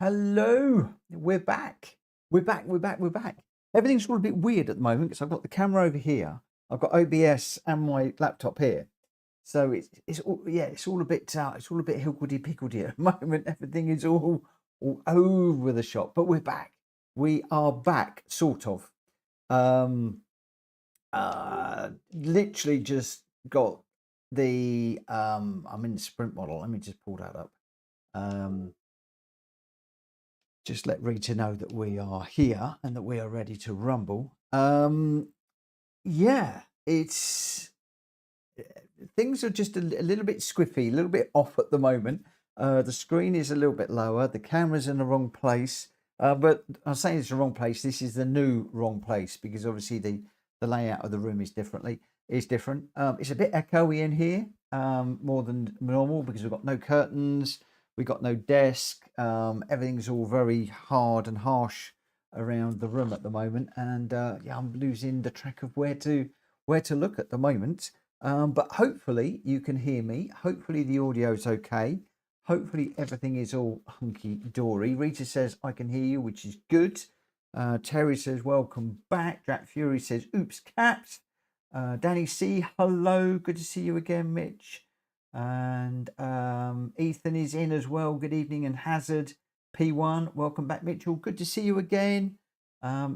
Hello, we're back. We're back. Everything's all a bit weird at the moment because I've got the camera over here. I've got OBS and my laptop here. So it's all a bit hickledy pickledy at the moment. Everything is all over the shop, but we're back. We are back, sort of. Literally just got the I'm in the sprint model. Let me just pull that up. Just let Rita know that we are here and that we are ready to rumble. Yeah, it's things are just a little bit squiffy, a little bit off at the moment. The screen is a little bit lower. The camera's in the wrong place. But I'm saying it's the wrong place. This is the new wrong place because obviously the layout of the room is different. It's a bit echoey in here, more than normal because we've got no curtains. We've got no desk. Everything's all very hard and harsh around the room at the moment, and yeah, I'm losing the track of where to look at the moment. But hopefully you can hear me. Hopefully the audio's okay. Hopefully everything is all hunky dory. Rita says I can hear you, which is good. Terry says welcome back. Jack Fury says oops caps. Danny C, hello, good to see you again, Mitch. And Ethan is in as well. Good evening. And Hazard P1, welcome back, Mitchell. Good to see you again.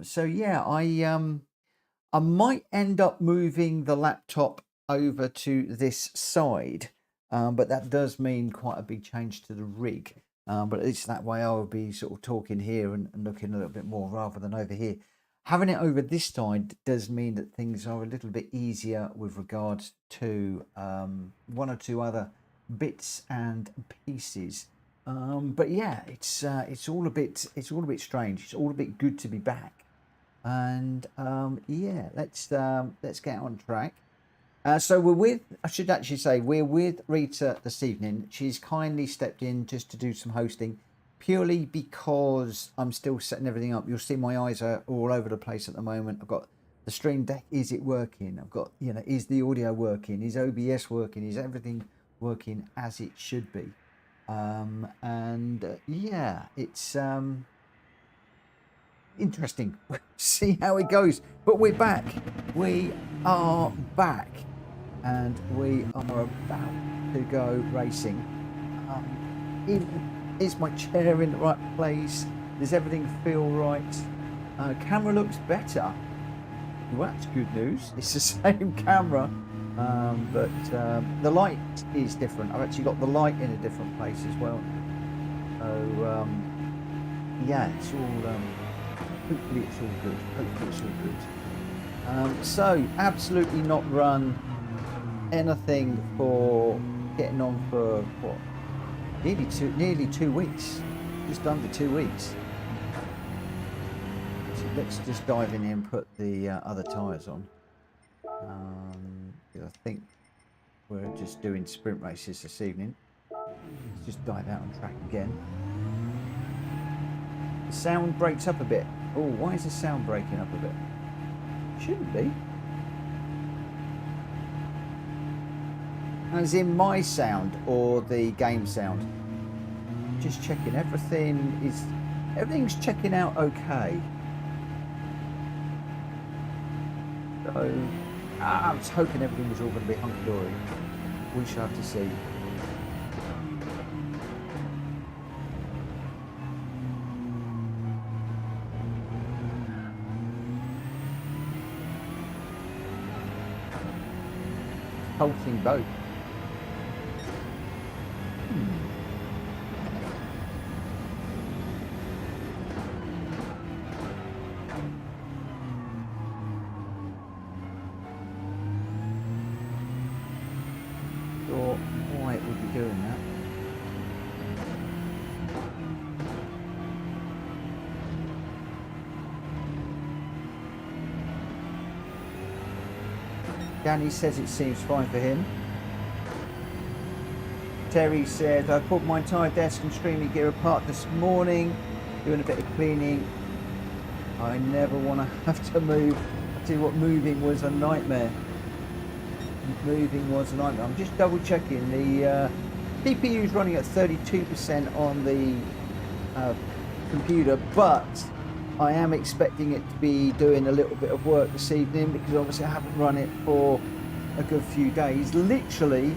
So yeah, I might end up moving the laptop over to this side, but that does mean quite a big change to the rig. But it's that way I'll be sort of talking here and looking a little bit more rather than over here. Having it over this side does mean that things are a little bit easier with regards to one or two other bits and pieces. But yeah, it's all a bit strange. It's all a bit good to be back. And yeah, let's get on track. So I should actually say we're with Rita this evening. She's kindly stepped in just to do some hosting, purely because I'm still setting everything up. You'll see my eyes are all over the place at the moment. I've got the stream deck. Is it working? I've got, is the audio working? Is OBS working? Is everything working as it should be? Yeah, it's interesting. See how it goes. But we're back. We are back. And we are about to go racing. Is my chair in the right place? Does everything feel right? Camera looks better. Well, that's good news. It's the same camera, but the light is different. I've actually got the light in a different place as well. So yeah, it's all hopefully it's all good. Hopefully it's all good. So absolutely not run anything for getting on for what? Nearly 2 weeks, just under 2 weeks. So let's just dive in here and put the other tyres on. I think we're just doing sprint races this evening. Let's just dive out on track again. The sound breaks up a bit. Oh, why is the sound breaking up a bit? Shouldn't be. As in my sound or the game sound? Just checking everything's checking out okay. So I was hoping everything was all going to be hunky-dory. We shall have to see. Hulking boat. Why it would be doing that. Danny says it seems fine for him. Terry said, I put my entire desk and streaming gear apart this morning, doing a bit of cleaning. I never want to have to move. I tell you what, moving was a nightmare. I'm just double checking the CPU is running at 32% on the computer, but I am expecting it to be doing a little bit of work this evening because obviously I haven't run it for a good few days. Literally,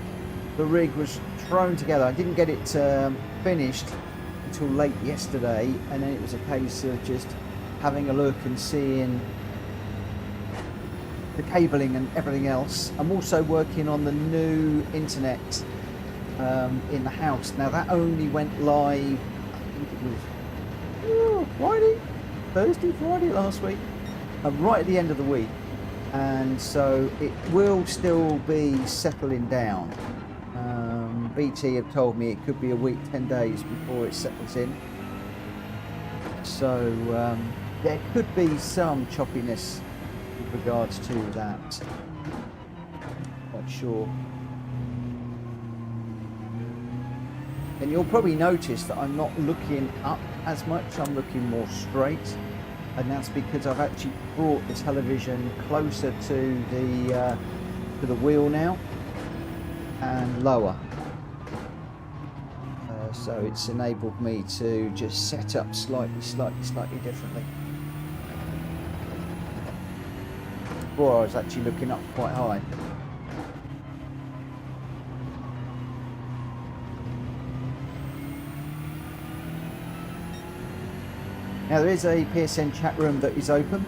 the rig was thrown together. I didn't get it finished until late yesterday, and then it was a case of just having a look and seeing the cabling and everything else. I'm also working on the new internet in the house. Now that only went live, I think it was Thursday, Friday last week, right at the end of the week, and so it will still be settling down. BT have told me it could be a week, 10 days before it settles in, so there could be some choppiness with regards to that. Not sure. And you'll probably notice that I'm not looking up as much, I'm looking more straight, and that's because I've actually brought the television closer to the wheel now and lower, so it's enabled me to just set up slightly differently. Before I was actually looking up quite high. Now there is a PSN chat room that is open.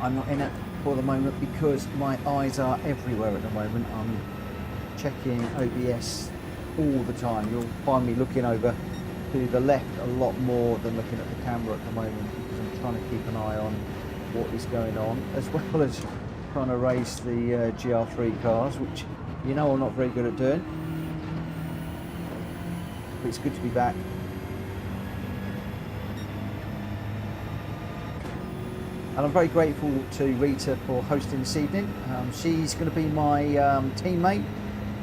I'm not in it for the moment because my eyes are everywhere at the moment. I'm checking OBS all the time. You'll find me looking over to the left a lot more than looking at the camera at the moment because I'm trying to keep an eye on what is going on, as well as trying to race the GR3 cars, which you know I'm not very good at doing. But it's good to be back. And I'm very grateful to Rita for hosting this evening. She's going to be my teammate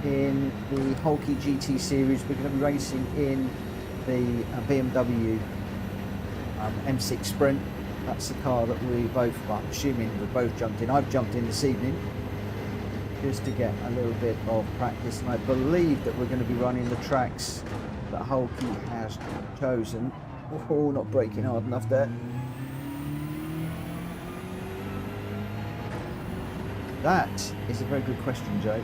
in the Hulky GT series. We're going to be racing in the BMW M6 Sprint. That's the car that we both, well, I'm assuming we both jumped in. I've jumped in this evening just to get a little bit of practice. And I believe that we're going to be running the tracks that Hulky has chosen. Oh, not braking hard enough there. That is a very good question, Joe.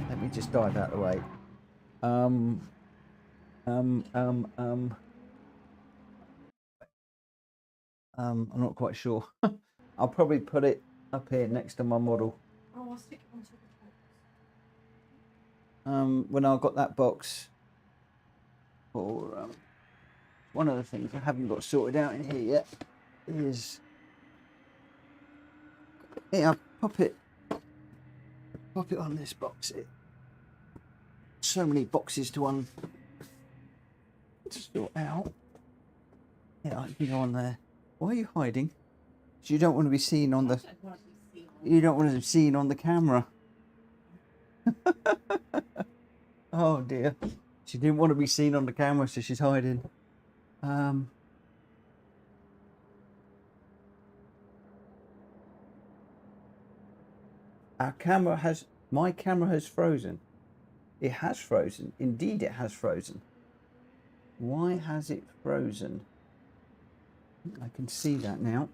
Let me just dive out of the way. I'm not quite sure. I'll probably put it up here next to my model. Oh, I'll stick it onto the box. When I got that box for one of the things I haven't got sorted out in here yet is I'll pop it on this box here. So many boxes to sort out. Yeah, I can go on there. Why are you hiding? Because you don't want to be seen on the. You don't want to be seen on the camera. Oh dear. She didn't want to be seen on the camera, so she's hiding. My camera has frozen. It has frozen. Indeed, it has frozen. Why has it frozen? I can see that now.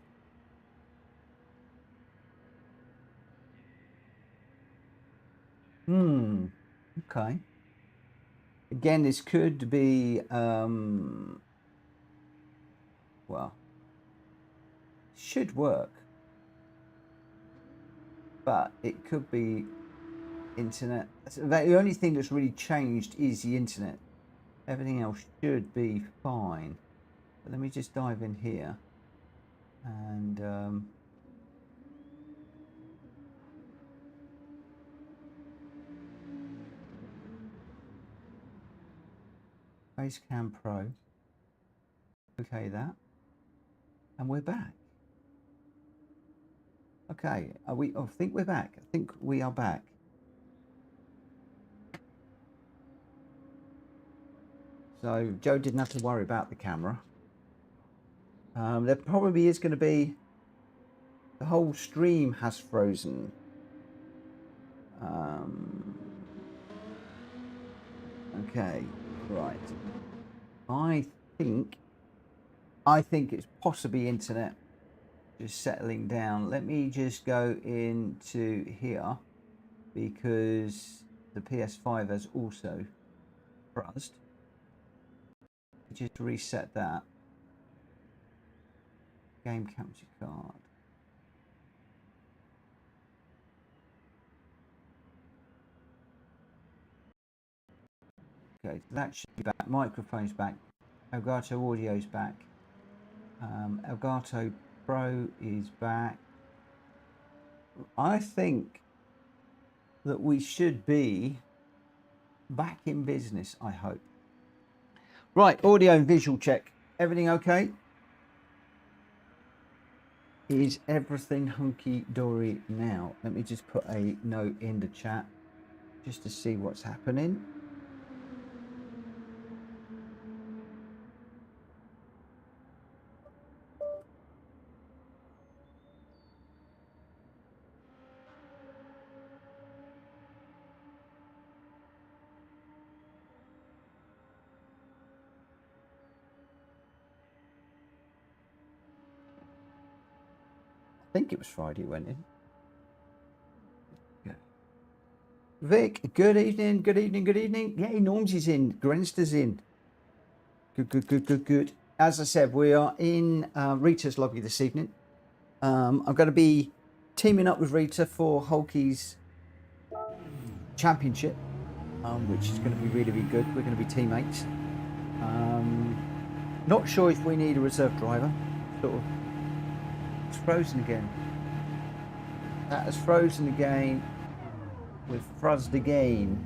Okay. Again, this could be, well, should work. But it could be internet. The only thing that's really changed is the internet. Everything else should be fine. But let me just dive in here and Facecam Pro. Okay, that. And we're back. Okay, are we? I think we're back. I think we are back. So Joe didn't have to worry about the camera. There probably is going to be, the whole stream has frozen. Okay, right. I think it's possibly internet just settling down. Let me just go into here because the PS5 has also frozen. Just reset that. Game capture card. Okay, that should be back. Microphone's back. Elgato Audio's back. Elgato Pro is back. I think that we should be back in business, I hope. Right, audio and visual check. Everything okay? Is everything hunky-dory now? Let me just put a note in the chat just to see what's happening. I think it was Friday went in. Yeah. Vic, good evening, good evening, good evening. Yay, Normsy's in, Grenster's in. Good, good, good, good, good. As I said, we are in Rita's lobby this evening. I'm going to be teaming up with Rita for Hulky's championship, which is going to be really, really good. We're going to be teammates. Not sure if we need a reserve driver. Sort of. It's frozen again. That has frozen again. We've frozen again.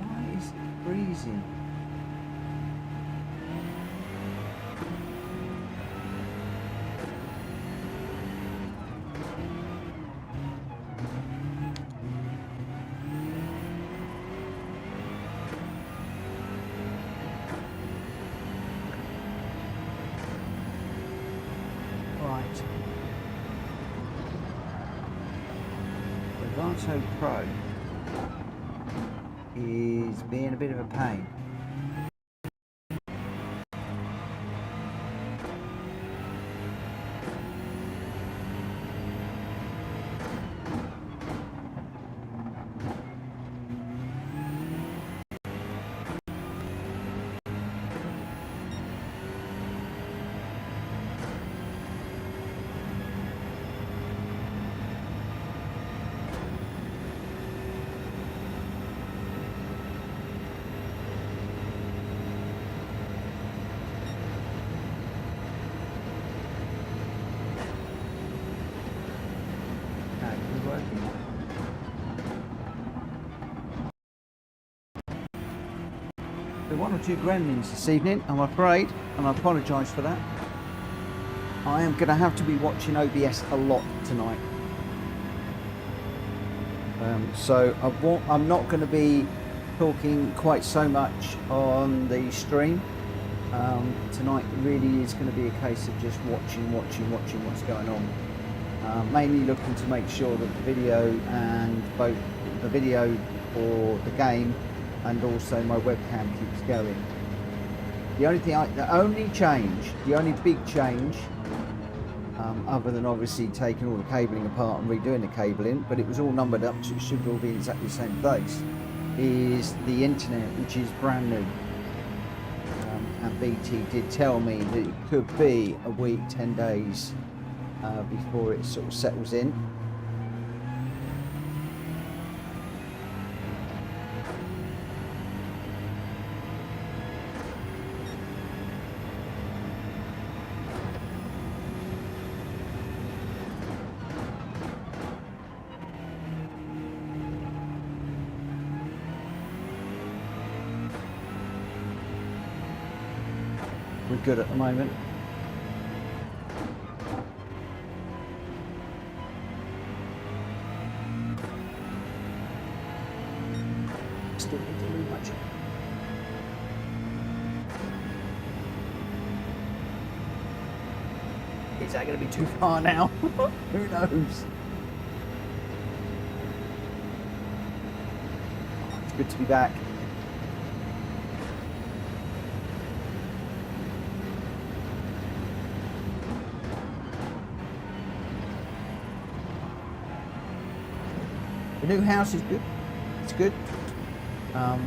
Why is it freezing? Elgato Pro is being a bit of a pain. One or two gremlins this evening, I'm afraid, and I apologise for that. I am going to have to be watching OBS a lot tonight. So I'm not going to be talking quite so much on the stream. Tonight really is going to be a case of just watching what's going on. Mainly looking to make sure that the video and both the video for the game and also my webcam keeps going. The only big change, other than obviously taking all the cabling apart and redoing the cabling, but it was all numbered up so it should all be in exactly the same place, is the internet, which is brand new. And BT did tell me that it could be a week, 10 days before it sort of settles in. We're good at the moment. Still need to move much. Is that going to be too far now? Who knows? Good to be back. The new house is good. It's good.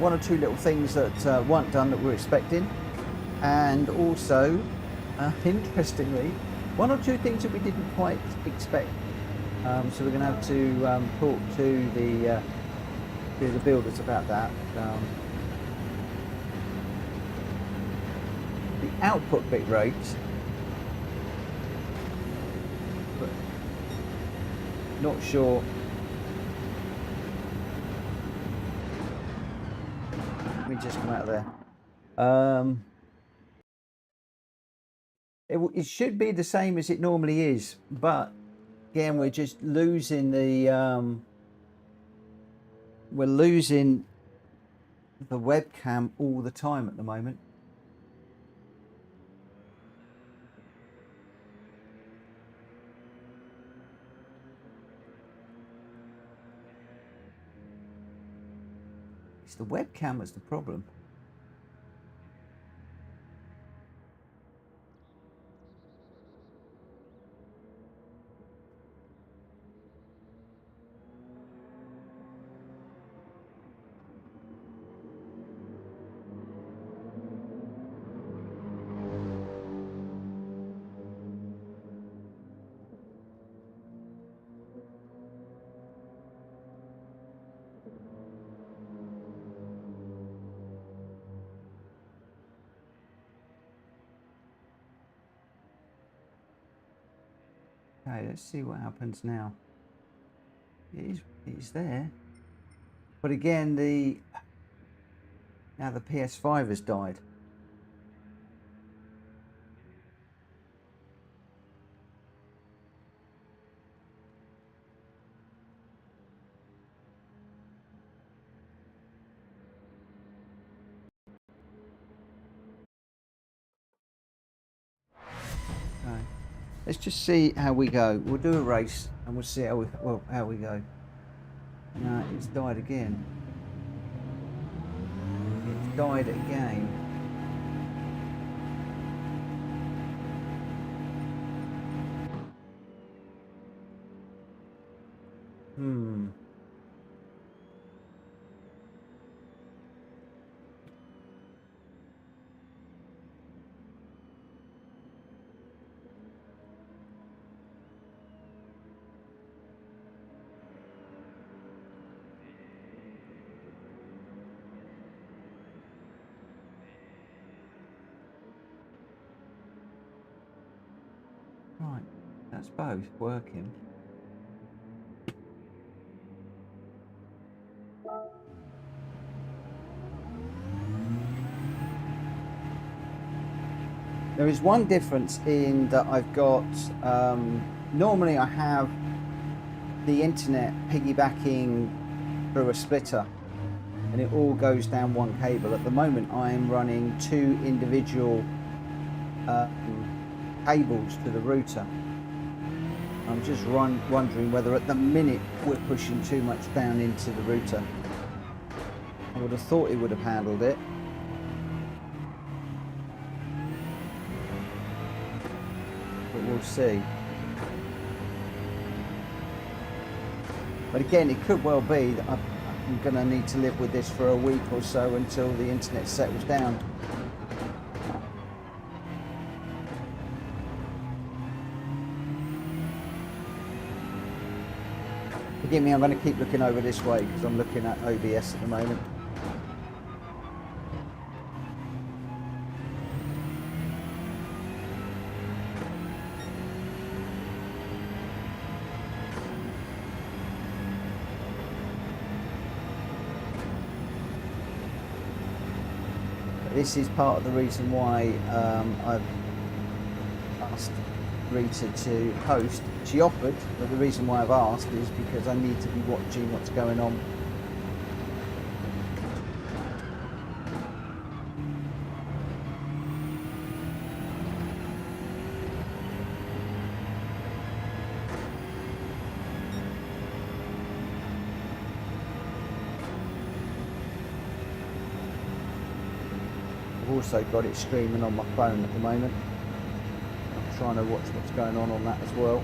One or two little things that weren't done that we were expecting, and also, interestingly, one or two things that we didn't quite expect. So we're going to have to talk to the builders about that. The output bit rates, but not sure. Let me just come out of there. It should be the same as it normally is, but again, we're just losing the we're losing the webcam all the time at the moment. It's the webcam that's the problem. Okay, let's see what happens now. It's there, but again, now the PS5 has died. Okay. Let's just see how we go. We'll do a race and we'll see how we go. No, it's died again. It's died again. Right, that's both working. There is one difference in that I've got, normally I have the internet piggybacking through a splitter and it all goes down one cable. At the moment I'm running two individual cables to the router. I'm just wondering whether at the minute we're pushing too much down into the router. I would have thought it would have handled it. But we'll see. But again, it could well be that I'm going to need to live with this for a week or so until the internet settles down. Forgive me, I'm going to keep looking over this way because I'm looking at OBS at the moment. This is part of the reason why I've asked Rita to host. She offered, but the reason why I've asked is because I need to be watching what's going on. also got it streaming on my phone at the moment. I'm trying to watch what's going on that as well.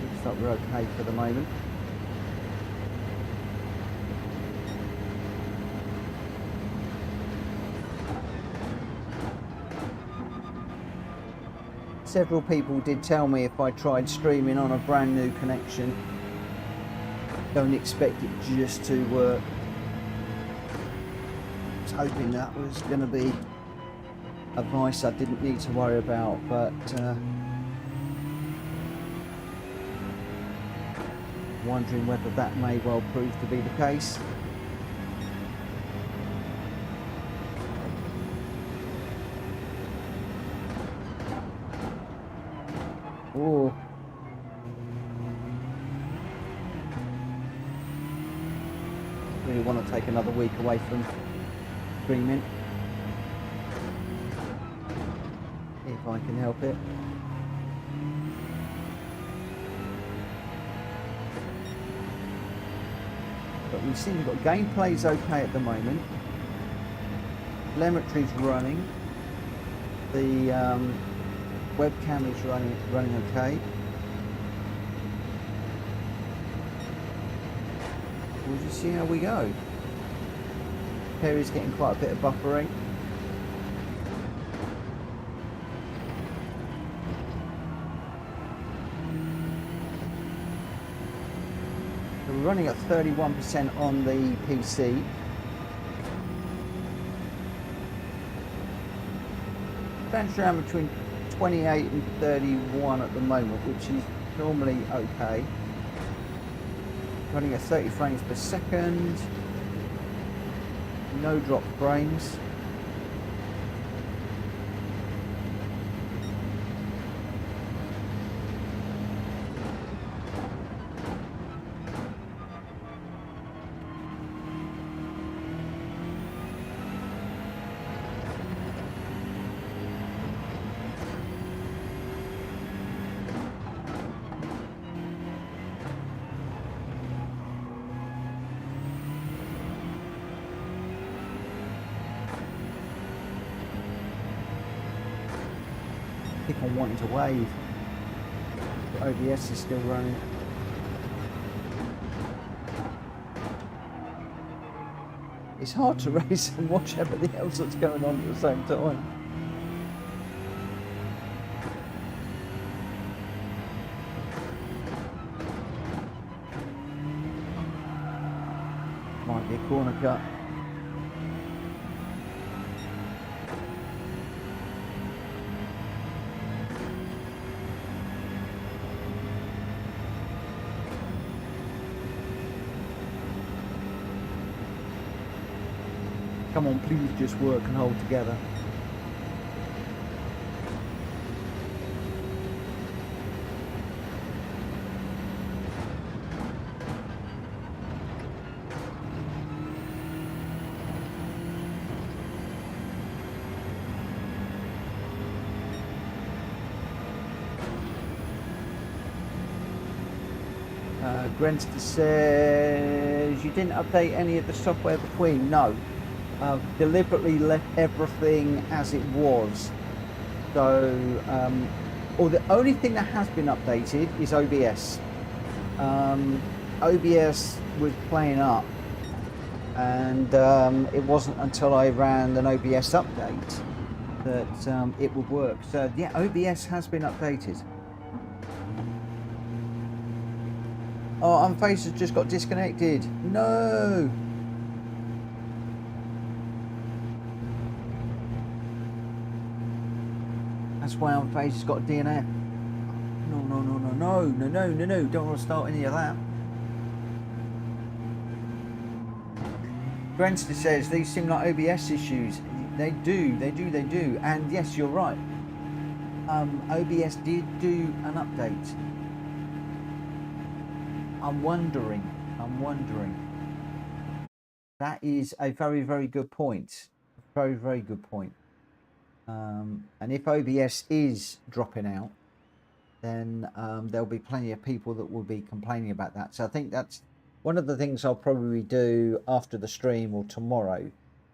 Looks like we're okay for the moment. Several people did tell me if I tried streaming on a brand new connection, don't expect it just to work. I was hoping that was going to be advice I didn't need to worry about, but wondering whether that may well prove to be the case. Oh. Really want to take another week away from streaming, if I can help it. But we seem to have got gameplay's okay at the moment. Telemetry's running. The webcam is running okay. We'll just see how we go. Perry's getting quite a bit of buffering. So we're running at 31% on the PC. Bounce around between 28 and 31 at the moment, which is normally okay. Running at 30 frames per second. No drop frames. I think I'm wanting to wave, but OBS is still running. It's hard to race and watch everything else that's going on at the same time. Might be a corner cut. Come on, please just work and hold together. Grenster says you didn't update any of the software between. No. Deliberately left everything as it was. So, or the only thing that has been updated is OBS. OBS was playing up, and it wasn't until I ran an OBS update that it would work. So yeah, OBS has been updated. Oh, Unface has just got disconnected. No. That's why Unface has got a DNF. No. Don't want to start any of that. Grenster says these seem like OBS issues. They do. And yes, you're right. OBS did do an update. I'm wondering. That is a very, very good point. Very, very good point. And if OBS is dropping out, then there'll be plenty of people that will be complaining about that. So I think that's One of the things I'll probably do after the stream or tomorrow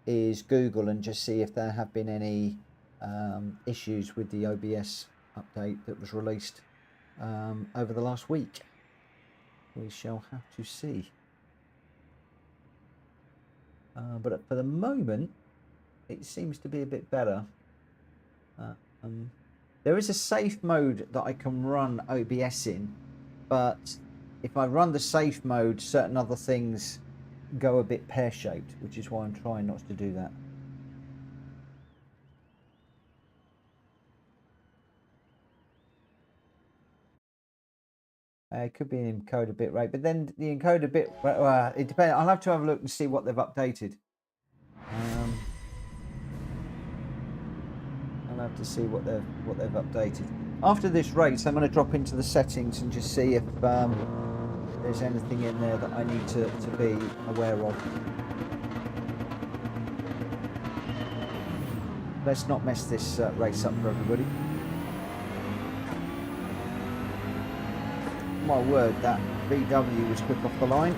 is Google and just see if there have been any issues with the OBS update that was released over the last week. We shall have to see. But for the moment, it seems to be a bit better. There is a safe mode that I can run OBS in, but if I run the safe mode, certain other things go a bit pear-shaped, which is why I'm trying not to do that. It could be an encoder bit rate, but then the encoder bit, it depends. I'll have to have a look and see what they've updated. I'll have to see what they've updated. After this race, I'm going to drop into the settings and just see if there's anything in there that I need to be aware of. Let's not mess this race up for everybody. My word, that VW was quick off the line.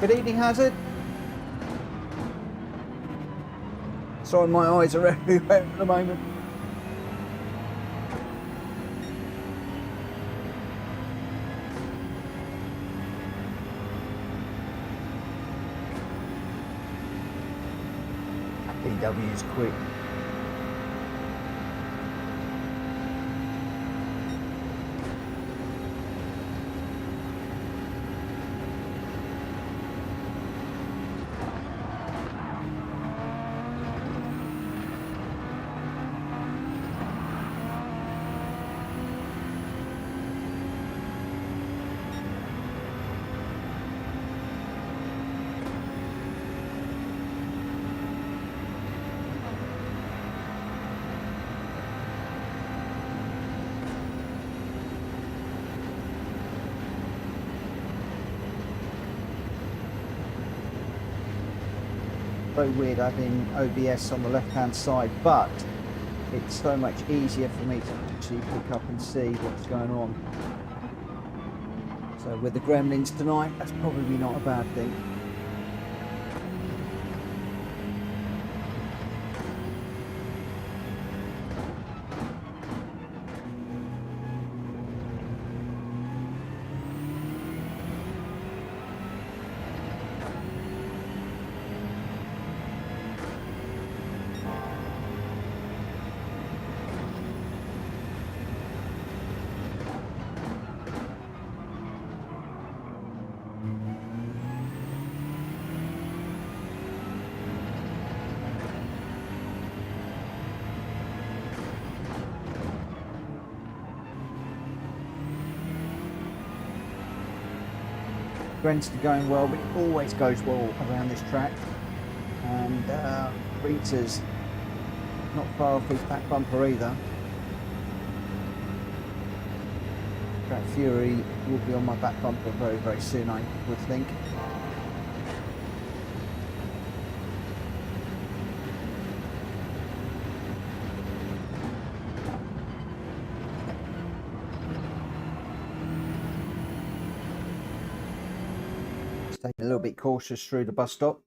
Good evening, Hazard. Sorry, my eyes are everywhere at the moment. VW is quick. So weird having OBS on the left hand side, but it's so much easier for me to actually pick up and see what's going on. So with the gremlins tonight, that's probably not a bad thing. Grenster going well, but it always goes well around this track. And Rita's not far off his back bumper either. Track Fury will be on my back bumper very, very soon, I would think. Taking a little bit cautious through the bus stop.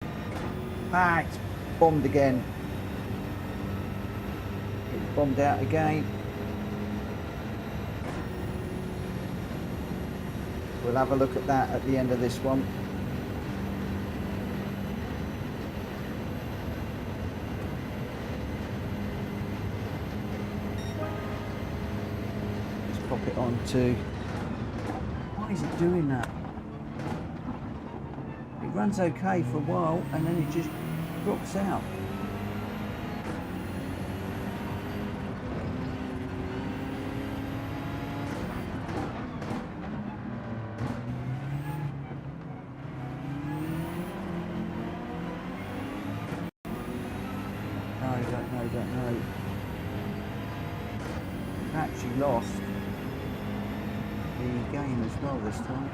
Ah, it's bombed again. It's bombed out again. We'll have a look at that at the end of this one. Just pop it on to Why is it doing that? It runs okay for a while and then it just drops out. Don't know. I actually lost the game as well this time.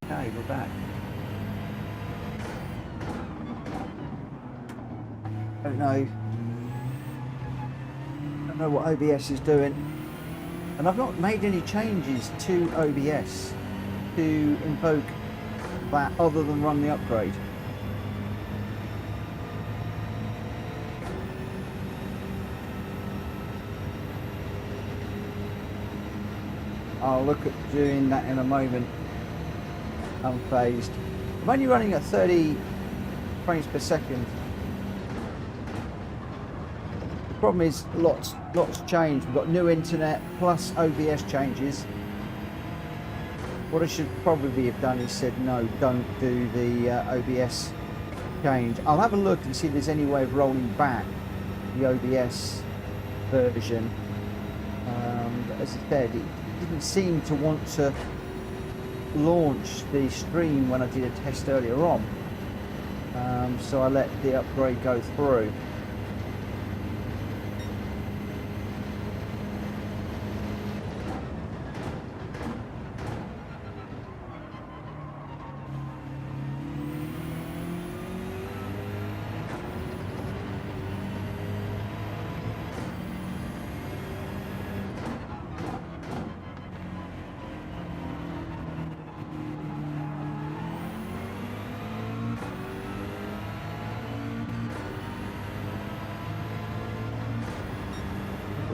Okay, we're back. Don't know what OBS is doing. And I've not made any changes to OBS to invoke that other than run the upgrade. I'll look at doing that in a moment. Unfazed. I'm only running at 30 frames per second. The problem is lots changed. We've got new internet plus OBS changes. What I should probably have done is said no, don't do the OBS change. I'll have a look and see if there's any way of rolling back the OBS version. But as I said, it didn't seem to want to launch the stream when I did a test earlier on. So I let the upgrade go through.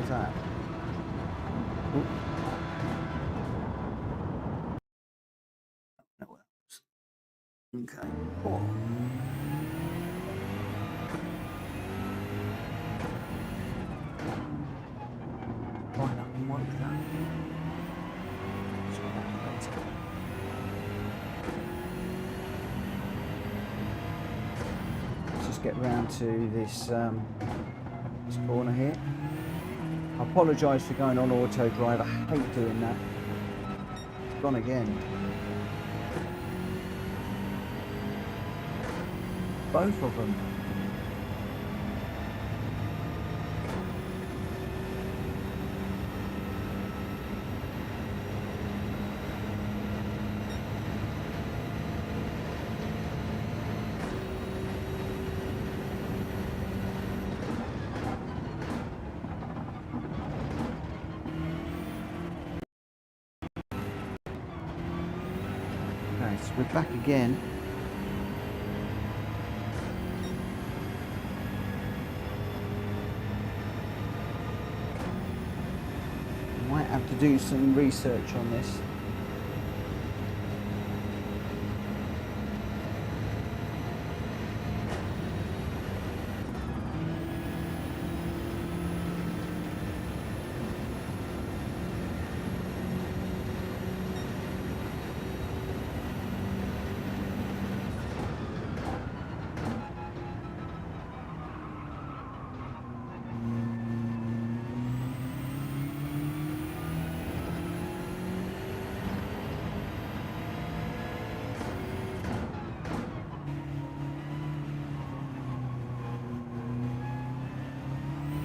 That. Ooh. Okay. Oh. Why not? What was that? Let's just get round to this this corner here. I apologise for going on auto drive. I hate doing that. It's gone again. Both of them. So we're back again. Might have to do some research on this.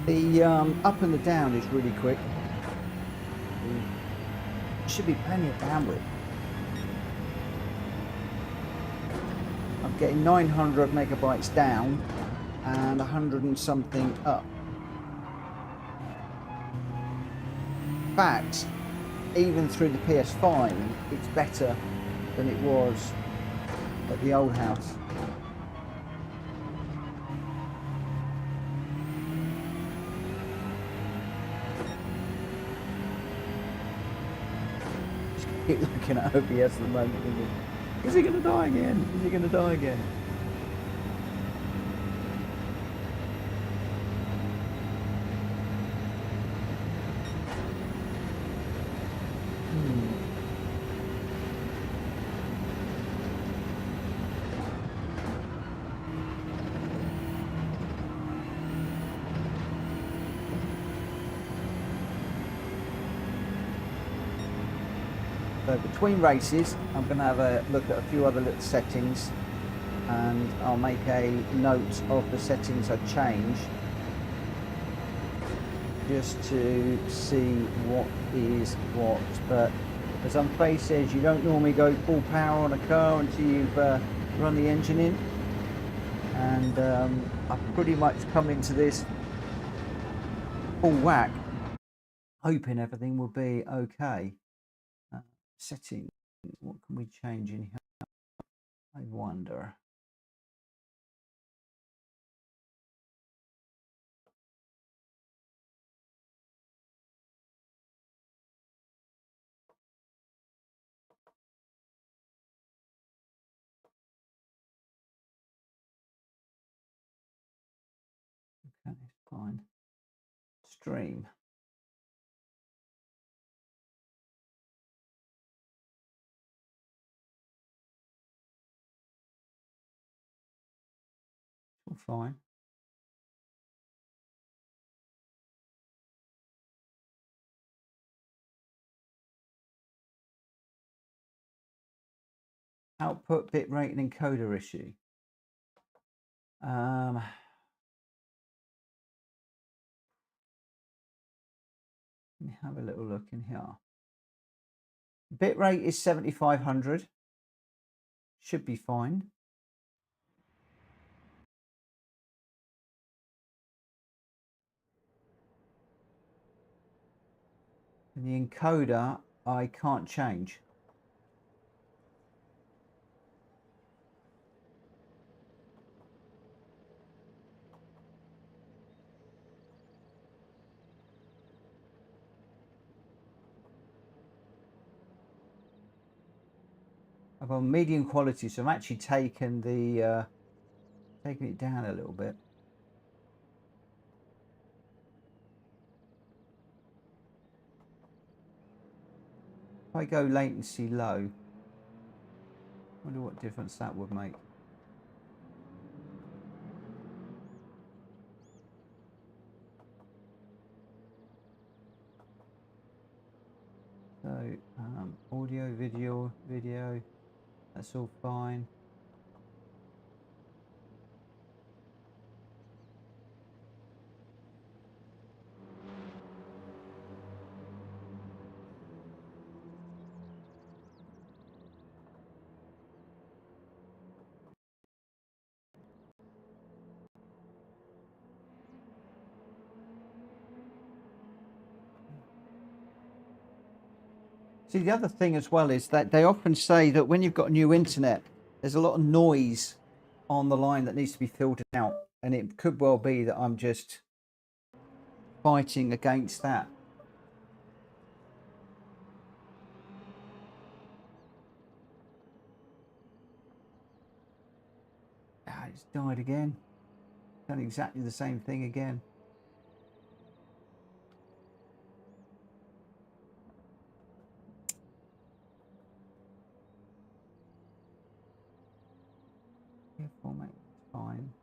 The up and the down is really quick. There should be plenty of bandwidth. I'm getting 900 megabytes down and 100 and something up. In fact, even through the PS5, it's better than it was at the old house. Keep looking at OBS at the moment, isn't it? Is he going to die again? Is he going to die again? So between races, I'm going to have a look at a few other little settings, and I'll make a note of the settings I change, just to see what is what. But as Unfazed says, you don't normally go full power on a car until you've run the engine in, and I've pretty much come into this full whack, hoping everything will be okay. Setting, what can we change in here? I wonder. Okay, fine. Stream. All fine. Output bitrate and encoder issue. Let me have a little look in here. Bitrate is 7500. Should be fine. And the encoder I can't change. I've got medium quality, so I'm actually taking the taking it down a little bit. If I go latency low, I wonder what difference that would make. So audio, video, that's all fine. See, the other thing as well is that they often say that when you've got new internet, there's a lot of noise on the line that needs to be filtered out. And it could well be that I'm just fighting against that. Ah, it's died again. Done exactly the same thing again. Yeah, format, fine.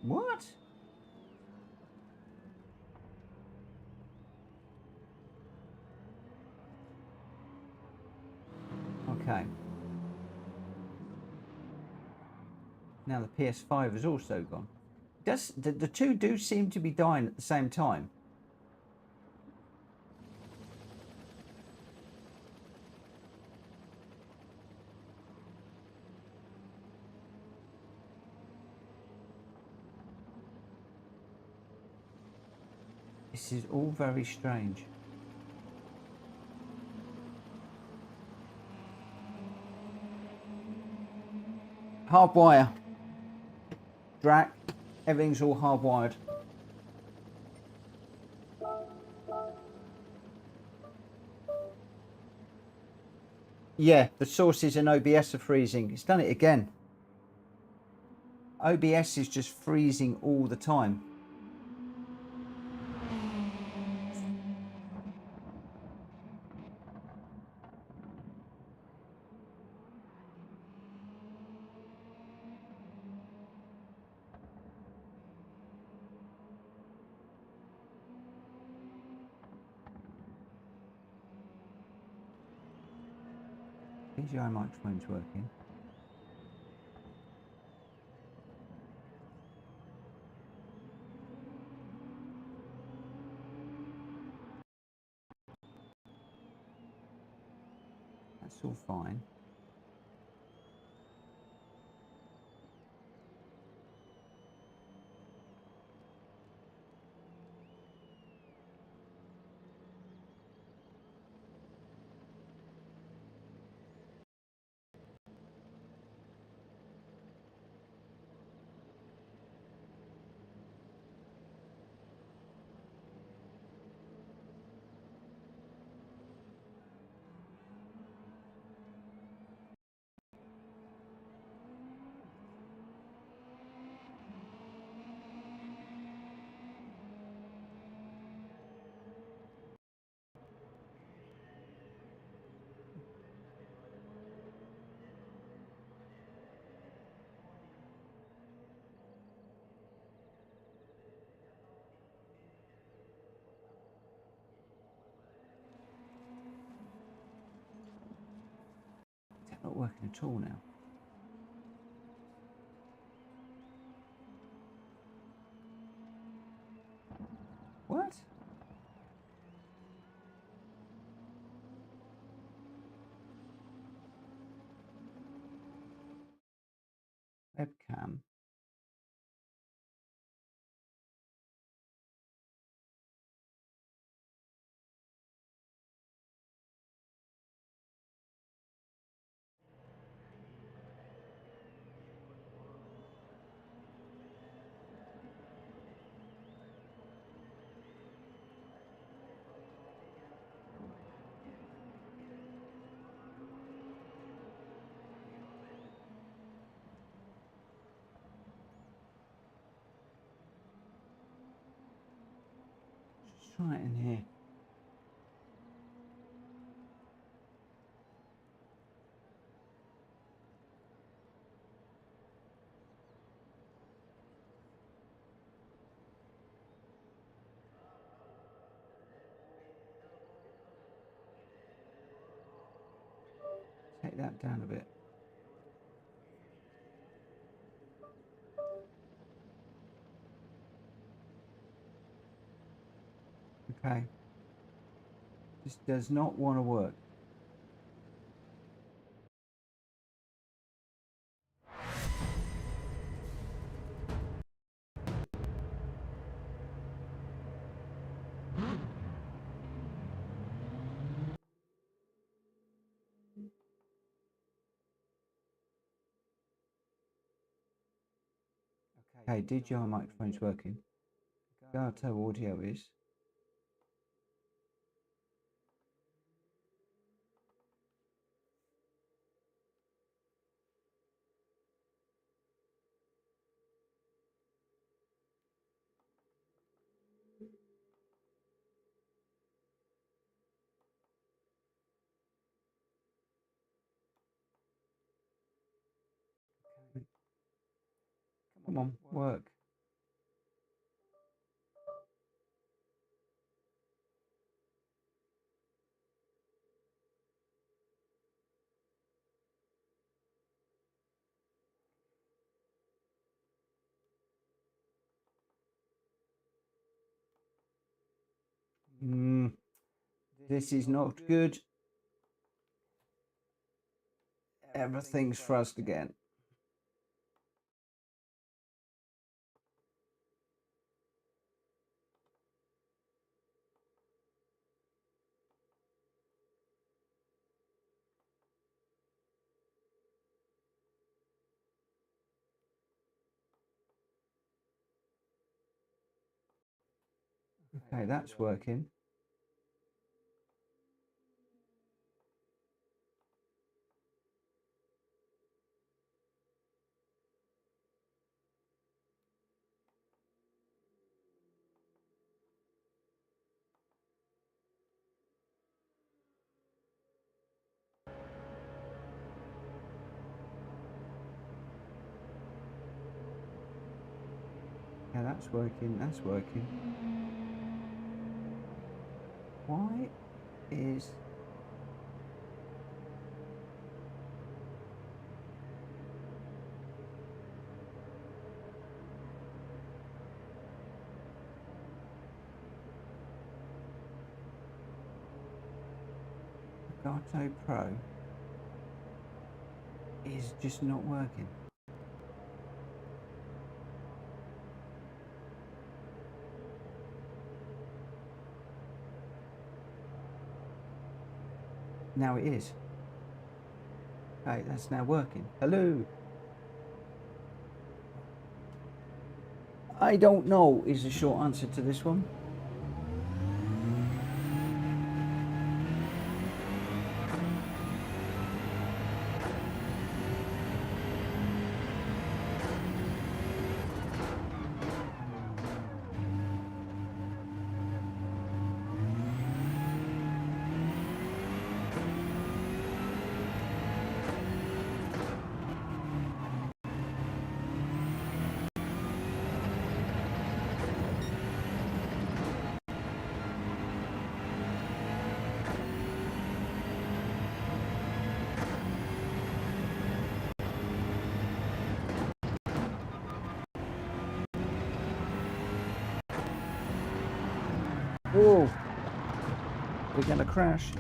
What? Okay. Now the PS5 has also gone. Does the two do seem to be dying at the same time? This is all very strange. Hardwire. Drac. Everything's all hardwired. Yeah, the sources in OBS are freezing. It's done it again. OBS is just freezing all the time. PGI microphone's working. That's all fine. It's not working at all now. What? Webcam. Just try it in here. Take that down a bit. Okay. This does not want to work. Okay, DJI microphone's working. Gato audio is. Come on, work. This is not good. Everything's fuzzed again. Okay, that's working. Yeah, that's working. That's working. Why is... Gato Pro is just not working. Now it is. Okay, that's now working. Hello. I don't know is the short answer to this one. Whoa, we're gonna crash.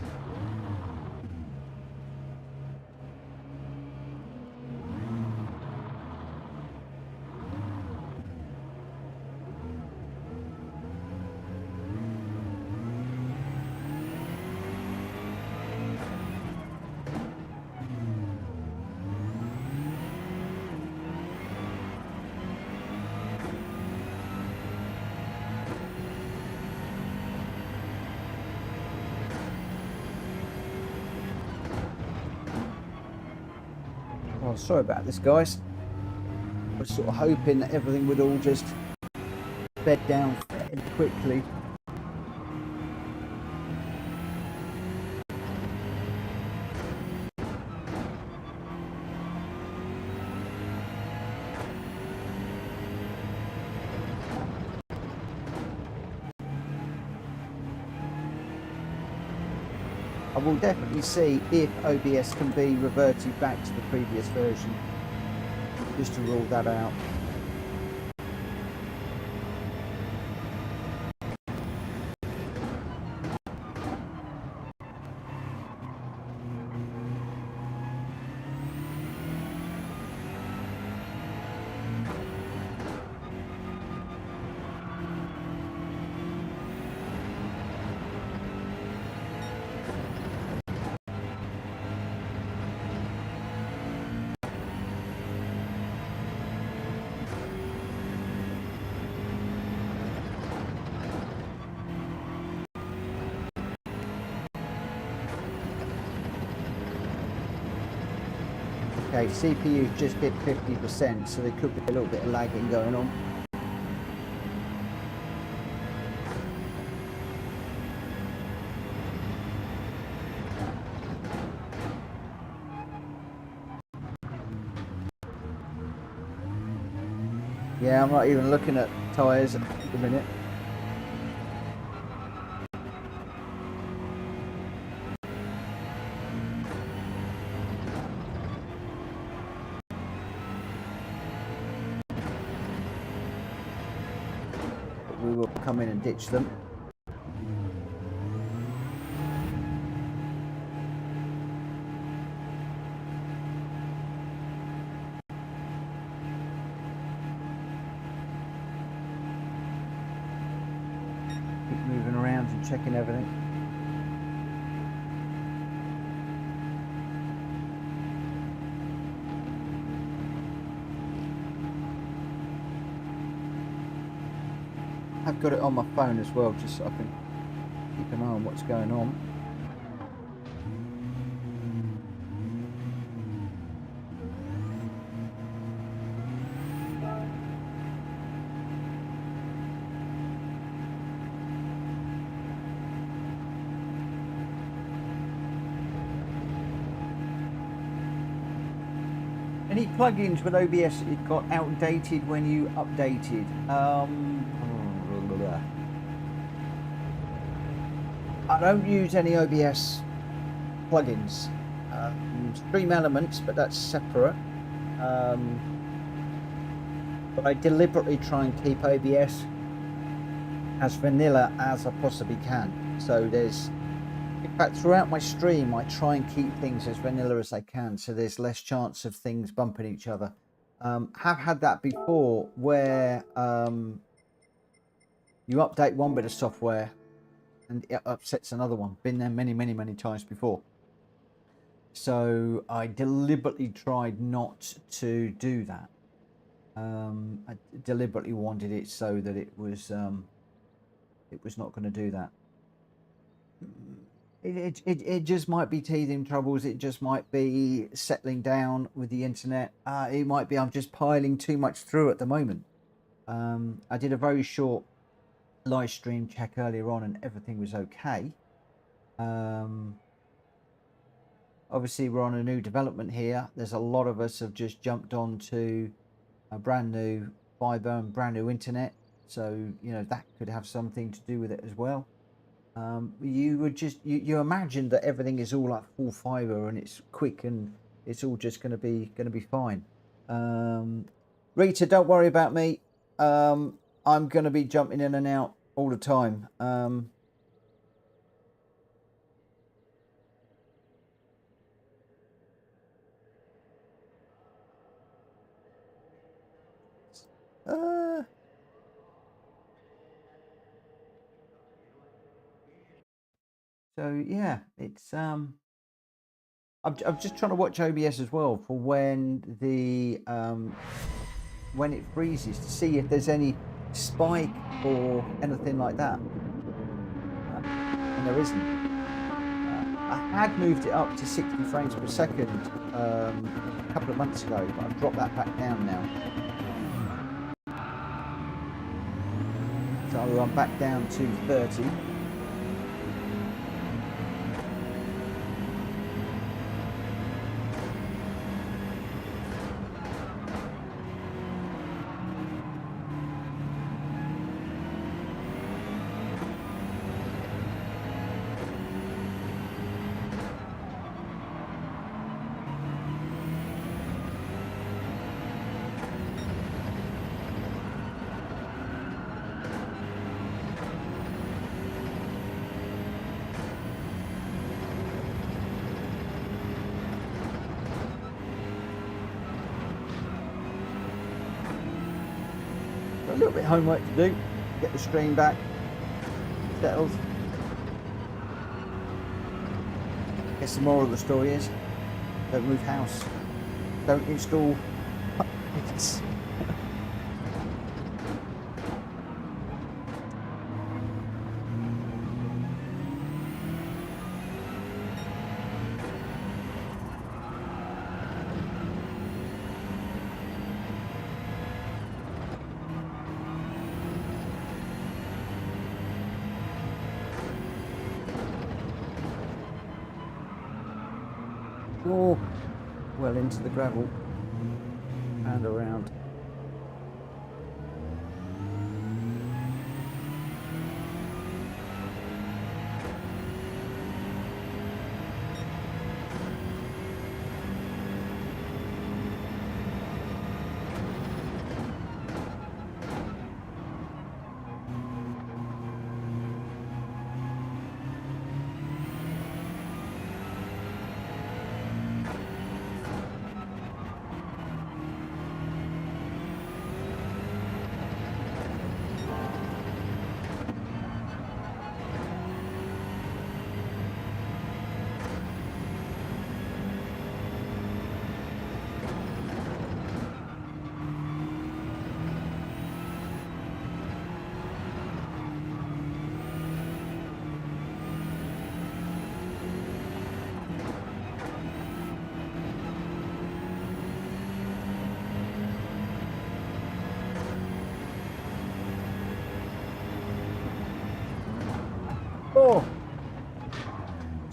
Oh, sorry about this, guys. I was sort of hoping that everything would all just bed down fairly quickly. I will definitely see if OBS can be reverted back to the previous version, just to rule that out. Okay, CPU just hit 50%, so there could be a little bit of lagging going on. Yeah, I'm not even looking at tyres at the minute. But we will come in and ditch them. Keep moving around and checking everything. have got it on my phone as well, just so I can keep an eye on what's going on. Any plugins with OBS it got outdated when you updated? I don't use any OBS plugins. Stream Elements, but that's separate. But I deliberately try and keep OBS as vanilla as I possibly can. So there's, in fact, throughout my stream, I try and keep things as vanilla as I can, so there's less chance of things bumping each other. Have had that before, where you update one bit of software and it upsets another one. Been there many times before. So I deliberately tried not to do that. I deliberately wanted it so that it was not going to do that. It just might be teething troubles. It just might be settling down with the internet. It might be I'm just piling too much through at the moment. I did a very short live stream check earlier on and everything was okay. Obviously we're on a new development here. There's a lot of us have just jumped onto a brand new fiber and brand new internet, so you know that could have something to do with it as well. You would just you imagine that everything is all like full fiber and it's quick and it's all just going to be fine. Rita, don't worry about me. I'm going to be jumping in and out all the time. So yeah, it's I'm just trying to watch OBS as well for when the when it freezes, to see if there's any spike or anything like that. And there isn't. I had moved it up to 60 frames per second a couple of months ago, but I've dropped that back down now. So I'm back down to 30. A little bit of homework to do, get the stream back settled. I guess the moral of the story is, don't move house, don't install updates. Oh, well into the gravel and around.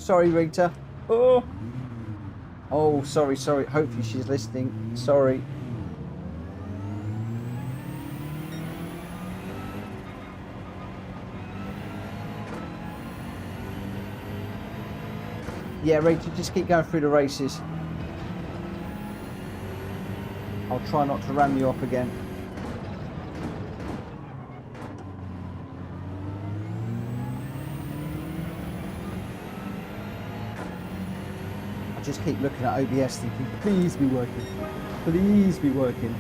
Sorry, Rita. Oh. Oh, sorry. Hopefully she's listening. Sorry. Yeah, Rita, just keep going through the races. I'll try not to ram you up again. I just keep looking at OBS thinking, please be working. Please be working.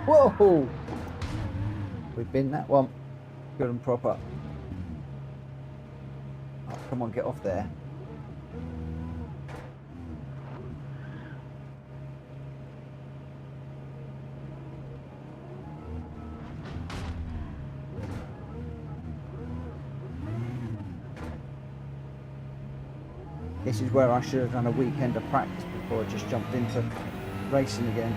Whoa! We've been that one. Good and proper. Oh, come on, get off there. This is where I should have done a weekend of practice before I just jumped into racing again.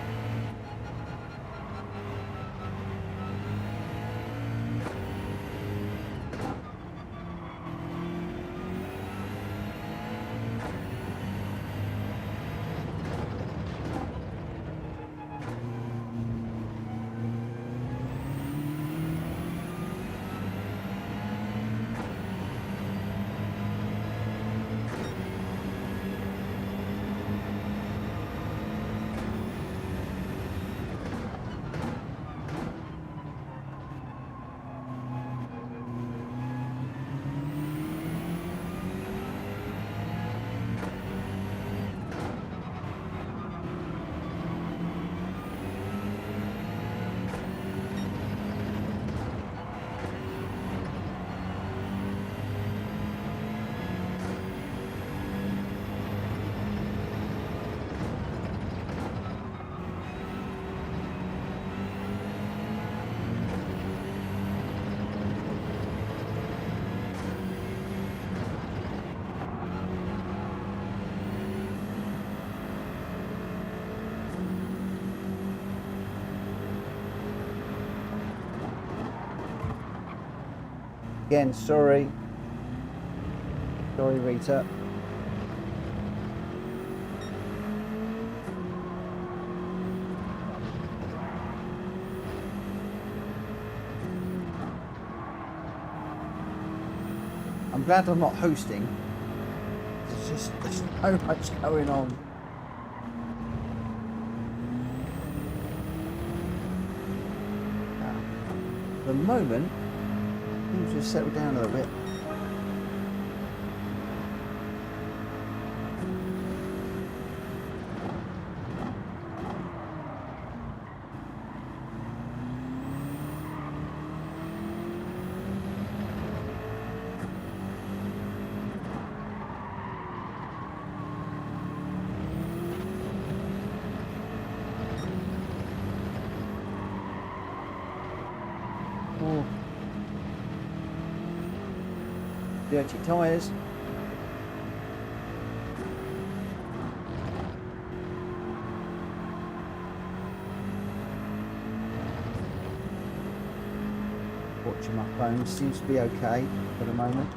Again, sorry, Rita. I'm glad I'm not hosting. There's so much going on. At the moment, things just settle down a little bit. Oh. Dirty tyres. Watching my phone, seems to be okay for the moment.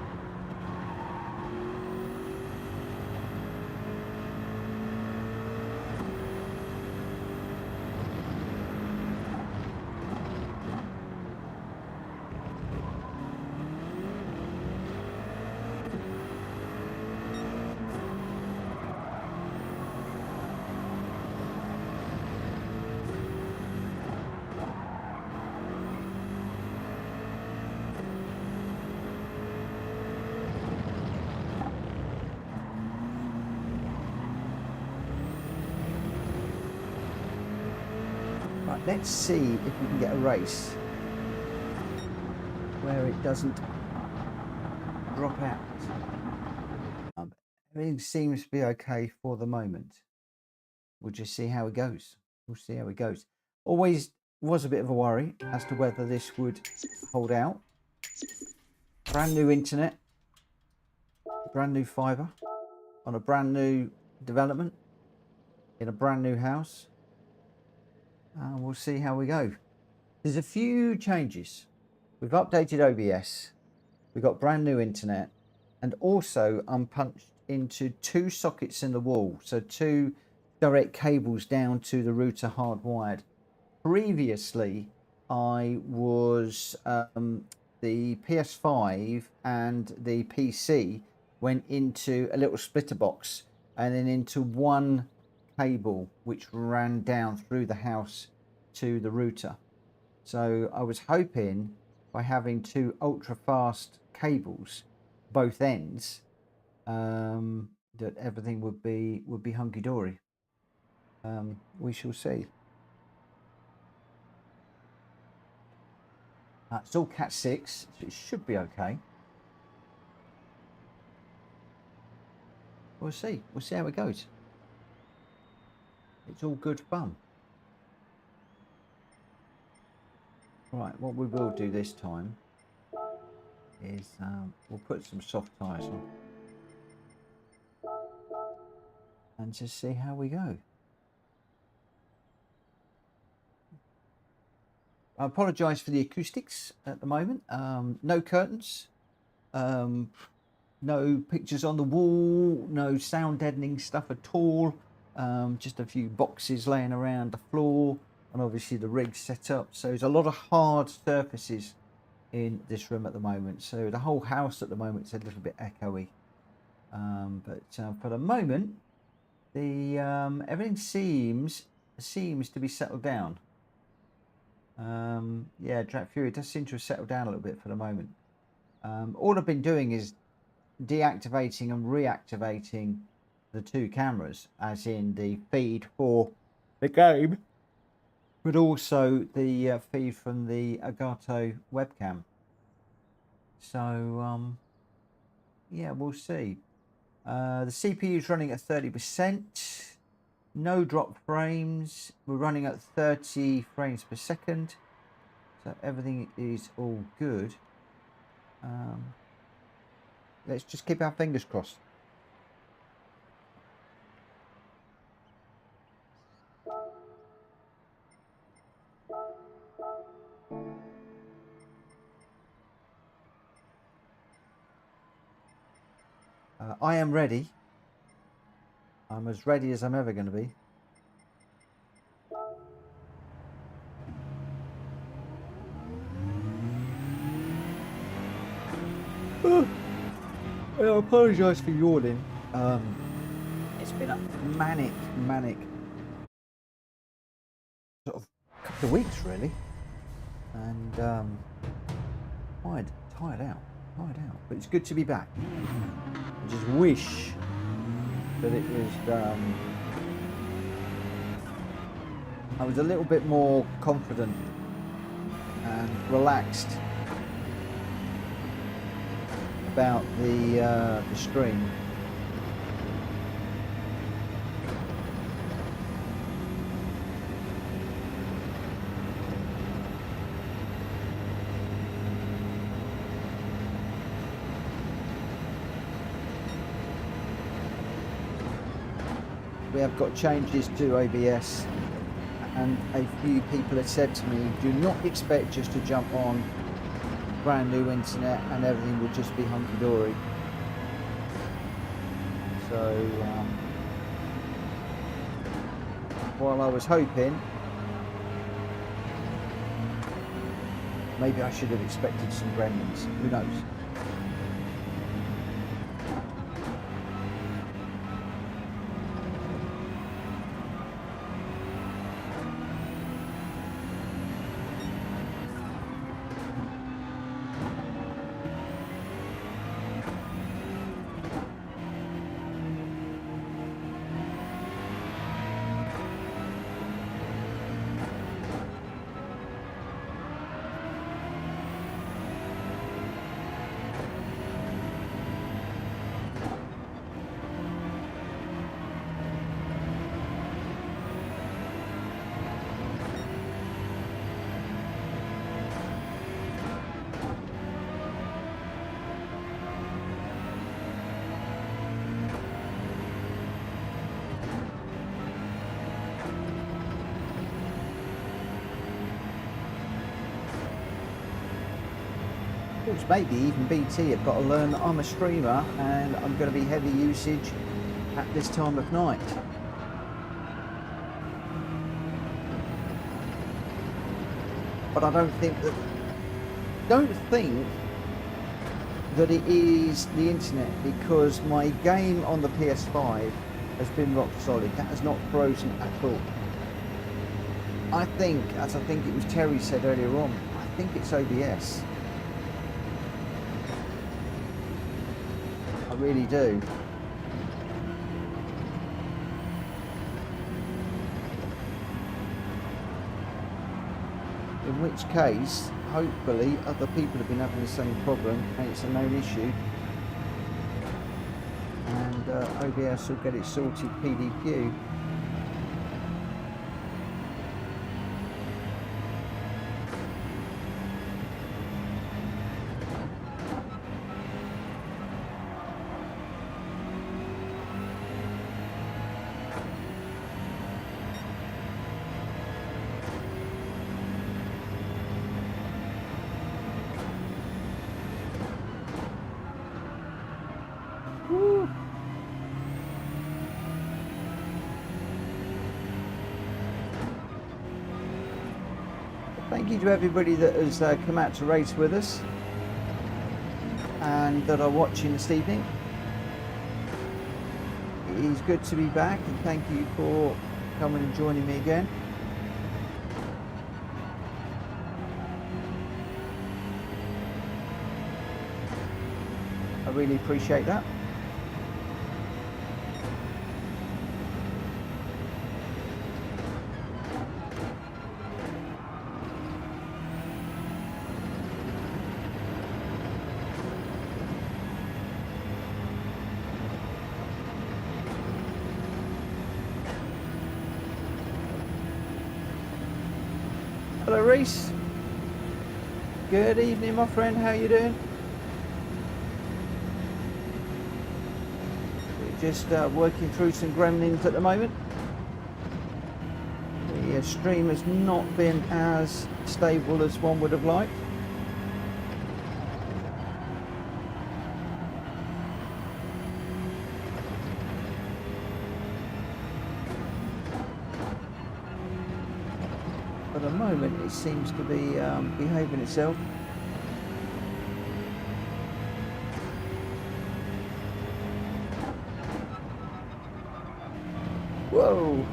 Right, let's see if we can get a race where it doesn't drop out. Everything seems to be okay for the moment. We'll just see how it goes. We'll see how it goes. Always was a bit of a worry as to whether this would hold out. Brand new internet, brand new fibre on a brand new development in a brand new house. We'll see how we go. There's a few changes. We've updated OBS. We've got brand new internet, and also I'm punched into 2 sockets in the wall, so 2 direct cables down to the router hardwired. Previously, I was the PS5 and the PC went into a little splitter box and then into one cable which ran down through the house to the router. So I was hoping by having 2 ultra fast cables both ends that everything would be hunky-dory. We shall see. It's all Cat 6, so it should be okay. We'll see how it goes. It's all good fun. Right, what we will do this time is we'll put some soft tyres on and just see how we go. I apologise for the acoustics at the moment. No curtains, no pictures on the wall, no sound deadening stuff at all. Just a few boxes laying around the floor, and obviously the rig set up. So there's a lot of hard surfaces in this room at the moment. So the whole house at the moment is a little bit echoey. But for the moment, the everything seems to be settled down. Yeah, Drat Fury does seem to have settled down a little bit for the moment. All I've been doing is deactivating and reactivating the 2 cameras, as in the feed for the game, but also the feed from the Elgato webcam. So yeah, we'll see. The CPU is running at 30%. No drop frames. We're running at 30 frames per second. So everything is all good. Let's just keep our fingers crossed. I am ready. I'm as ready as I'm ever going to be. I apologise for yawning. It's been a manic sort of couple of weeks really, and tired out. But it's good to be back. I just wish that it was. I was a little bit more confident and relaxed about the stream. We have got changes to OBS, and a few people have said to me, do not expect just to jump on brand new internet and everything will just be hunky-dory. So while I was hoping, maybe I should have expected some gremlins, who knows. course, maybe even BT have got to learn that I'm a streamer and I'm going to be heavy usage at this time of night. But I don't think that it is the internet, because my game on the PS5 has been rock solid. That has not frozen at all. I think, as I think it was Terry said earlier on, I think it's OBS. I really do. In which case, hopefully, other people have been having the same problem and it's a known issue. And OBS will get it sorted PDQ. Thank you to everybody that has come out to race with us and that are watching this evening. It is good to be back, and thank you for coming and joining me again. I really appreciate that. Hello Reese. Good evening my friend, how you doing? We're just working through some gremlins at the moment. The stream has not been as stable as one would have liked. At the moment it seems to be behaving itself. Whoa!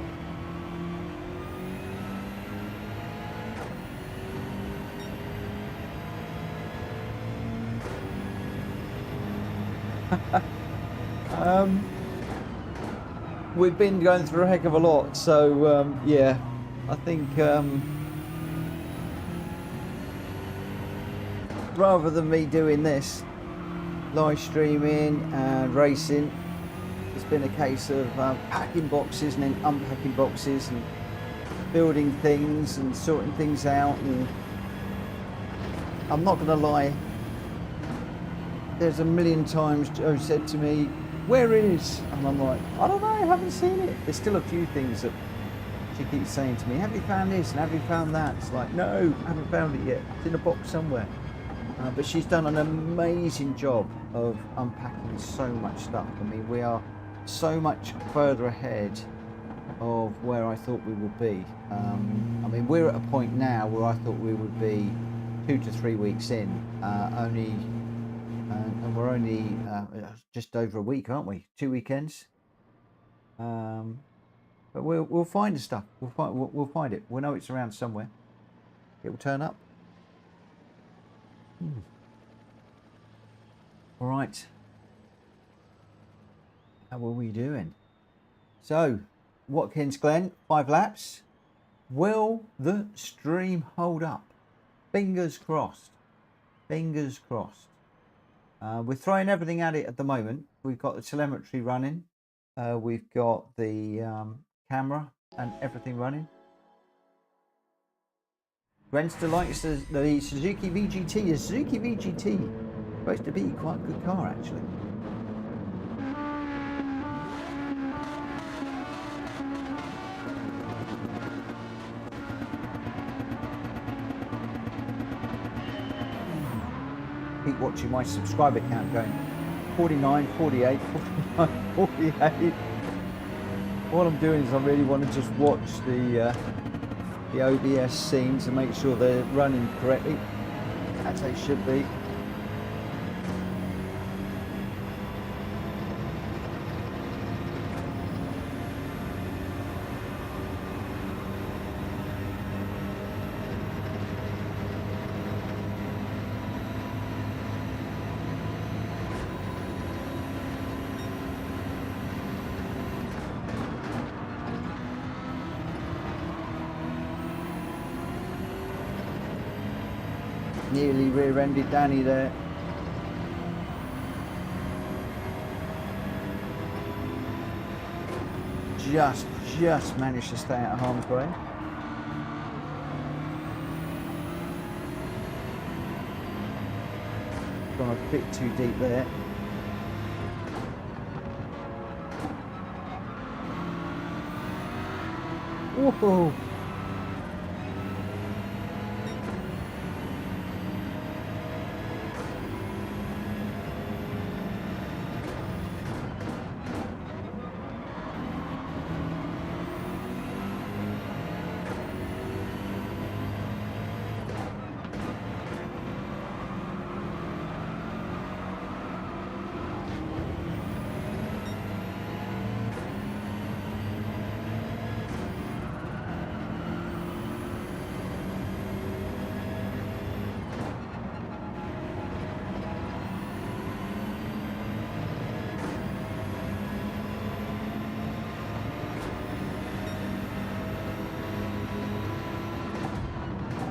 We've been going through a heck of a lot, so yeah, I think rather than me doing this, live streaming and racing, it's been a case of packing boxes and then unpacking boxes and building things and sorting things out. And I'm not going to lie, there's a million times Joe said to me, "Where is?" And I'm like, "I don't know, I haven't seen it." There's still a few things that she keeps saying to me, "Have you found this and have you found that?" It's like, no, I haven't found it yet. It's in a box somewhere. But she's done an amazing job of unpacking so much stuff. I mean, we are so much further ahead of where I thought we would be. I mean, we're at a point now where I thought we would be 2 to 3 weeks in, and we're only just over a week, aren't we? 2 weekends. But we'll find the stuff. We'll find it. We'll know it's around somewhere. It will turn up. All right. How are we doing? So, Watkins Glen, 5 laps. Will the stream hold up? Fingers crossed. Fingers crossed. We're throwing everything at it at the moment. We've got the telemetry running. We've got the camera and everything running. Gwenster likes the Suzuki VGT. The Suzuki VGT is supposed to be quite a good car, actually. keep watching my subscriber count going. 49, 48, 49, 48. All I'm doing is I really want to just watch the OBS scenes and make sure they're running correctly, as they should be. Nearly rear-ended Danny there. Just managed to stay out of harm's way. Gone a bit too deep there. Whoa!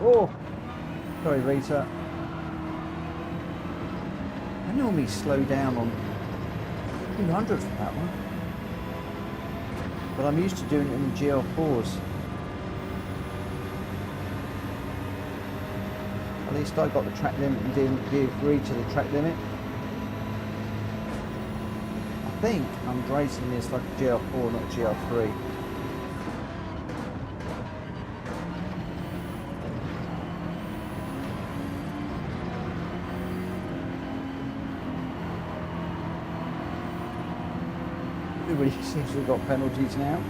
Oh, sorry Rita. I normally slow down on 200 for that one, but I'm used to doing it in the GL4s. At least I got the track limit and didn't give Rita the track limit. I think I'm racing this like a GL4, not a GL3. Everybody seems to have got penalties now.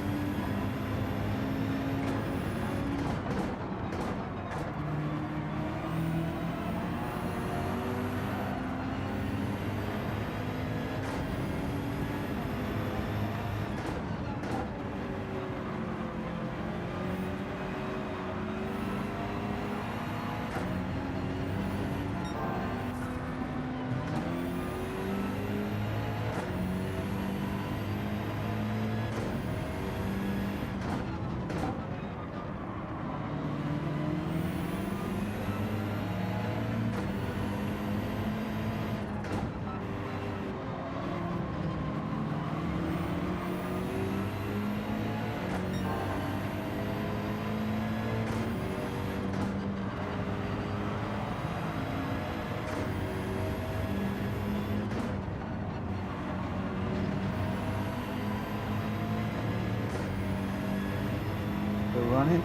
We're running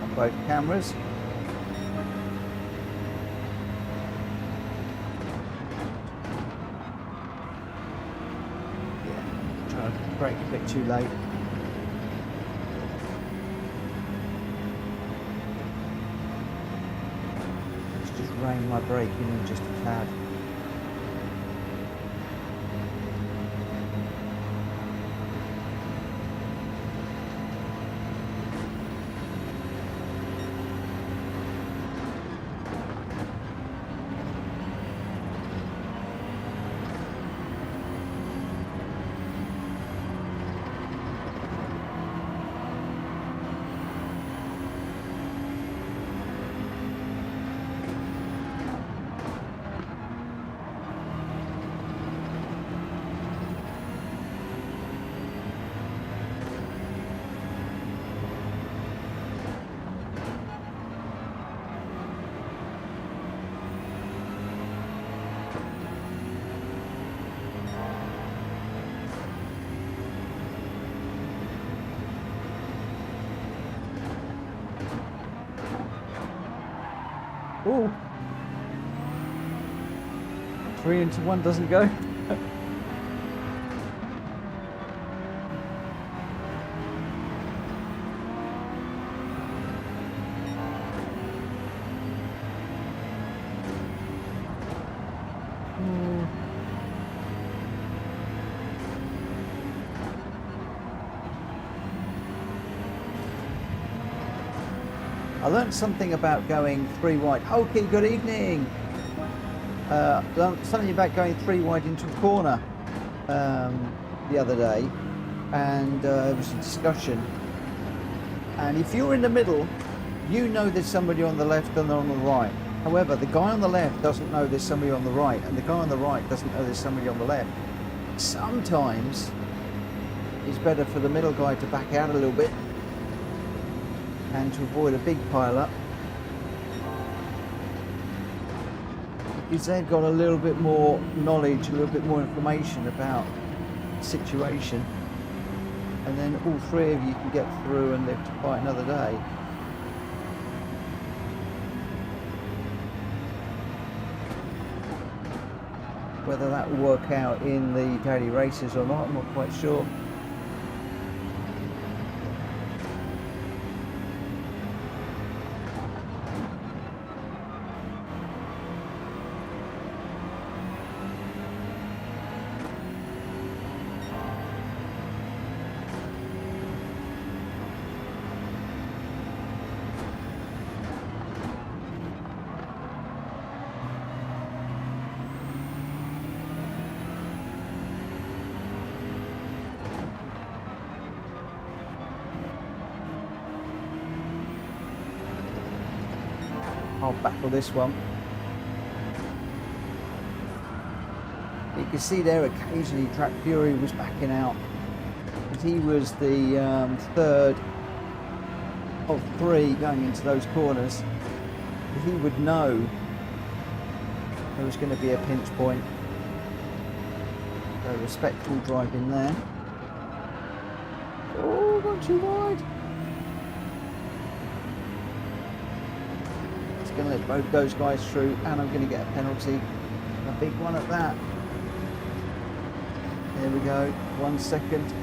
on both cameras. Yeah, trying to brake a bit too late. Let's just rein my braking in just a tad. Oh, 3 into 1 doesn't go. I learned something about going 3 wide. Hulky, good evening. Learned something about going 3 wide into a corner the other day, and it was a discussion. And if you're in the middle, you know there's somebody on the left and on the right. However, the guy on the left doesn't know there's somebody on the right, and the guy on the right doesn't know there's somebody on the left. Sometimes it's better for the middle guy to back out a little bit and to avoid a big pile up, because they've got a little bit more knowledge, a little bit more information about the situation, and then all 3 of you can get through and live to fight another day. Whether that will work out in the daily races or not, I'm not quite sure. I'll battle this one. You can see there occasionally Track Fury was backing out, but he was the 3rd of 3 going into those corners. He would know there was going to be a pinch point. So respectful driving there. Oh, not too wide. Going to let both those guys through, and I'm going to get a penalty, a big one at that. There we go, 1 second.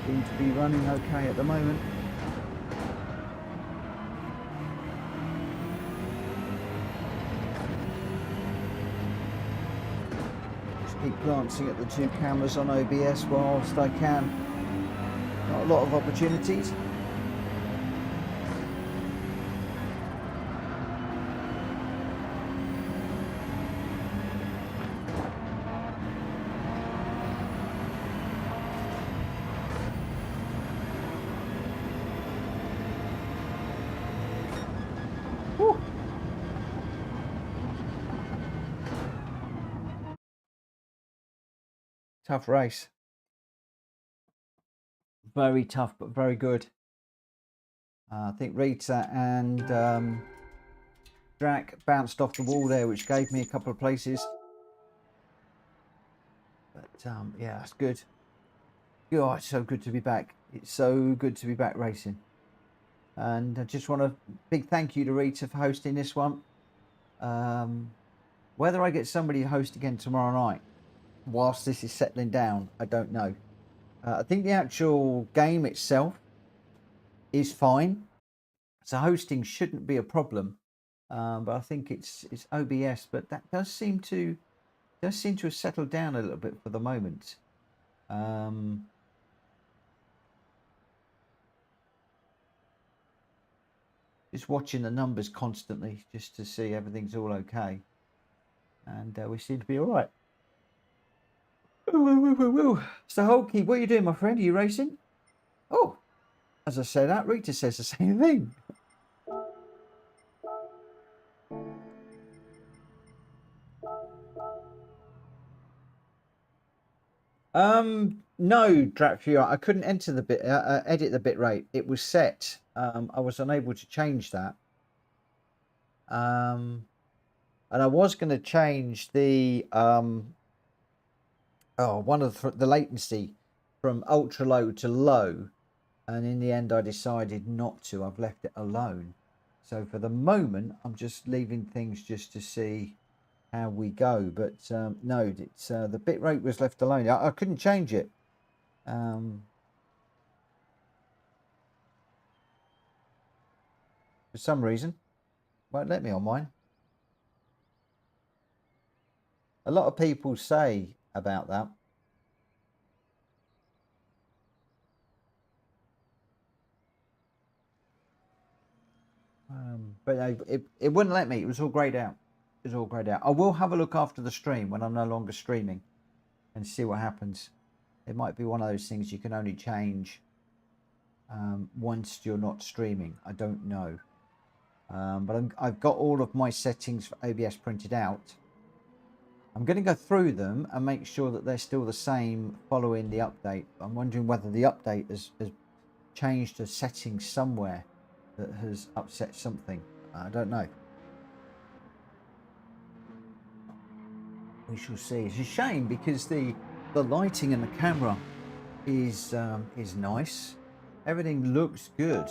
Seem to be running okay at the moment. Just keep glancing at the 2 cameras on OBS whilst I can. Not a lot of opportunities. Tough race. Very tough, but very good. I think Rita and Drac bounced off the wall there, which gave me a couple of places. But yeah, that's good. God, it's so good to be back. It's so good to be back racing. And I just want a big thank you to Rita for hosting this one. Whether I get somebody to host again tomorrow night, whilst this is settling down, I don't know. I think the actual game itself is fine, so hosting shouldn't be a problem. But I think it's OBS, but that does seem to have settled down a little bit for the moment. just watching the numbers constantly just to see everything's all okay. And we seem to be all right. So, Hulky, what are you doing, my friend? Are you racing? Oh, as I say that, Rita says the same thing. No, Dracula, I couldn't enter the bit, edit the bit rate. It was set. I was unable to change that. And I was going to change the one of the latency from ultra low to low, and in the end I decided not to. I've left it alone. So for the moment I'm just leaving things just to see how we go, but no, it's the bit rate was left alone. I couldn't change it. For some reason won't let me on mine. A lot of people say about that. But no, it wouldn't let me. It was all grayed out. It was all grayed out. I will have a look after the stream when I'm no longer streaming and see what happens. It might be one of those things you can only change once you're not streaming. I don't know. But I've got all of my settings for OBS printed out. I'm going to go through them and make sure that they're still the same following the update. I'm wondering whether the update has changed a setting somewhere that has upset something. I don't know. We shall see. It's a shame because the lighting and the camera is nice. Everything looks good.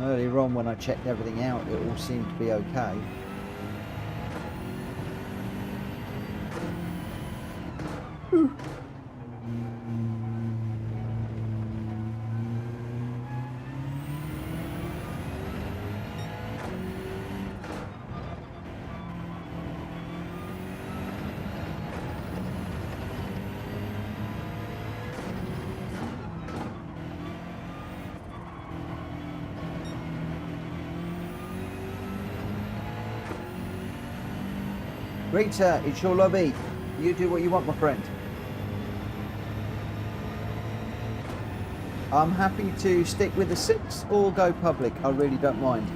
Earlier on when I checked everything out, it all seemed to be okay. Rita, it's your lobby. You do what you want, my friend. I'm happy to stick with the 6 or go public. I really don't mind.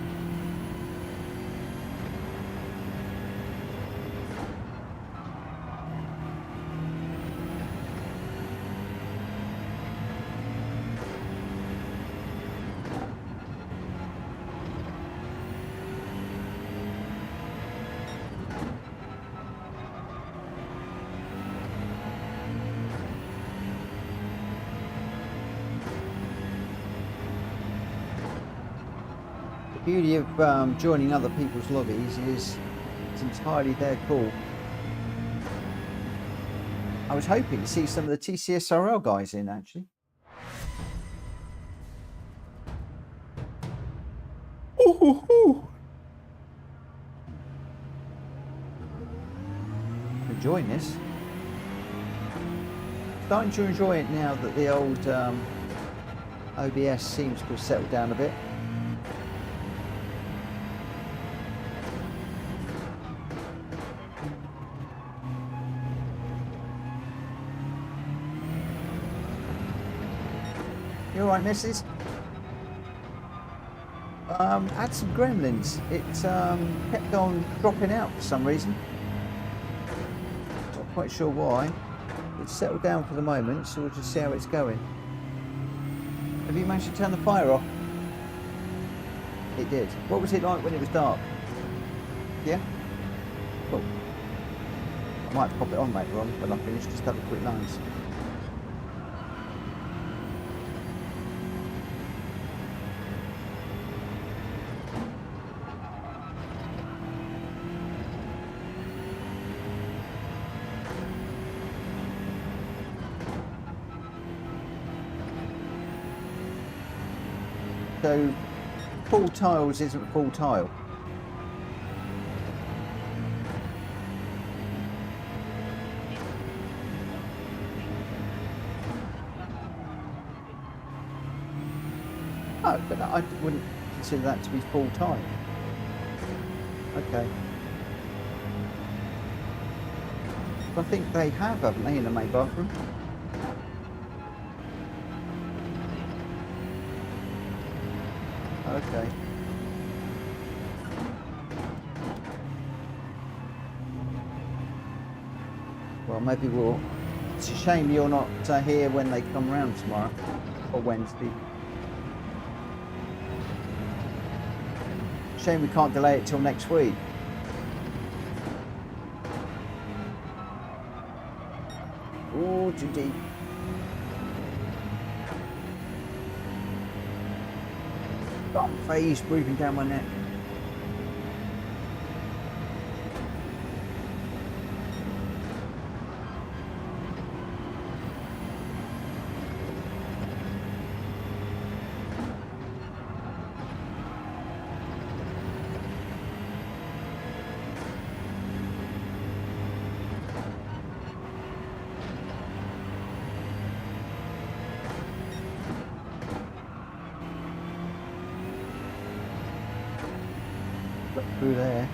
The beauty of joining other people's lobbies is it's entirely their call. I was hoping to see some of the TCSRL guys in, actually. Enjoying this. Starting to enjoy it now that the old OBS seems to have settled down a bit. You alright, missus? Had some gremlins. It kept on dropping out for some reason. Not quite sure why. It's settled down for the moment, so we'll just see how it's going. Have you managed to turn the fire off? It did. What was it like when it was dark? Yeah? Cool. I might pop it on later on when I finish, just have a quick glance. So, full tiles isn't full tile. No, but I wouldn't consider that to be full time. Okay. I think they have, haven't they, in the main bathroom? Okay. Well, maybe we'll... It's a shame you're not here when they come round tomorrow, or Wednesday. Shame we can't delay it till next week. Oh, too deep. Got phase breathing down my neck. Through there.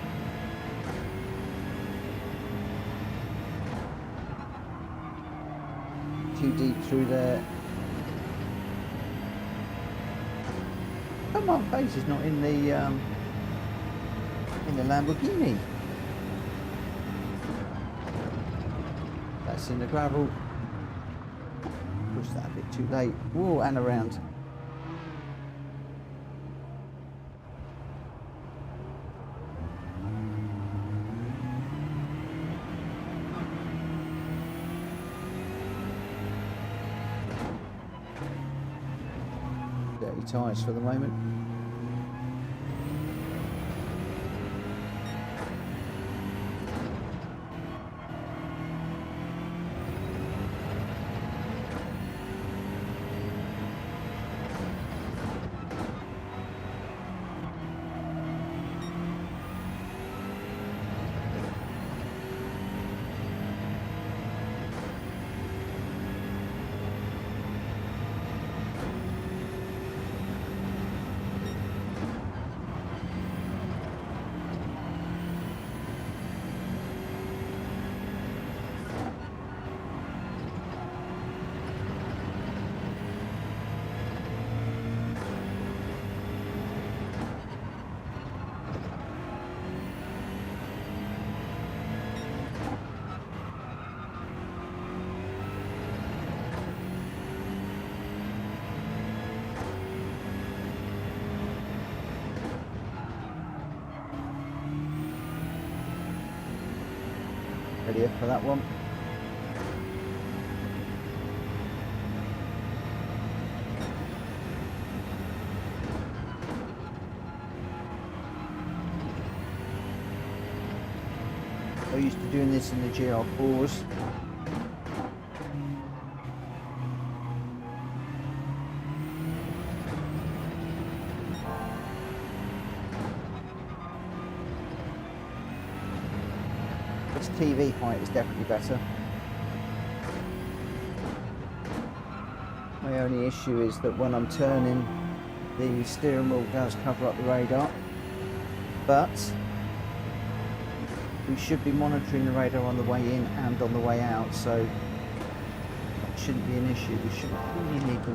Too deep through there. Come on, face is not in the Lamborghini. That's in the gravel. Push that a bit too late. Whoa, and around. Dirty tyres for the moment. Ready for that one. I used to doing this in the GR4s. TV height is definitely better. My only issue is that when I'm turning, the steering wheel does cover up the radar, but we should be monitoring the radar on the way in and on the way out, so that shouldn't be an issue. We shouldn't really need the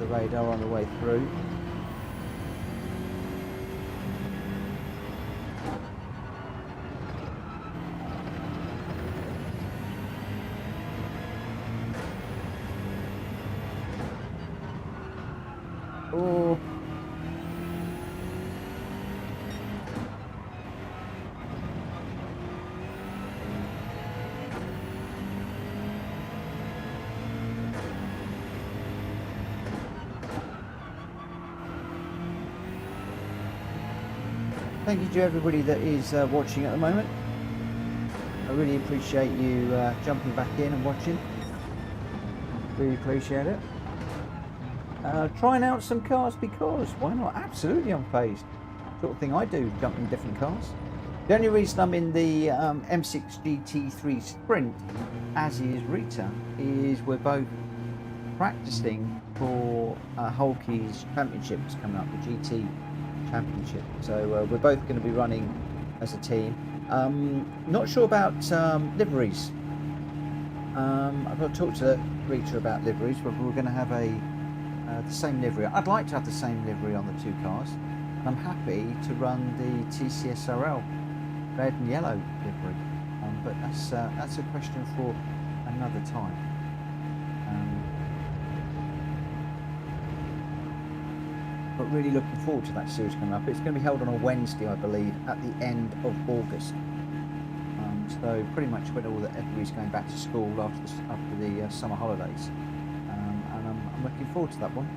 radar on the way through. Oh. Thank you to everybody that is watching at the moment. I really appreciate you jumping back in and watching. Really appreciate it. Trying out some cars because why not? Absolutely unfazed. Sort of thing I do, jump in different cars. The only reason I'm in the M6 GT3 Sprint, as is Rita, is we're both practicing for Hulky's championships coming up, the GT championship. So we're both going to be running as a team. Not sure about liveries. I've got to talk to Rita about liveries, but we're going to have the same livery. I'd like to have the same livery on the two cars. I'm happy to run the TCSRL red and yellow livery, but that's a question for another time. But really looking forward to that series coming up. It's going to be held on a Wednesday, I believe, at the end of August. So pretty much when all everybody's going back to school after the summer holidays, and I'm looking forward to that one.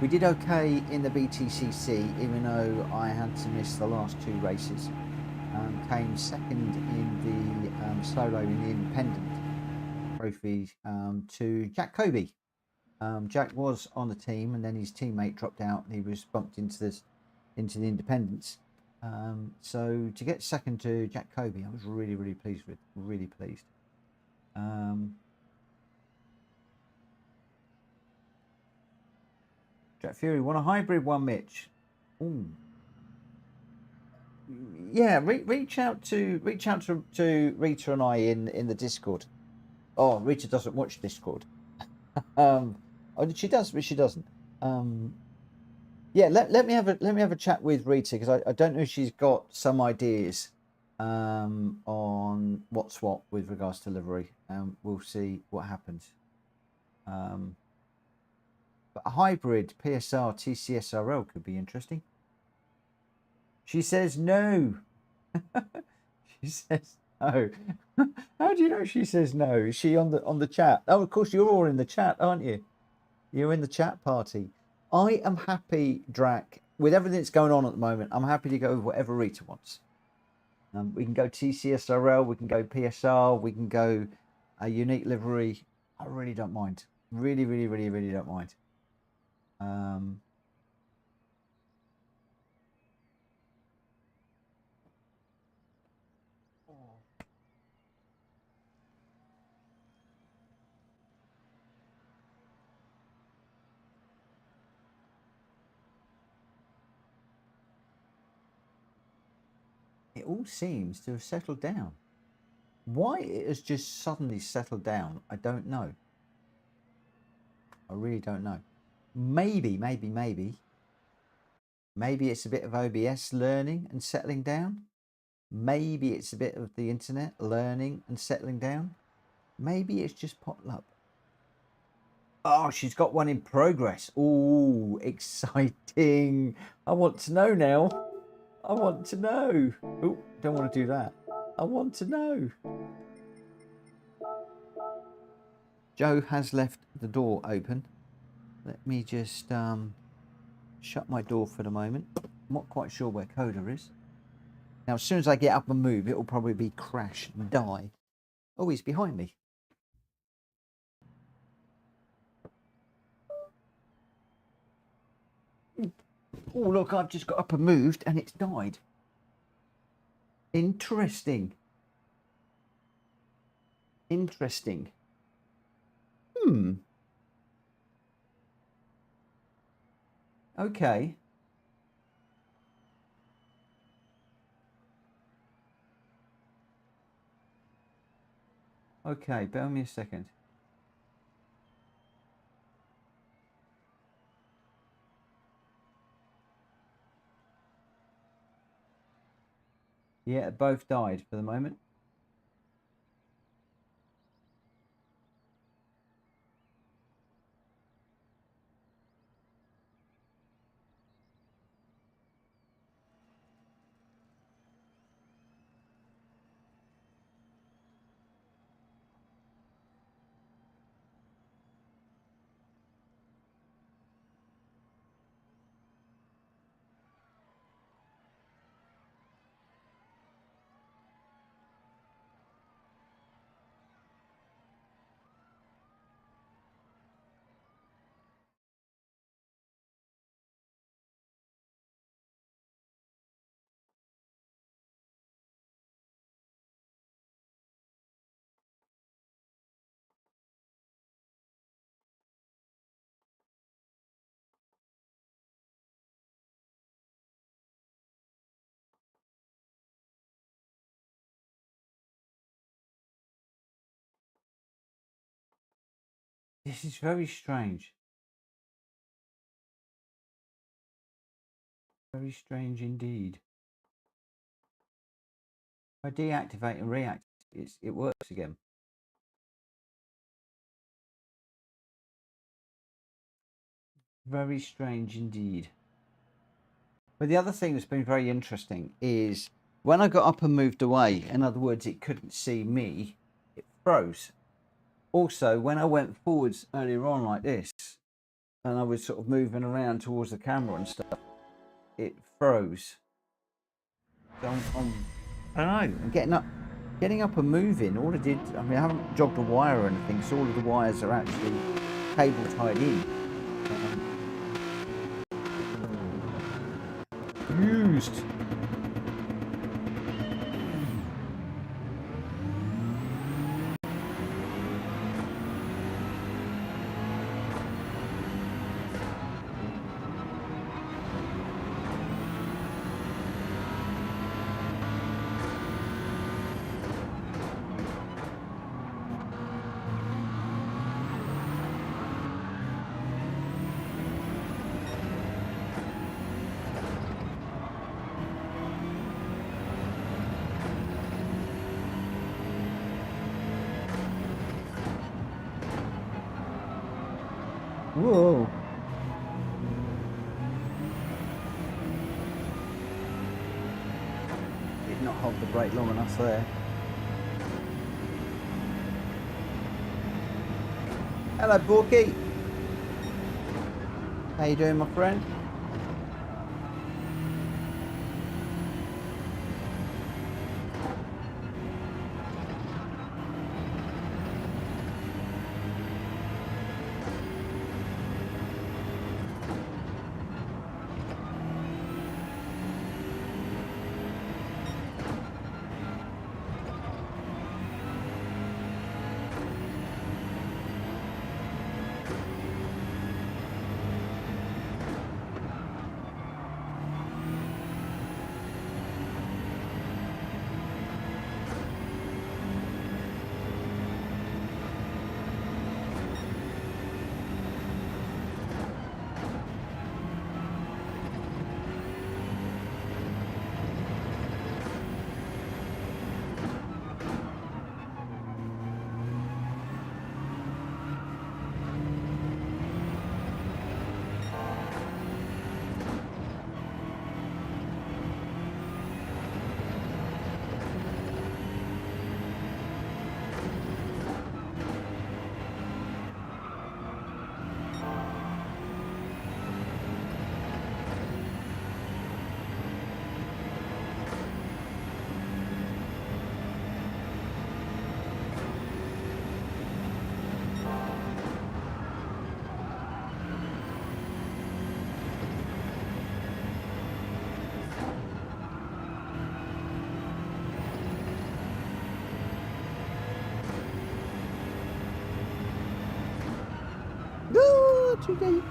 We did okay in the BTCC, even though I had to miss the last two races. Came second in the solo in the independent trophy to Jack Kobe. Jack was on the team, and then his teammate dropped out, and he was bumped into the independents. So to get second to Jack Kobe, I was really, really pleased with. Really pleased. Jack Fury won a hybrid one, Mitch. Ooh. Yeah, reach out to Rita and I in the Discord. Oh, Rita doesn't watch Discord. Oh, she does, but she doesn't. Yeah, let me have a chat with Rita, because I don't know if she's got some ideas on what's what with regards to livery. We'll see what happens. But a hybrid PSR TCSRL could be interesting. She says no. She says no. How do you know she says no? Is she on the chat? Oh, of course, you're all in the chat, aren't you? You're in the chat party. I am happy, Drac, with everything that's going on at the moment. I'm happy to go with whatever Rita wants. We can go TCSRL, we can go PSR, we can go a unique livery. I really don't mind. Really, really, really, really don't mind. It all seems to have settled down. Why it has just suddenly settled down, I don't know. I really don't know. Maybe it's a bit of OBS learning and settling down. Maybe it's a bit of the internet learning and settling down. Maybe it's just potluck. Oh, she's got one in progress. Oh, exciting. I want to know now. I want to know. Oh, don't want to do that. I want to know. Joe has left the door open. Let me just shut my door for the moment. I'm not quite sure where Coda is. Now, as soon as I get up and move, it will probably be crash and die. Oh, he's behind me. Oh, look, I've just got up and moved and it's died. Interesting. Interesting. Okay. Okay, bear with me a second. Yeah, both died for the moment. This is very strange. Very strange indeed. If I deactivate and reactivate, it works again. Very strange indeed. But the other thing that's been very interesting is when I got up and moved away, in other words, it couldn't see me, it froze. Also, when I went forwards earlier on like this, and I was sort of moving around towards the camera and stuff, it froze. So I don't know, I'm getting up and moving. All I did, I mean, I haven't jogged a wire or anything, so all of the wires are actually cable tied in. Used. Whoa. Did not hold the brake long enough there. Hello, Borky. How you doing, my friend? Too deep.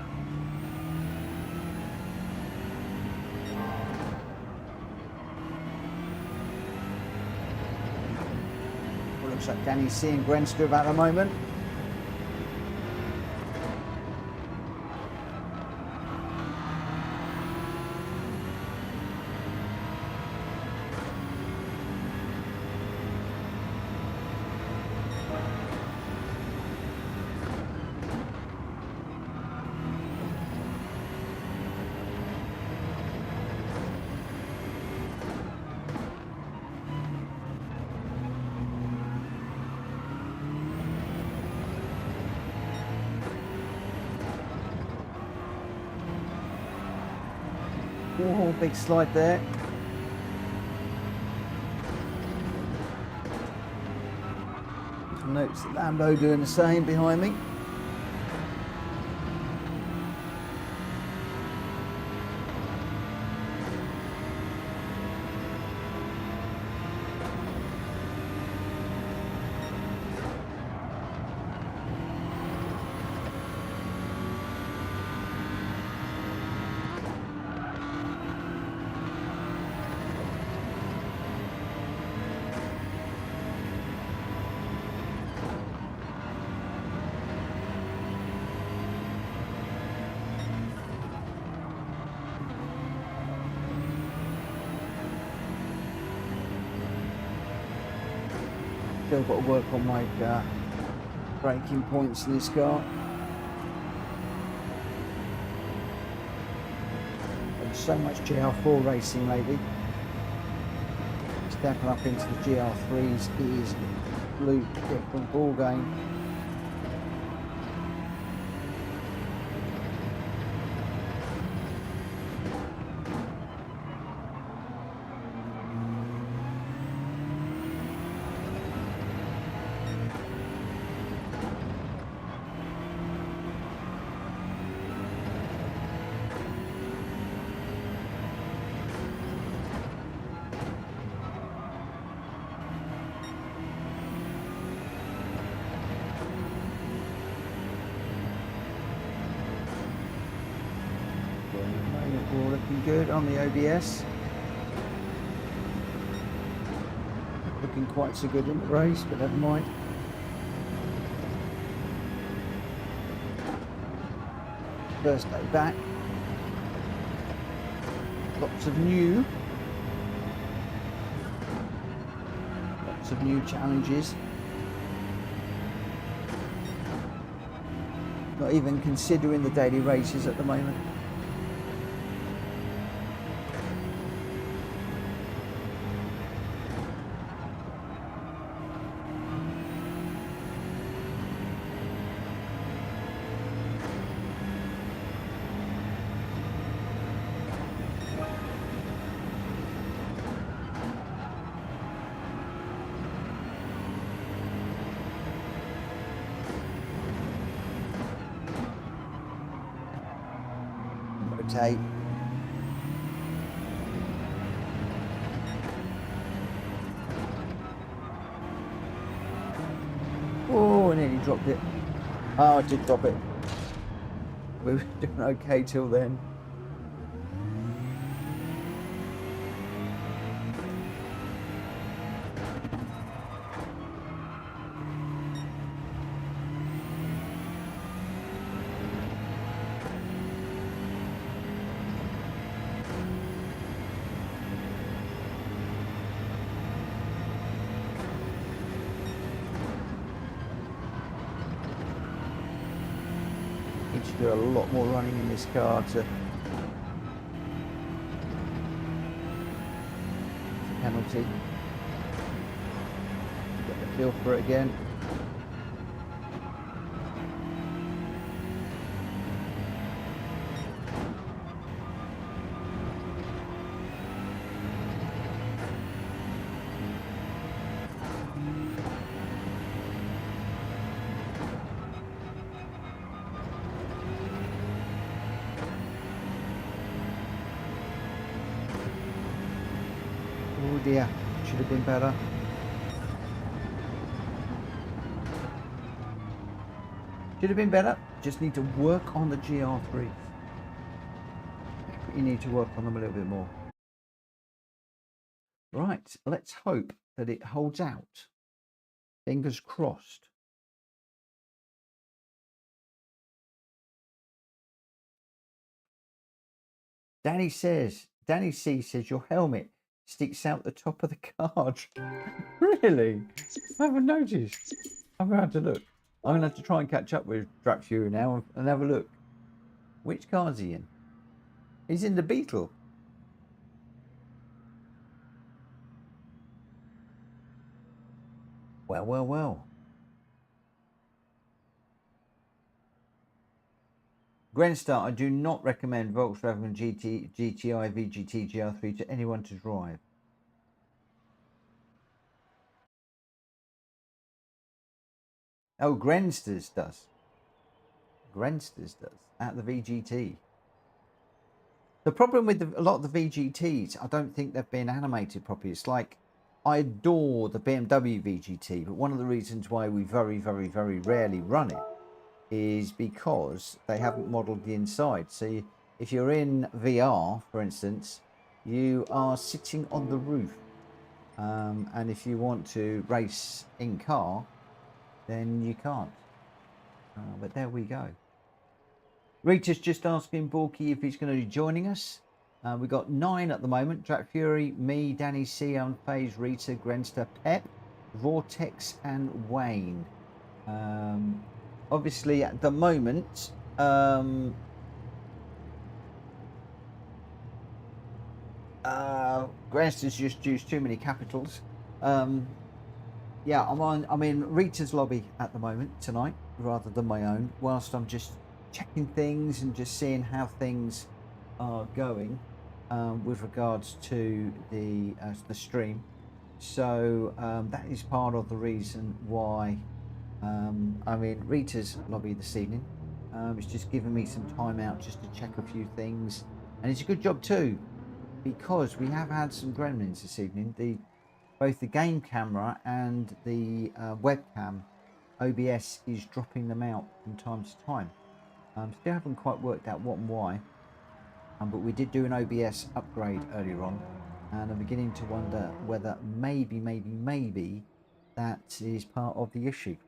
Well, looks like Danny's seeing Grenstrip at the moment. Oh, big slide there. Notice the Lambo doing the same behind me. Still got to work on my braking points in this car. There's so much GR4 racing lately. Stepping up into the GR3s is a complete different ball game. All looking good on the OBS. Looking quite so good in the race, but never mind. First day back. Lots of new challenges. Not even considering the daily races at the moment. Rotate. Oh, I nearly dropped it. Oh, I did drop it. We were doing okay till then. Need to do a lot more running in this car to penalty. Get the feel for it again. Oh dear, should have been better. Should have been better. Just need to work on the GR3s. You need to work on them a little bit more. Right, let's hope that it holds out. Fingers crossed. Danny C says your helmet sticks out the top of the card. Really? I haven't noticed. I'm going to have to look. I'm going to have to try and catch up with Drac Fury now and have a look. Which card's he in? He's in the Beetle. Well, well, well. Grenstar, I do not recommend Volkswagen GTI VGT GR3 to anyone to drive. Oh, Grensters does. Grensters does at the VGT. The problem with a lot of the VGTs, I don't think they've been animated properly. It's like, I adore the BMW VGT, but one of the reasons why we very, very, very rarely run it is because they haven't modeled the inside. So if you're in VR, for instance, you are sitting on the roof. And if you want to race in car, then you can't. But there we go. Rita's just asking Bulky if he's going to be joining us. We've got 9 at the moment. Drac Fury, me, Danny C, Unfazed, Rita, Grenster, Pep. Vortex and Wayne. Obviously, at the moment, Grandster's just used too many capitals. Yeah, I'm in Rita's lobby at the moment tonight, rather than my own, whilst I'm just checking things and just seeing how things are going with regards to the stream. So that is part of the reason why I'm in Rita's lobby this evening. It's just giving me some time out just to check a few things, and it's a good job too, because we have had some gremlins this evening. Both the game camera and the webcam OBS is dropping them out from time to time. Still haven't quite worked out what and why, but we did do an OBS upgrade earlier on, and I'm beginning to wonder whether maybe that is part of the issue.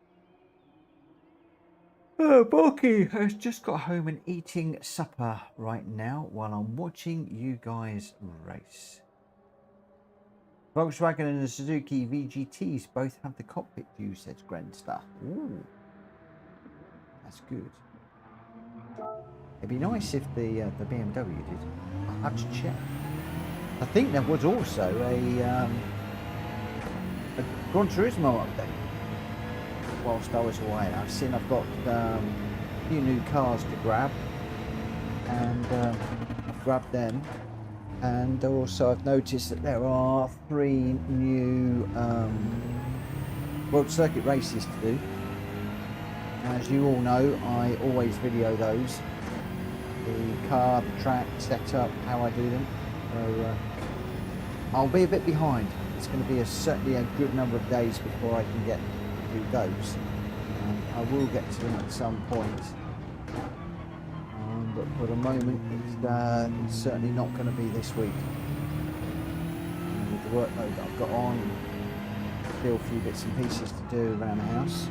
Bulky has just got home and eating supper right now while I'm watching you guys race. Volkswagen and the Suzuki VGTs both have the cockpit view, says Grandster. Ooh, that's good. It'd be nice if the BMW did. I'll have to check. I think there was also a Gran Turismo update whilst I was away. I've seen I've got a few new cars to grab, and I've grabbed them. And also I've noticed that there are 3 new World Circuit races to do. As you all know, I always video those. The car, the track, setup, how I do them. So I'll be a bit behind. It's going to be certainly a good number of days before I can get to do those. I will get to them at some point. But for the moment, it's certainly not going to be this week. With the workload that I've got on, still a few bits and pieces to do around the house.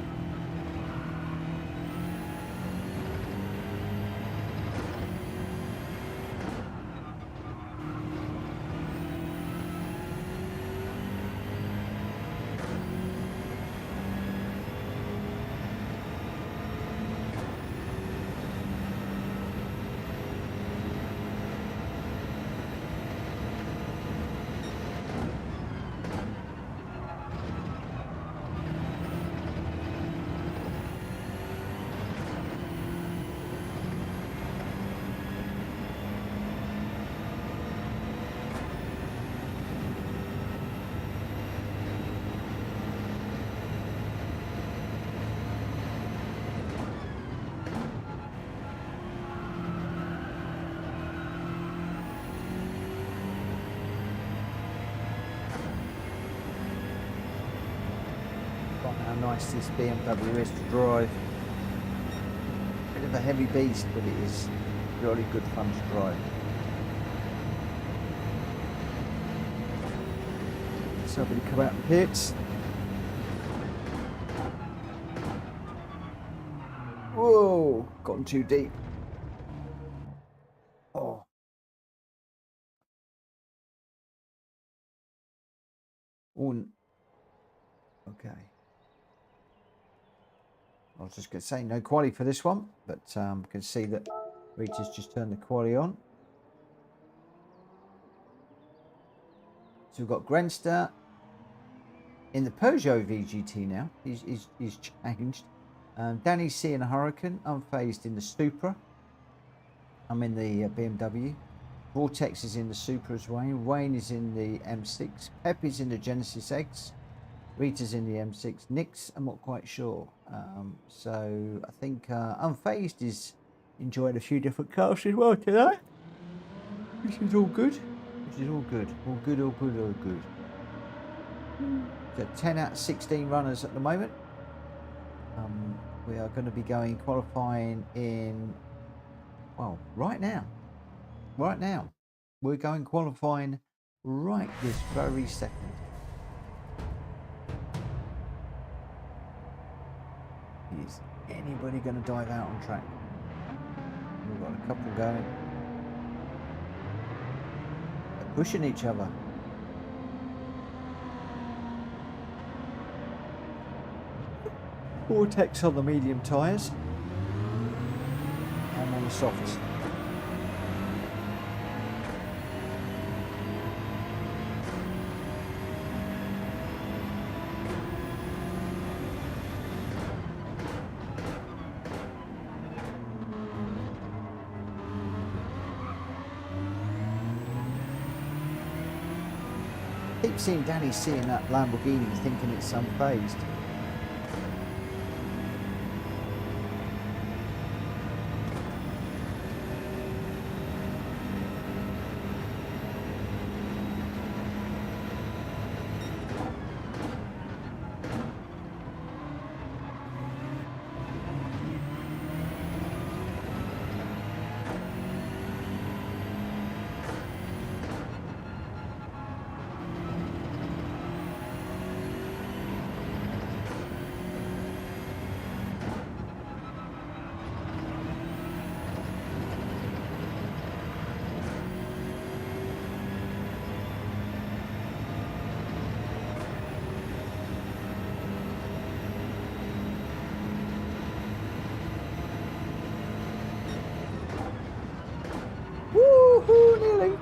How nice this BMW is to drive. Bit of a heavy beast, but it is really good fun to drive. Somebody come out the pits. Whoa, gotten too deep. Oh. Okay. I was just going to say no quali for this one, but you can see that Rita's just turned the quali on. So we've got Grandster in the Peugeot VGT now. He's changed. Danny C in a Hurricane. Unfazed in the Supra. I'm in the BMW. Vortex is in the Supra as well. Wayne is in the M6. Pep is in the Genesis X. Rita's in the M6. Nick's, I'm not quite sure. So I think Unfazed is enjoying a few different cars as well today. This is all good. This is all good. All good, all good, all good. So 10 out of 16 runners at the moment. We are going to be going qualifying in, well, right now. Right now. We're going qualifying right this very second. Is anybody going to dive out on track? We've got a couple going. They're pushing each other. Vortex on the medium tyres. I'm on the softs. Keep seeing Danny seeing that Lamborghini thinking it's unfazed. Woohoo, nearly.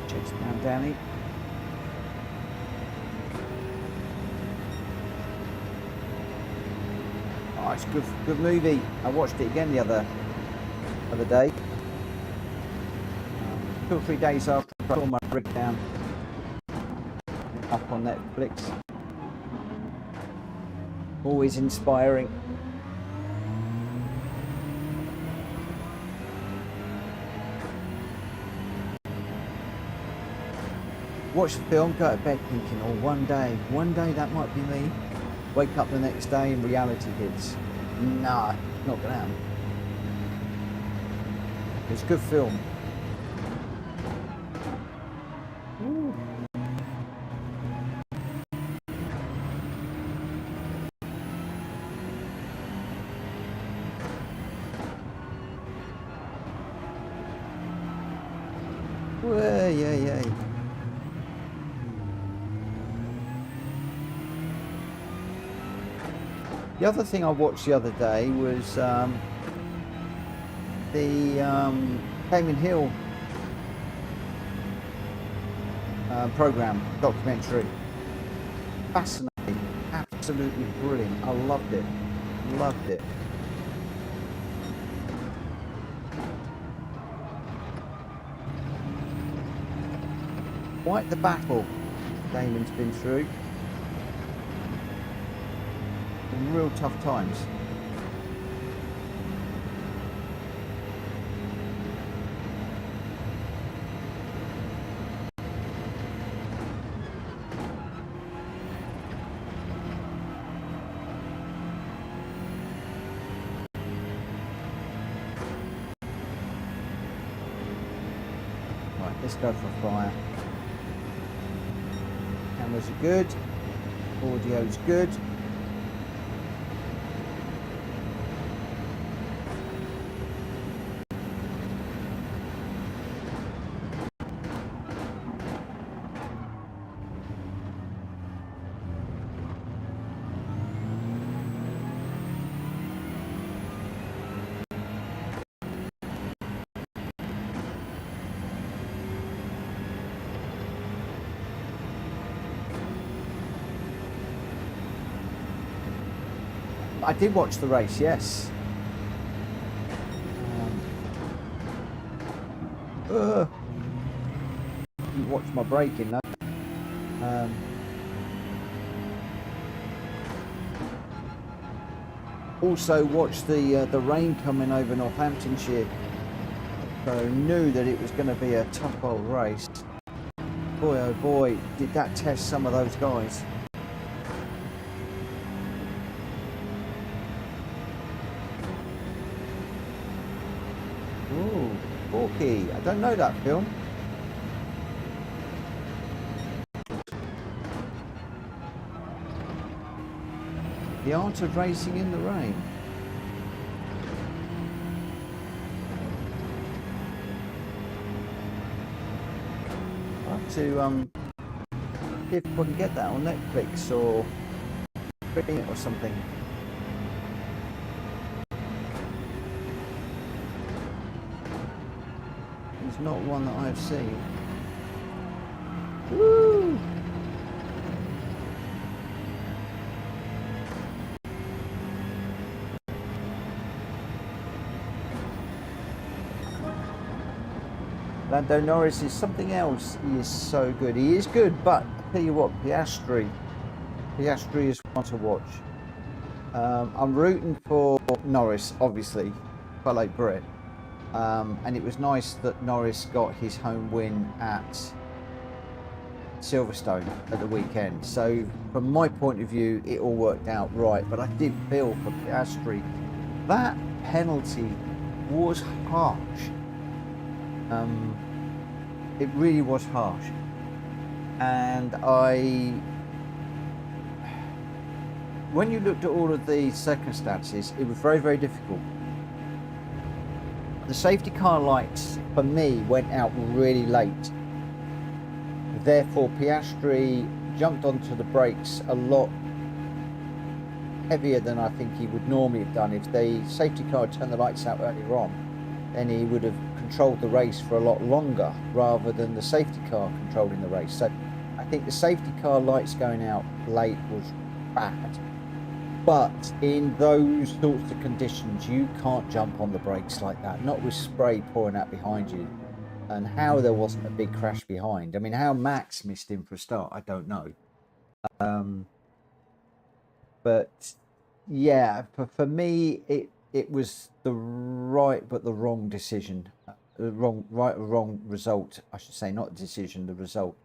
Chase down Danny. Oh, it's a good movie. I watched it again the other day. 2 or 3 days after I saw my breakdown up on Netflix. Always inspiring. Watch the film, go to bed thinking, oh, one day that might be me. Wake up the next day and reality hits. Nah, not gonna happen. It's a good film. Ooh. Well, yeah. The other thing I watched the other day was the Gaming Hill program, documentary. Fascinating, absolutely brilliant. I loved it. Quite the battle Damon's been through. In real tough times. Right, let's go for a fire. Cameras are good. Audio's good. I did watch the race, yes. Didn't watch my braking though. Also watched the rain coming over Northamptonshire, so knew that it was going to be a tough old race. Boy oh boy, did that test some of those guys. Hulky. I don't know that film. The Art of Racing in the Rain. I'll have to see if I can get that on Netflix or something. It's not one that I've seen. Woo! Lando Norris is something else. He is so good. He is good, but I tell you what, Piastri is one to watch. I'm rooting for Norris, obviously, fellow Brit. And it was nice that Norris got his home win at Silverstone at the weekend. So from my point of view, it all worked out right. But I did feel for Piastri. That penalty was harsh. It really was harsh. And when you looked at all of the circumstances, it was very, very difficult. The safety car lights, for me, went out really late. Therefore, Piastri jumped onto the brakes a lot heavier than I think he would normally have done. If the safety car had turned the lights out earlier on, then he would have controlled the race for a lot longer rather than the safety car controlling the race. So I think the safety car lights going out late was bad. But in those sorts of conditions, you can't jump on the brakes like that, not with spray pouring out behind you. And how there wasn't a big crash behind. I mean, how Max missed him for a start, I don't know. But yeah, for me, it was the right but the wrong decision. Wrong result, I should say, not decision, the result.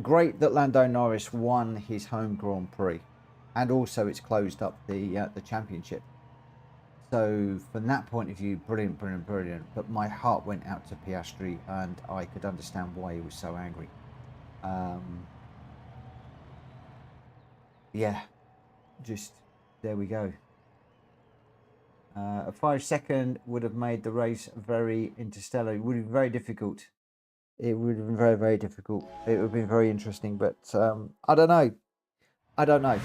Great that Lando Norris won his home Grand Prix, and also it's closed up the championship. So from that point of view, brilliant. But my heart went out to Piastri, and I could understand why he was so angry. Yeah, just there we go. A 5-second would have made the race very interstellar. It would have been very difficult. It would have been very, very difficult. It would have been very interesting, but I don't know.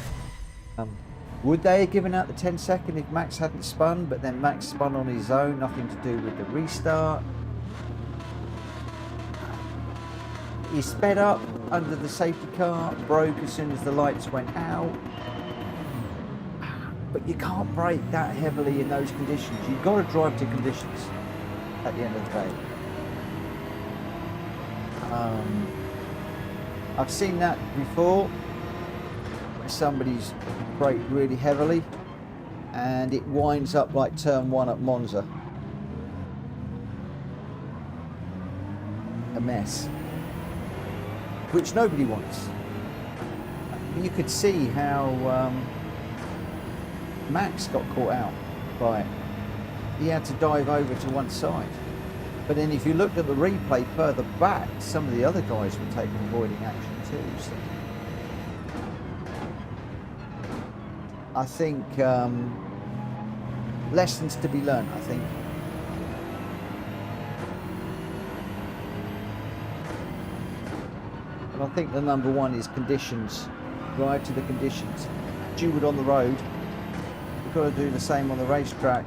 Would they have given out the 10-second if Max hadn't spun, but then Max spun on his own, nothing to do with the restart? He sped up under the safety car, broke as soon as the lights went out. But you can't brake that heavily in those conditions. You've got to drive to conditions at the end of the day. I've seen that before, where somebody's braked really heavily and it winds up like turn 1 at Monza. A mess, which nobody wants. You could see how Max got caught out by it. He had to dive over to one side. But then if you looked at the replay further back, some of the other guys were taking avoiding action too. So I think lessons to be learned, I think. But I think the number one is conditions. Drive to the conditions. Do it on the road. You've got to do the same on the racetrack.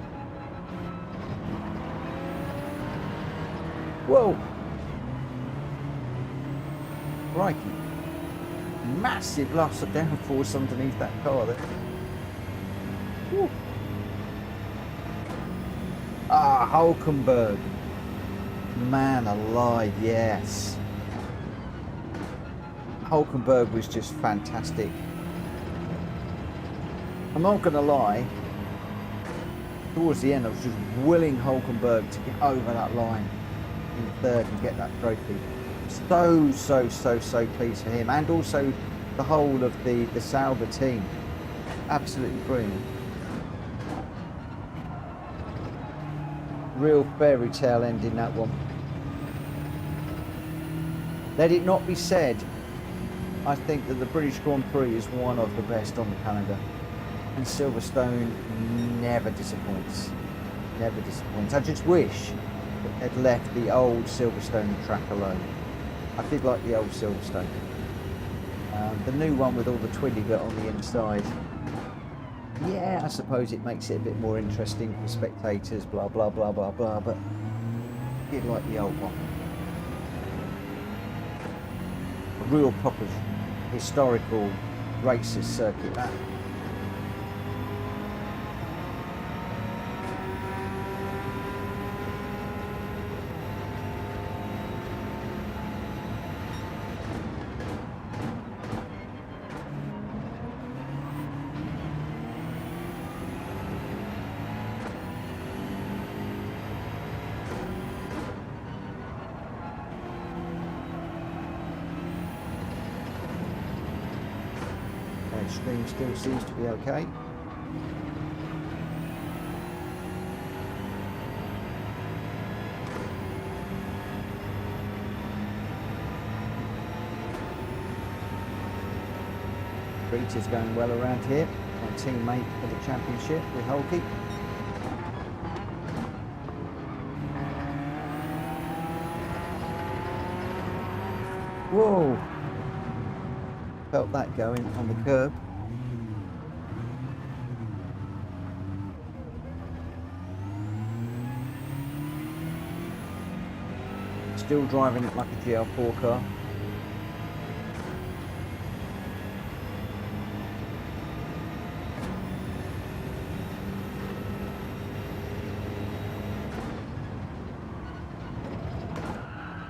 Whoa! Crikey. Massive loss of downforce underneath that car there. Woo. Ah, Hulkenberg. Man alive, yes. Hulkenberg was just fantastic. I'm not going to lie. Towards the end, I was just willing Hulkenberg to get over that line in third and get that trophy. So pleased for him, and also the whole of the Sauber team. Absolutely brilliant. Real fairy tale ending, that one. Let it not be said, I think that the British Grand Prix is one of the best on the calendar. And Silverstone never disappoints. Never disappoints. I just wish they'd left the old Silverstone track alone. I did like the old Silverstone. The new one with all the twilly bit on the inside. Yeah, I suppose it makes it a bit more interesting for spectators, blah, blah, blah, blah, blah, but I did like the old one. A real proper historical racers circuit, that. Stream still seems to be okay. Rita's going well around here. My teammate for the championship with Hulky. Whoa! Felt that going on the curb. Still driving it like a GL4 car.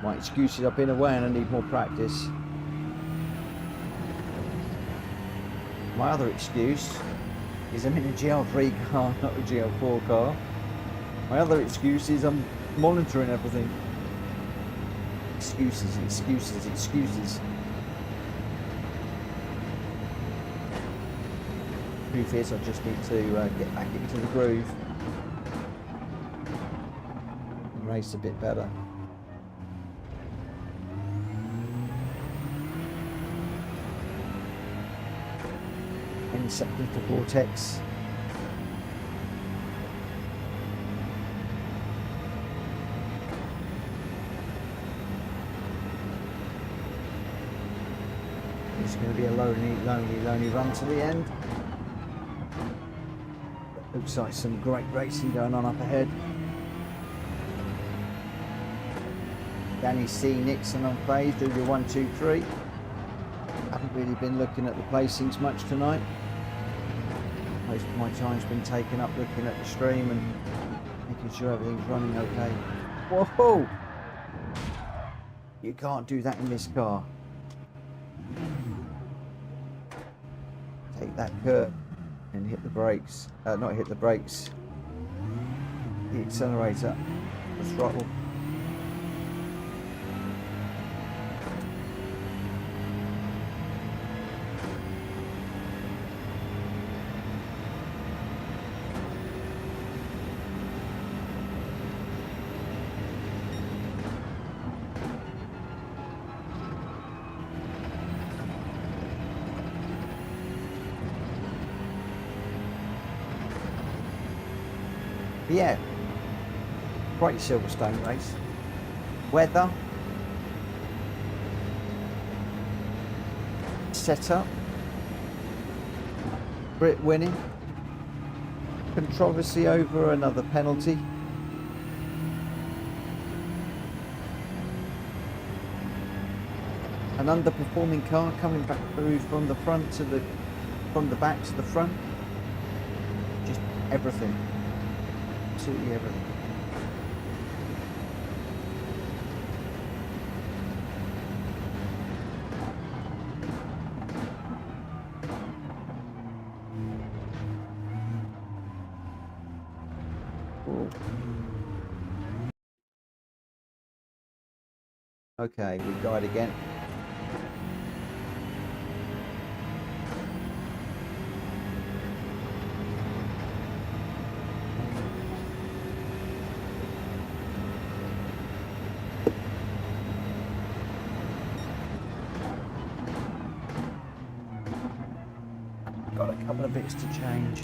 My excuse is I've been away and I need more practice. My other excuse is I'm in a GL3 car, not a GL4 car. My other excuse is I'm monitoring everything. Excuses, excuses, excuses. Truth is, I just need to get back into the groove and race a bit better. Any second to Vortex. It's going to be a lonely run to the end. Looks like some great racing going on up ahead. Danny C. Nixon on phase, do your 1, 2, 3. Haven't really been looking at the placings much tonight. Most of my time's been taken up looking at the stream and making sure everything's running okay. Whoa! You can't do that in this car. Take that curve and hit the brakes. Not hit the brakes. The accelerator. The throttle. Yeah, great Silverstone race. Weather, setup, Brit winning, controversy over another penalty. An underperforming car coming back through from the front to from the back to the front. Just everything. Absolutely everything. Ooh. Okay, we died again. got a couple of bits to change.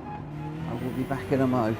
I will be back in a mo.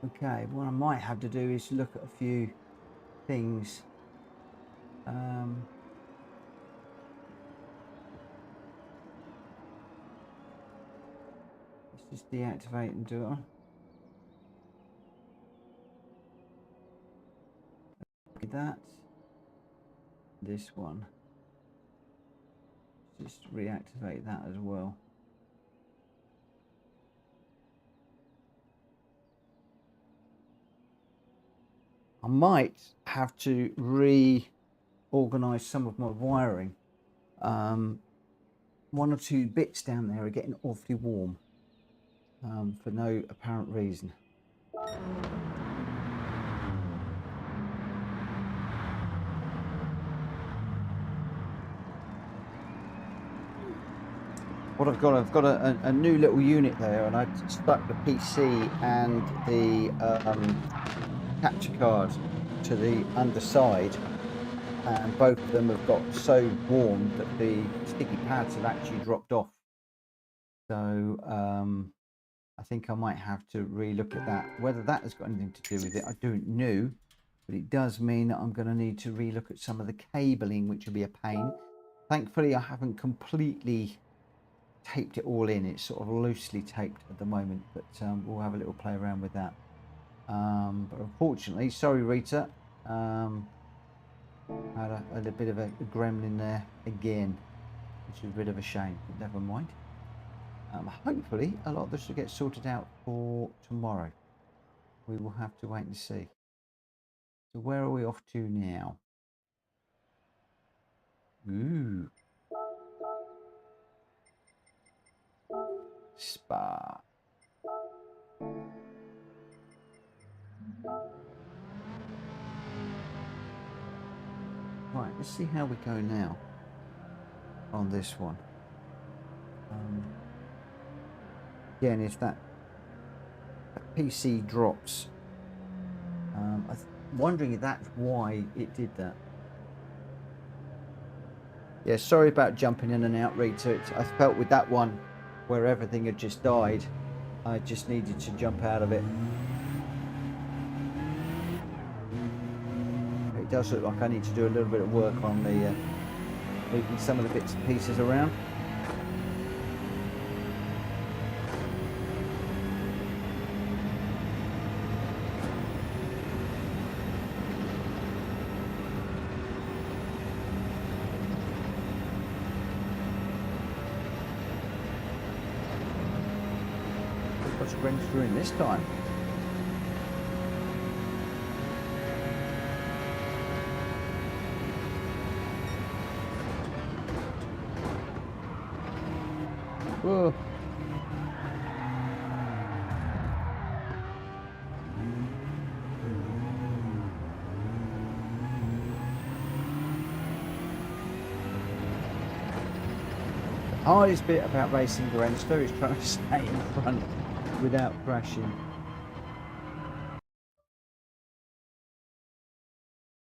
Okay, what I might have to do is look at a few things. Let's just deactivate and do it on. Look at that. This one. Just reactivate that as well. I might have to reorganize some of my wiring. One or two bits down there are getting awfully warm for no apparent reason. What I've got a new little unit there, and I stuck the PC and the capture card to the underside, and both of them have got so warm that the sticky pads have actually dropped off. So I think I might have to relook at that. Whether that has got anything to do with it, I don't know, but it does mean that I'm going to need to relook at some of the cabling, which will be a pain. Thankfully, I haven't completely taped it all in. It's sort of loosely taped at the moment, but we'll have a little play around with that. But unfortunately, sorry Rita, had a bit of a gremlin there again, which is a bit of a shame, but never mind. Hopefully a lot of this will get sorted out for tomorrow. We will have to wait and see. So where are we off to now? Ooh. Spa. Right, let's see how we go now on this one. Again, if that PC drops, I'm wondering if that's why it did that. Yeah, sorry about jumping in and out, Rita. I felt with that one where everything had just died, I just needed to jump out of it. It does look like I need to do a little bit of work on the moving some of the bits and pieces around. What's Gran Turismo this time? Whoa. hardest bit about racing Grandster is trying to stay in front without crashing.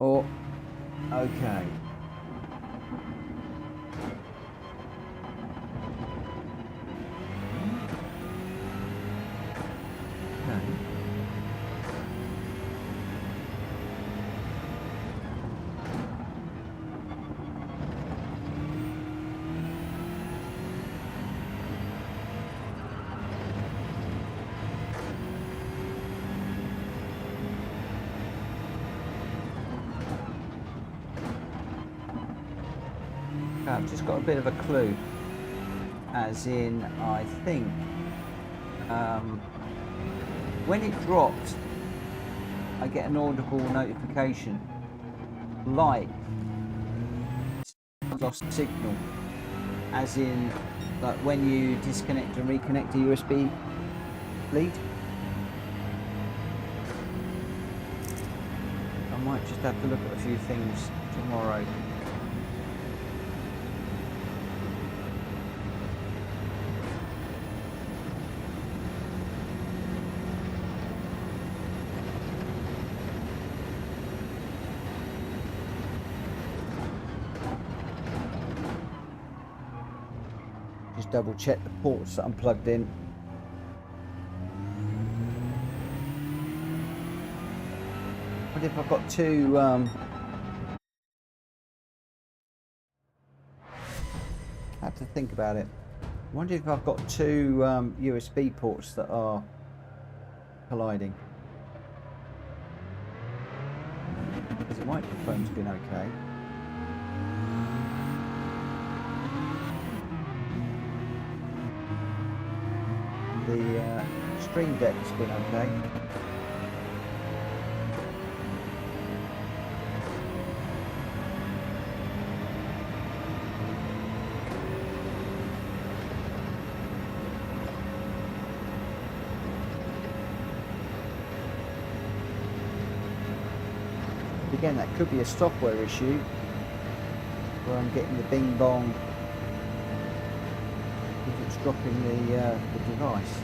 Oh, okay. I've just got a bit of a clue, as in I think when it drops I get an audible notification like lost signal, as in like when you disconnect and reconnect a USB lead. I might just have to look at a few things tomorrow. Just double check the ports that I'm plugged in. What if I've got two I have to think about it. I wonder if I've got two USB ports that are colliding. Because the microphone's been okay. The stream deck's been okay. Again, that could be a software issue where I'm getting the bing bong if it's dropping the device.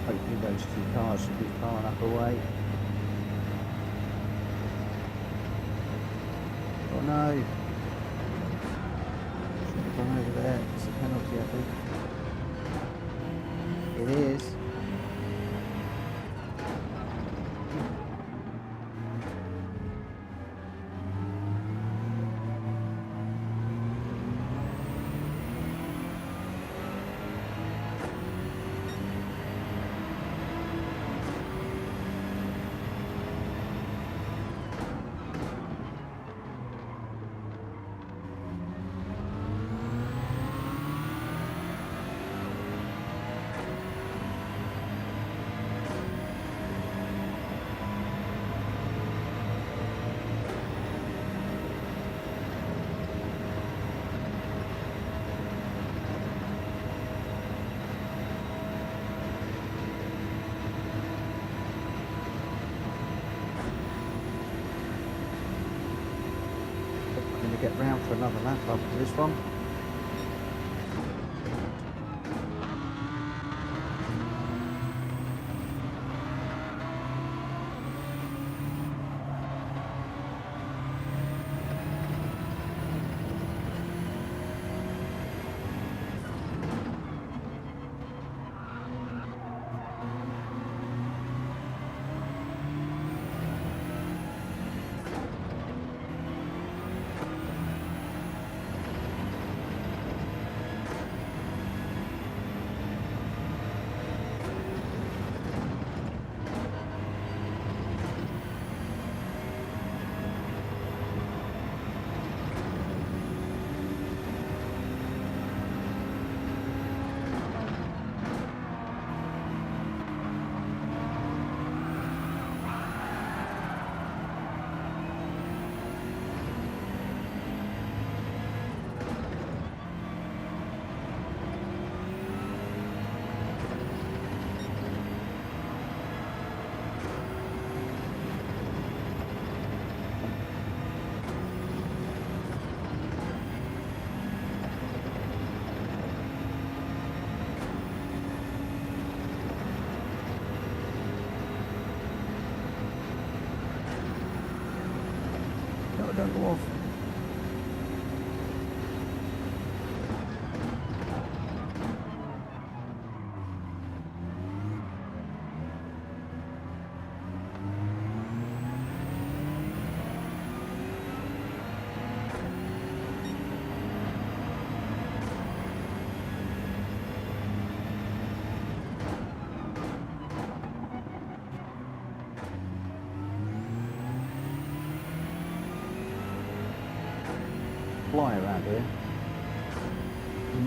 Hopefully those two cars should be far enough away. Oh no! Should have gone over there. It's a penalty, I think. It is. Get round for another lap after this one. I don't go off. Fly around here.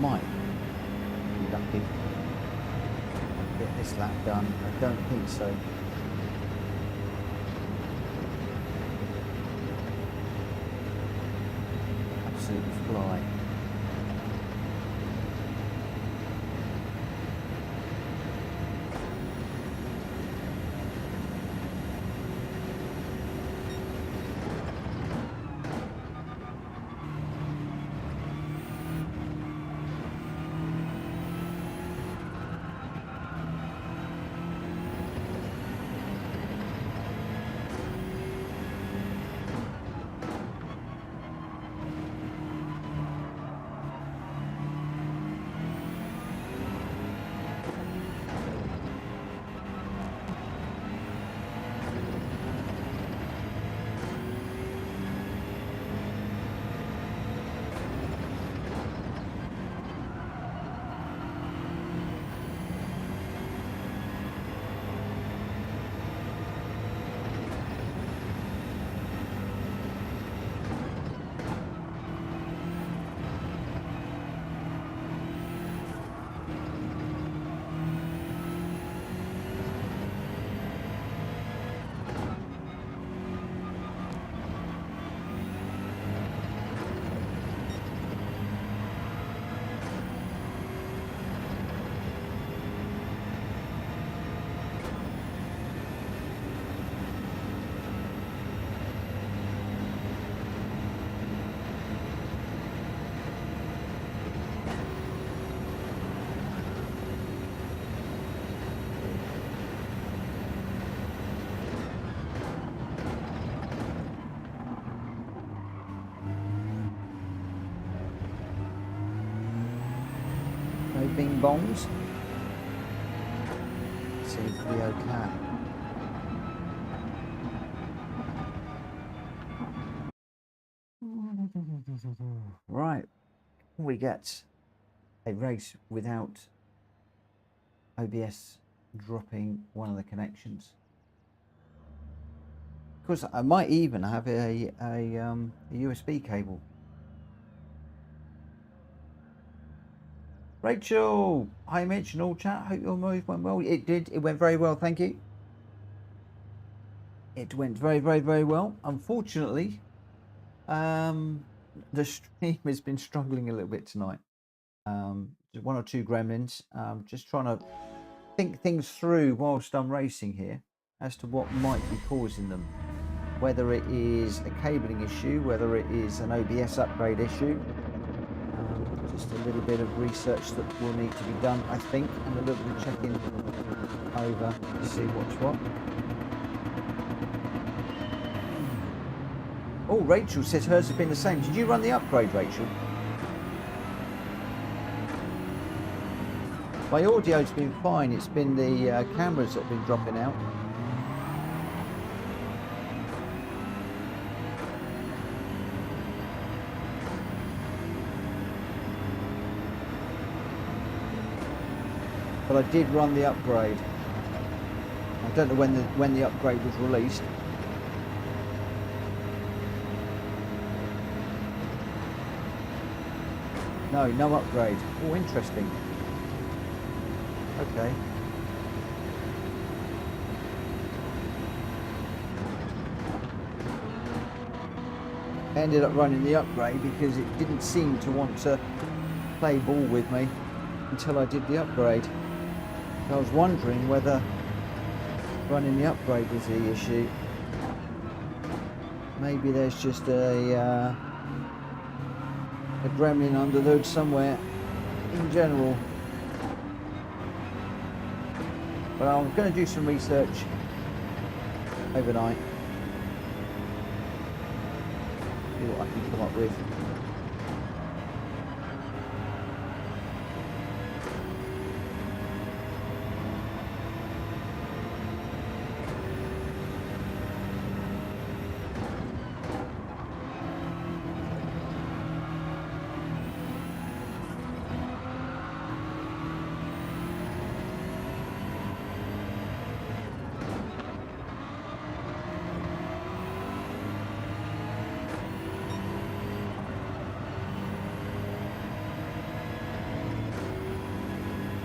Might be lucky. Get this lap done. I don't think so. Absolutely fly. No bing bongs. Seems to be okay. Right, we get a race without OBS dropping one of the connections. Of course, I might even have a USB cable. Rachel, hi Mitch and all chat. Hope your move went well. It did. It went very well. Thank you. It went very, very, very well. Unfortunately, the stream has been struggling a little bit tonight. Just one or two gremlins. Just trying to think things through whilst I'm racing here as to what might be causing them. Whether it is a cabling issue, whether it is an OBS upgrade issue. Just a little bit of research that will need to be done, I think, and a little bit of checking over to see what's what. Oh, Rachel says hers has been the same. Did you run the upgrade, Rachel? My audio's been fine. It's been the cameras that have been dropping out. But I did run the upgrade. I don't know when the upgrade was released. No upgrade. Oh, interesting. Okay. I ended up running the upgrade because it didn't seem to want to play ball with me until I did the upgrade. I was wondering whether running the upgrade was the issue. Maybe there's just a gremlin under the hood somewhere in general. But I'm going to do some research overnight. what I can come up with.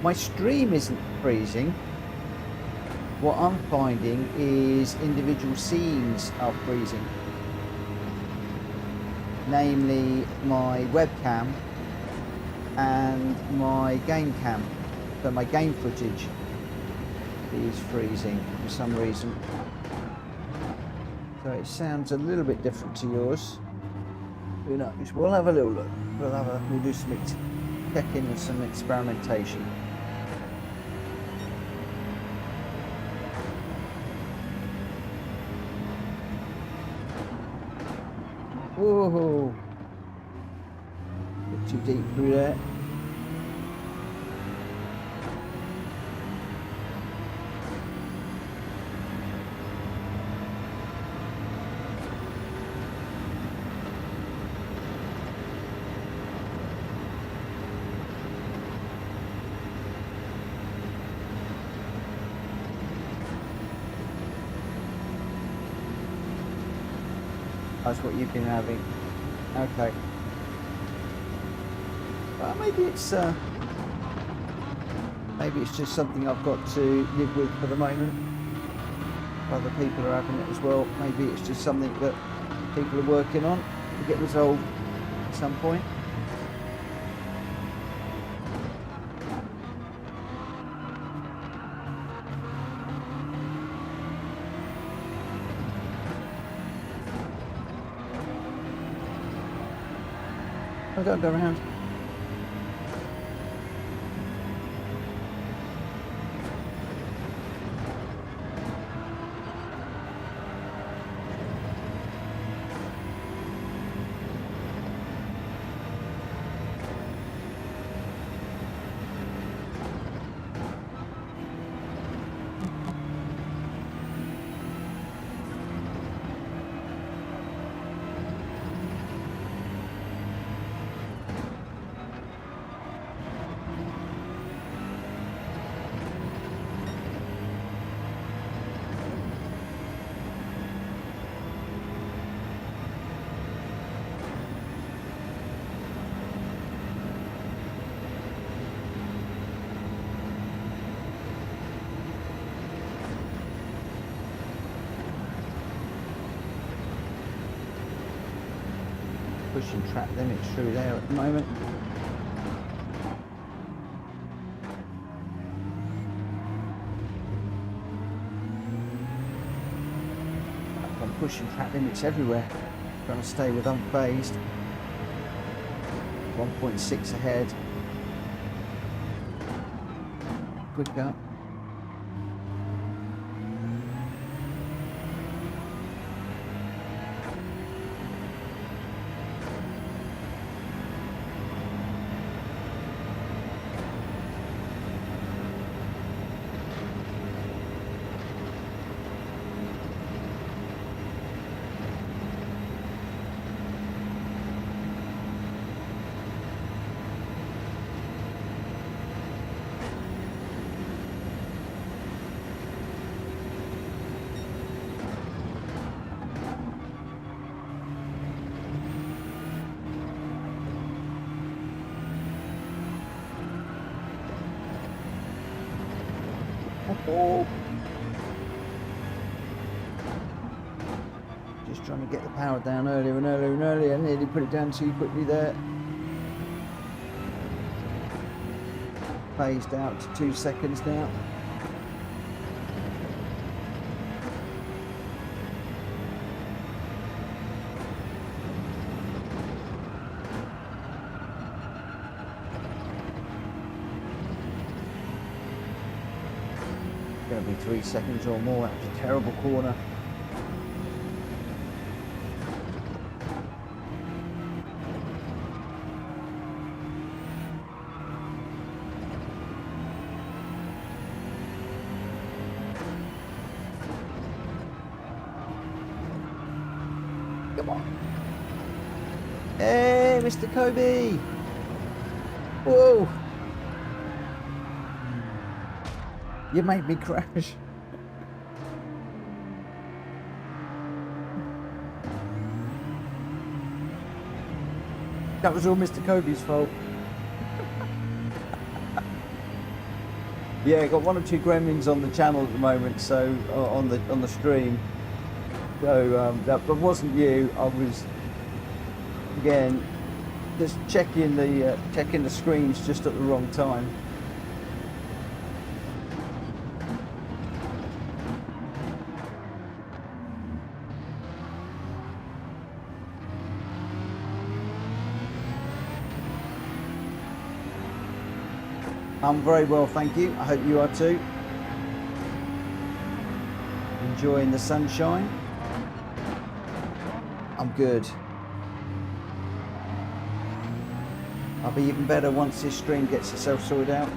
My stream isn't freezing. What I'm finding is individual scenes are freezing. Namely my webcam and my game cam. So my game footage is freezing for some reason. So it sounds a little bit different to yours. Who knows? We'll have a little look. We'll do some checking and some experimentation. Whoa! Bit too deep through there. That's what you've been having. Okay. Well, maybe it's just something I've got to live with for the moment. Other people are having it as well. Maybe it's just something that people are working on to get resolved at some point. I don't go around. Pushing track limits through there at the moment. I'm pushing track limits everywhere, trying to stay with unfazed. 1.6 ahead. Quicker. Oh. Just trying to get the power down earlier and earlier and earlier. Nearly put it down too quickly there. Phased out to 2 seconds now. Going to be 3 seconds or more. That's a terrible corner. Come on. Hey, Mr. Kobe. Whoa. You made me crash. That was all Mr. Kobe's fault. Yeah, got 1 or 2 gremlins on the channel at the moment, so on the stream. So that wasn't you. I was again just checking the screens just at the wrong time. I'm very well, thank you. I hope you are too. Enjoying the sunshine. I'm good. I'll be even better once this stream gets itself sorted out.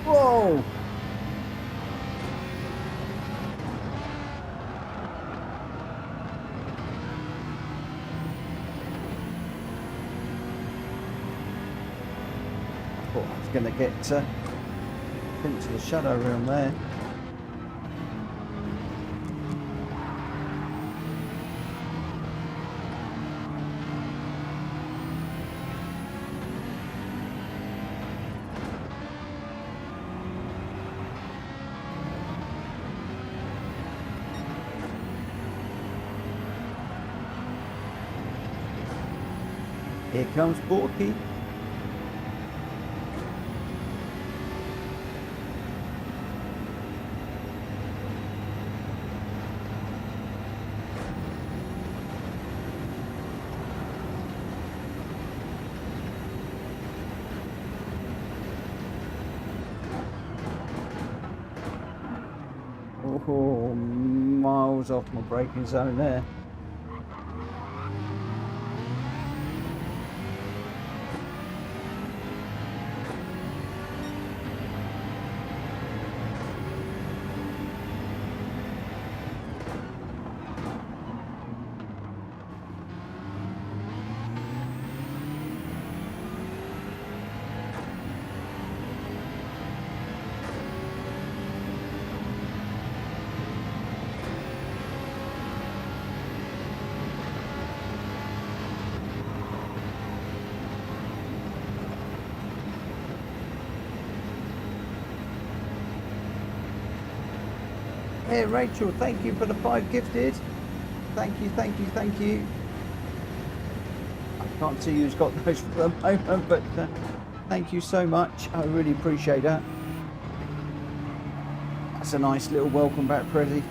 Whoa! I thought I was going to get into the shadow room there. Here comes Hulky. Oh, miles off my braking zone there. Hey Rachel, thank you for the 5 gifted. Thank you, thank you, thank you. I can't see who's got those for the moment, but thank you so much. I really appreciate that. That's a nice little welcome back, Prezi.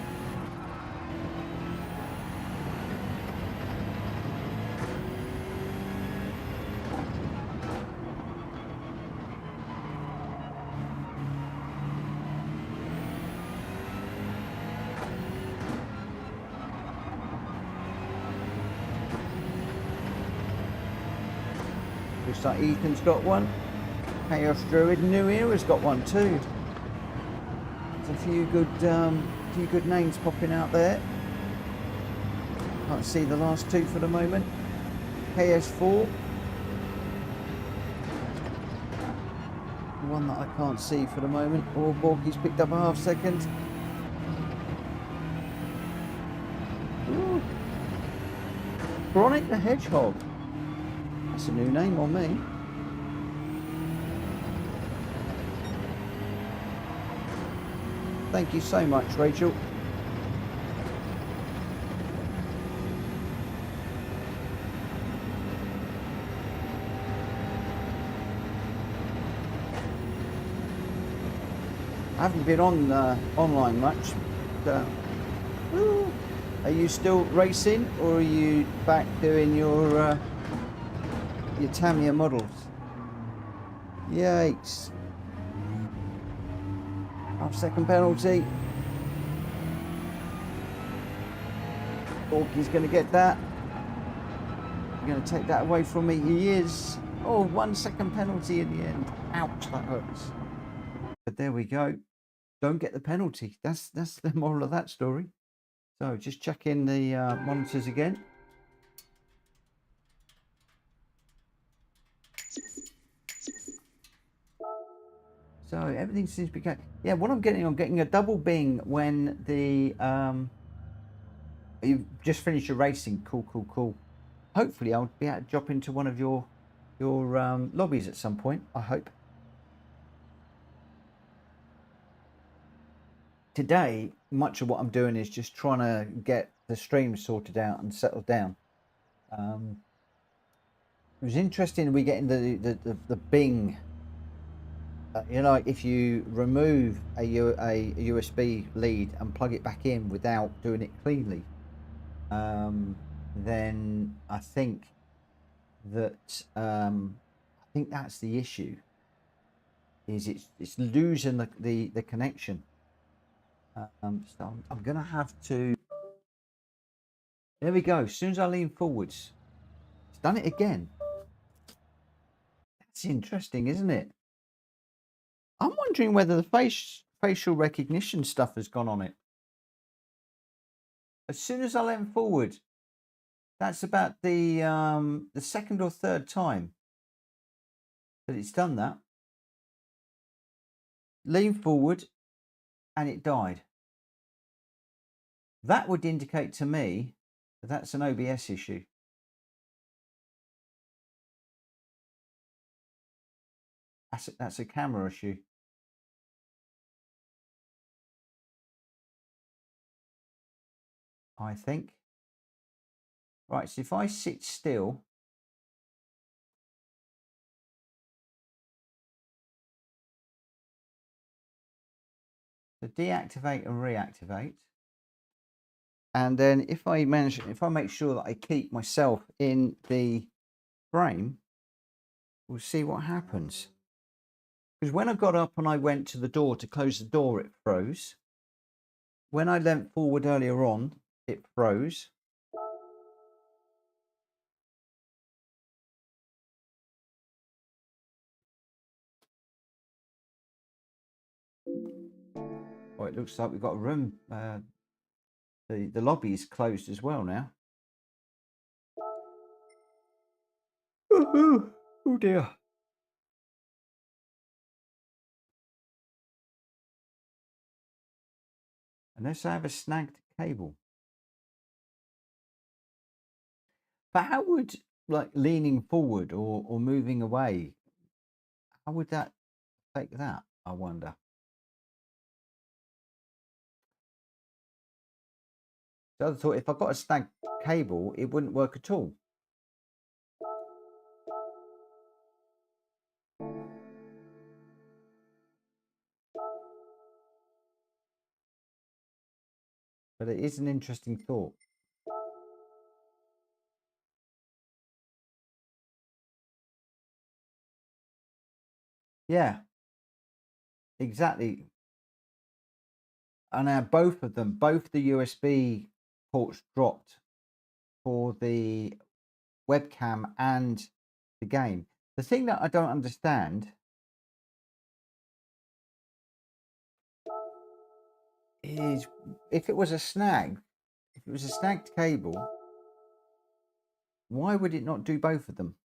Looks like Ethan's got one. Chaos Druid New Era's got one too. There's a few good names popping out there. Can't see the last 2 for the moment. KS4. One that I can't see for the moment. Oh, Hulky's picked up a half second. Ooh. Chronic the Hedgehog. That's a new name on me. Thank you so much, Rachel. I haven't been on online much. But, are you still racing, or are you back doing your Tamiya models? Yikes! 5-second penalty. Hulky's going to get that. You're going to take that away from me. He is. Oh, 1-second penalty in the end. Ouch, that hurts. But there we go. Don't get the penalty. That's the moral of that story. So just check in the monitors again. So everything seems to be going. Yeah, what I'm getting a double bing when the you've just finished your racing. Cool. Hopefully I'll be able to drop into one of your lobbies at some point. I hope. Today, much of what I'm doing is just trying to get the stream sorted out and settled down. It was interesting we getting the bing. You know, if you remove a USB lead and plug it back in without doing it cleanly, then I think that that's the issue. Is it's losing the connection. So I'm gonna have to. There we go. As soon as I lean forwards, it's done it again. That's interesting, isn't it? I'm wondering whether the facial recognition stuff has gone on it. As soon as I lean forward, that's about the second or third time that it's done that. Lean forward, and it died. That would indicate to me that that's an OBS issue. That's a camera issue. I think. Right, so if I sit still, so deactivate and reactivate, and then if I make sure that I keep myself in the frame, we'll see what happens. Because when I got up and I went to the door to close the door, it froze. When I leant forward earlier on, it froze. Oh, it looks like we've got a room. The lobby is closed as well now. Oh dear. Unless I have a snagged cable. But how would, like, leaning forward or moving away, how would that affect that, I wonder? So I thought if I got a snagged cable, it wouldn't work at all. But it is an interesting thought. Yeah, exactly. And now both of them, both the USB ports dropped for the webcam and the game. The thing that I don't understand is if it was a snagged cable, why would it not do both of them?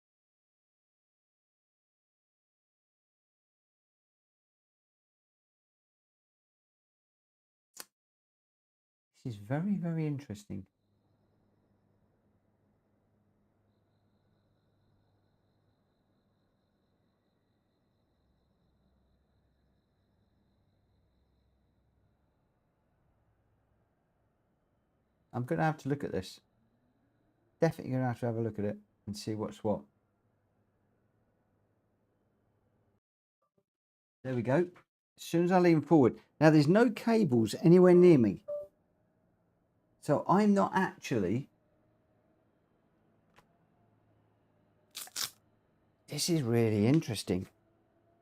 This is very, very interesting. I'm going to have to look at this. Definitely going to have a look at it and see what's what. There we go. As soon as I lean forward. Now, there's no cables anywhere near me. So I'm not actually... This is really interesting.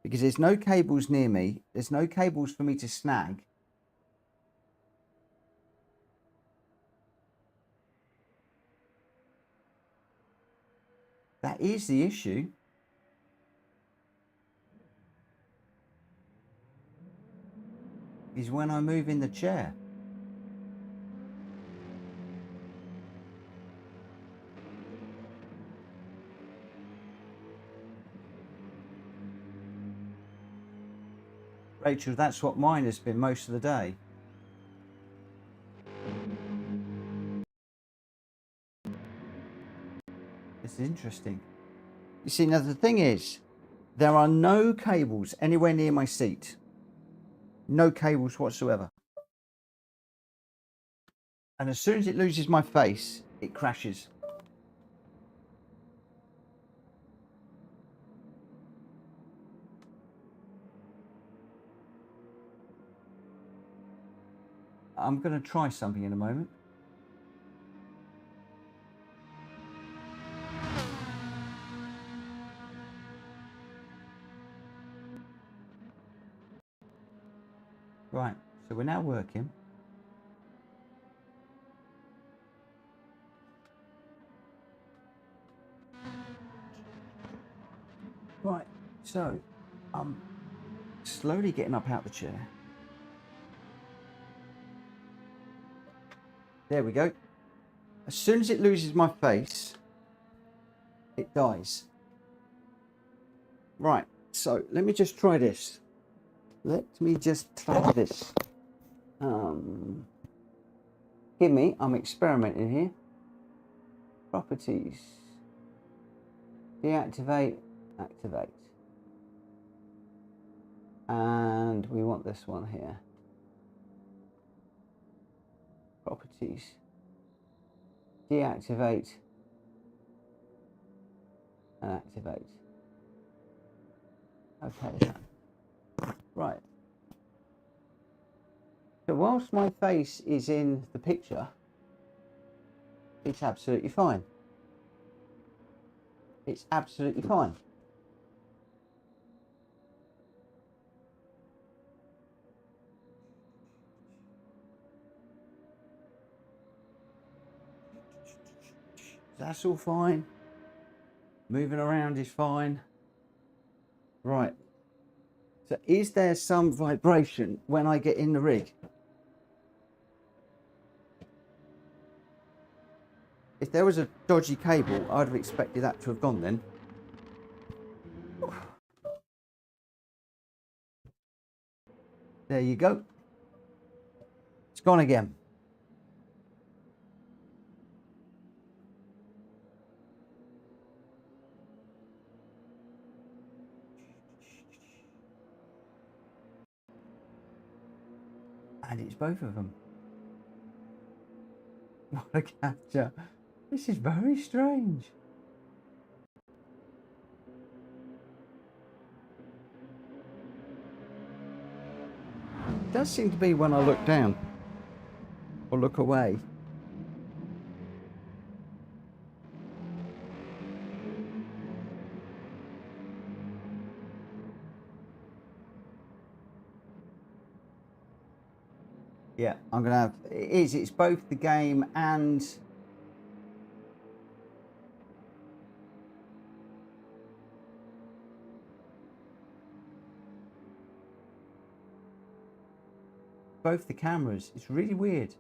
Because there's no cables near me. There's no cables for me to snag. That is the issue. Is when I move in the chair. Rachel, that's what mine has been most of the day. This is interesting. You see, now the thing is, there are no cables anywhere near my seat. No cables whatsoever. And as soon as it loses my face, it crashes. I'm going to try something in a moment. Right, so we're now working. Right, so I'm slowly getting up out of the chair. There we go. As soon as it loses my face, it dies. Right, so let me just try this. Let me just try this. Give me, I'm experimenting here. Properties. Deactivate, activate. And we want this one here. Properties. Deactivate and activate. Okay. Right. So whilst my face is in the picture, it's absolutely fine. It's absolutely fine. That's all fine. Moving around is fine. Right. So is there some vibration when I get in the rig? If there was a dodgy cable, I'd have expected that to have gone then. There you go. It's gone again. And it's both of them. What a capture. This is very strange. It does seem to be when I look down or look away. Yeah, I'm gonna have, it's both the game and both the cameras. It's really weird.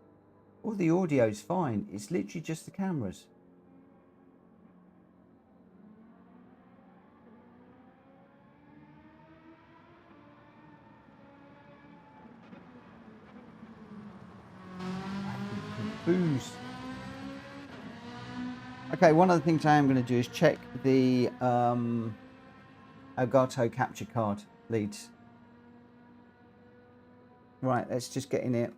All the audio's fine. It's literally just the cameras. Confused. Okay, one of the things I am going to do is check the Elgato capture card leads. Right, let's just get in here.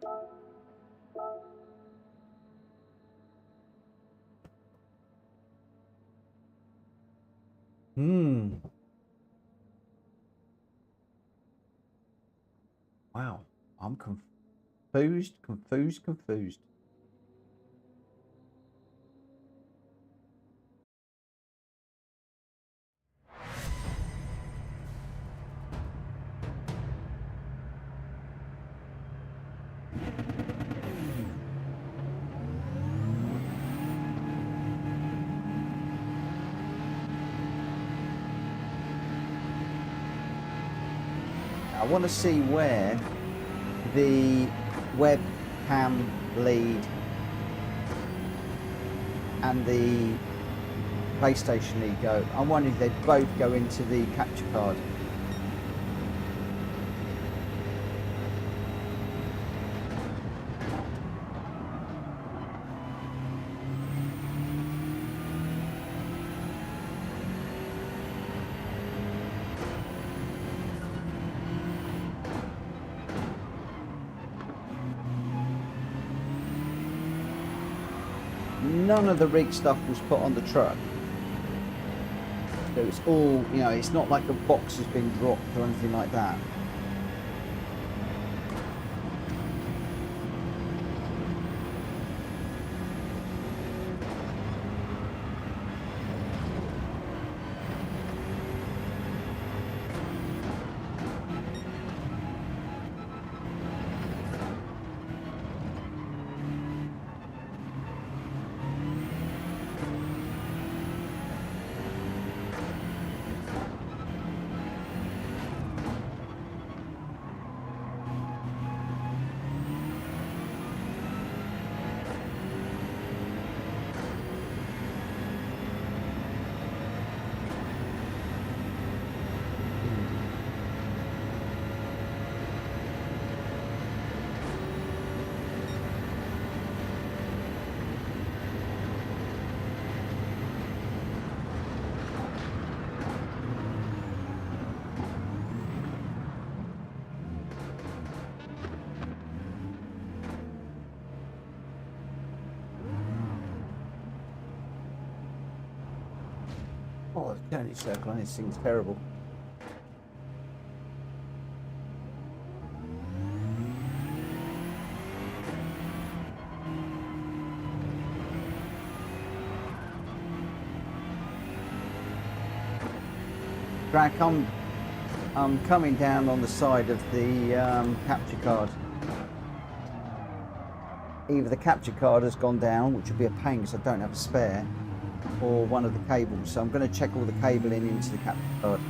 Wow, I'm confused. I want to see where the webcam lead and the PlayStation lead go. I'm wondering if they'd both go into the capture card. None of the rig stuff was put on the truck. So it's all, you know, it's not like a box has been dropped or anything like that. Oh, the county circle on this thing's terrible. Drac, I'm coming down on the side of the capture card. Either the capture card has gone down, which would be a pain because I don't have a spare, or one of the cables. So I'm going to check all the cabling into the capture card.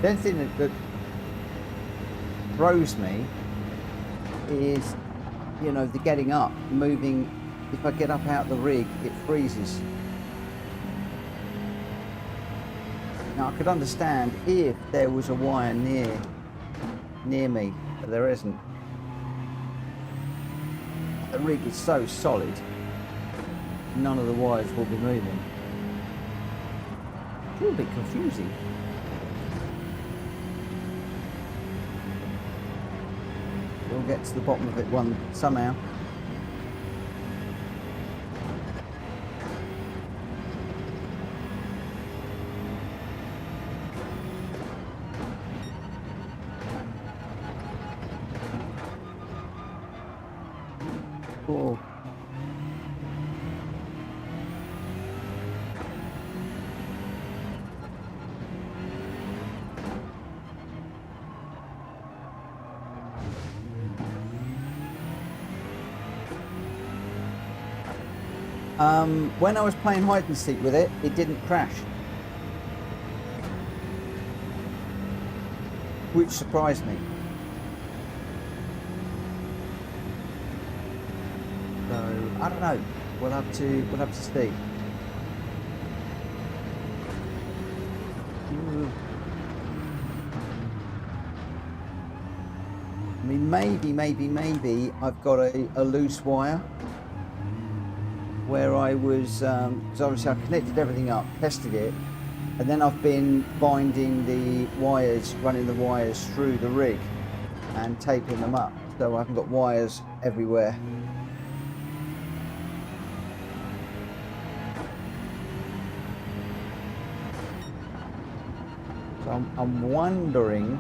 The only thing that throws me is, you know, the getting up, moving. If I get up out the rig, it freezes. Now I could understand if there was a wire near me, but there isn't. The rig is so solid, none of the wires will be moving. It's a little bit confusing. We'll get to the bottom of it somehow. Cool. When I was playing hide and seek with it, it didn't crash, which surprised me. So I don't know. We'll have to see. I mean, maybe I've got a loose wire where I was, because obviously I connected everything up, tested it, and then I've been binding the wires, running the wires through the rig and taping them up, so I haven't got wires everywhere. So I'm wondering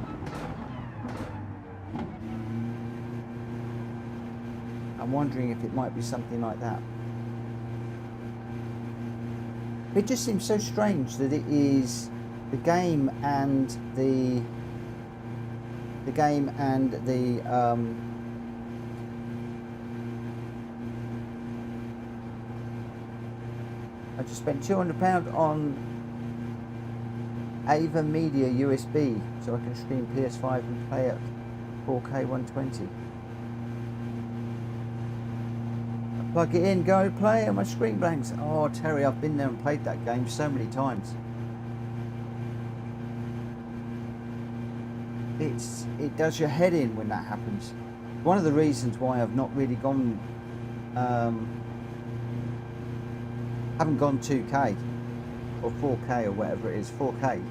if it might be something like that. It just seems so strange that it is the game and the I just spent £200 on Ava Media USB so I can stream PS5 and play at 4K 120. Plug it in, go play, and my screen blanks. Oh, Terry, I've been there and played that game so many times. It does your head in when that happens. One of the reasons why I've not really gone, haven't gone 2K or 4K or whatever it is, 4K.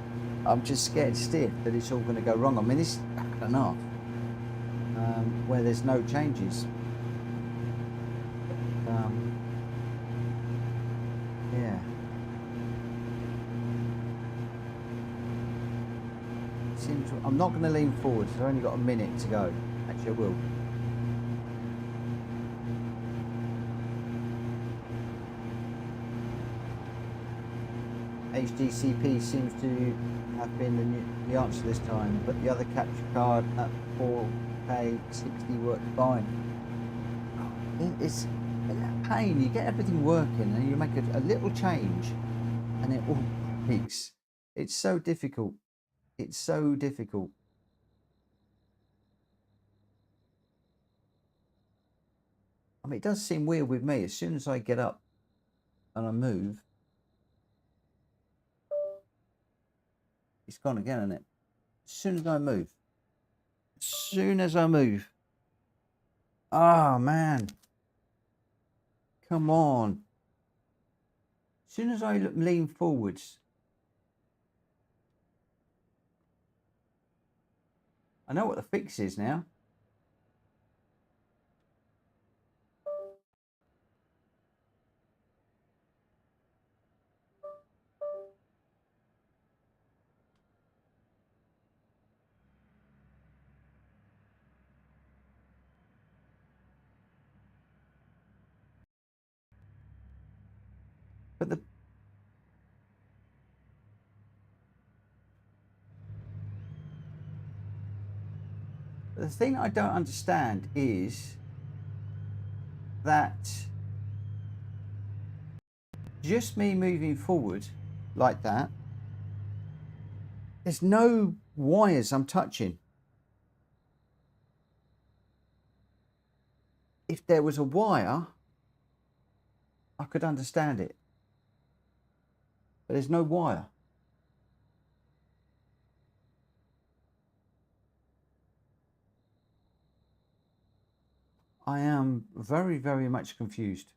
I'm just scared stiff that it's all going to go wrong. I mean, this is bad enough where there's no changes. Yeah. Seems I'm not going to lean forward. I've only got a minute to go. Actually, I will. HDCP seems to have been the answer this time, but the other capture card at 4K 60 worked fine. It's a pain. You get everything working and you make a little change and it all peaks. It's so difficult. It's so difficult. I mean, it does seem weird with me. As soon as I get up and I move, it's gone again, isn't it? As soon as I move. As soon as I move. Oh, man. Come on. As soon as I lean forwards. I know what the fix is now. But the thing I don't understand is that just me moving forward like that, there's no wires I'm touching. If there was a wire, I could understand it. But there's no wire. I am very, very much confused.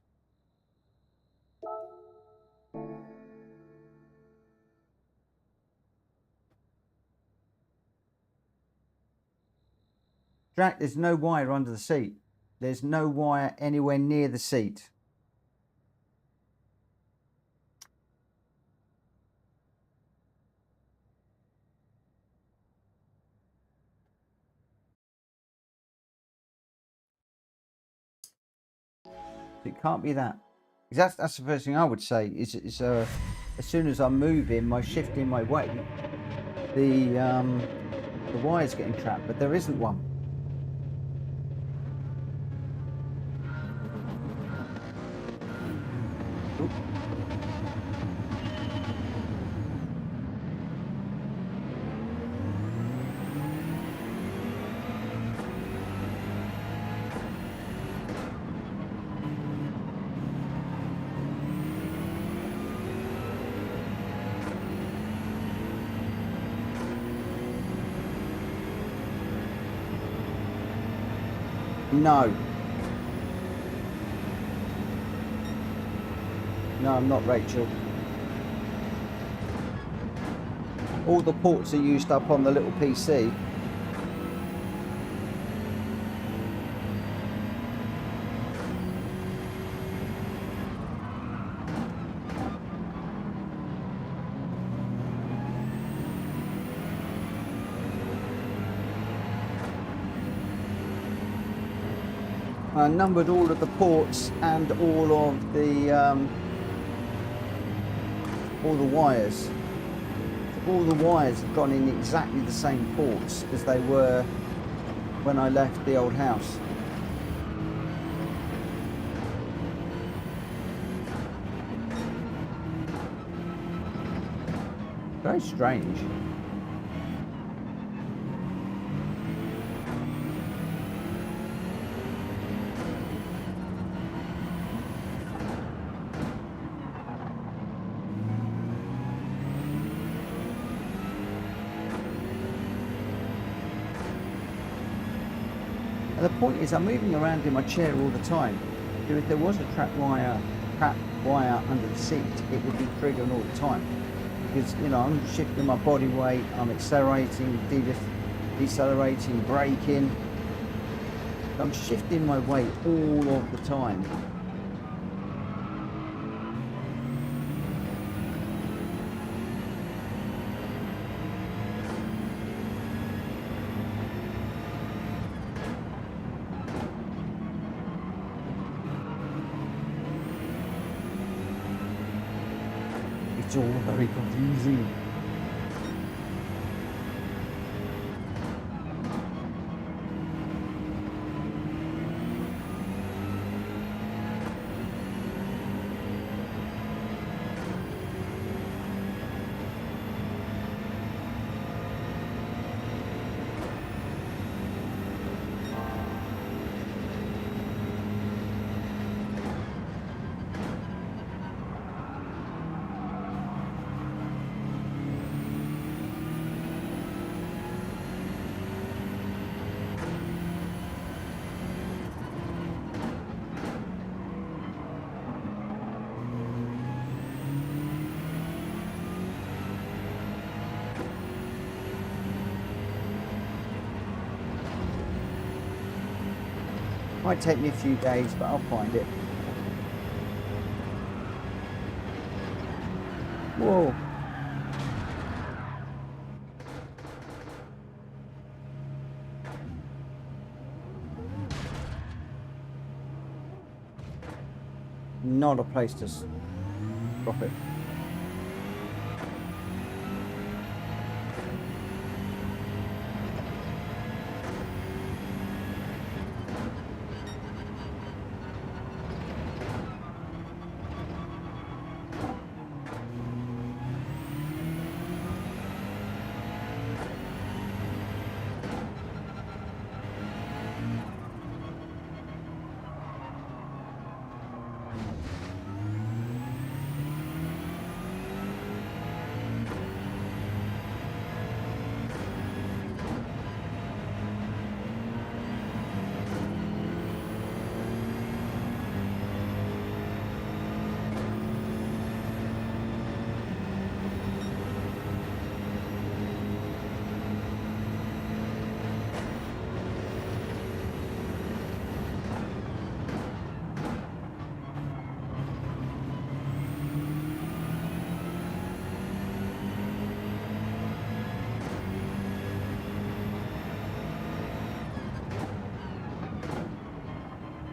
Jack, there's no wire under the seat. There's no wire anywhere near the seat. It can't be that. That's the first thing I would say is as soon as I'm moving, shifting my weight, the wire's getting trapped, but there isn't one. Oop. No. No, I'm not, Rachel. All the ports are used up on the little PC. I numbered all of the ports and all of the wires. All the wires have gone in exactly the same ports as they were when I left the old house. Very strange. And the point is, I'm moving around in my chair all the time. If there was a trap wire under the seat, it would be triggering all the time. Because, you know, I'm shifting my body weight, I'm accelerating, decelerating, braking. I'm shifting my weight all of the time. It's all very confusing. Might take me a few days, but I'll find it. Whoa. Not a place to drop it.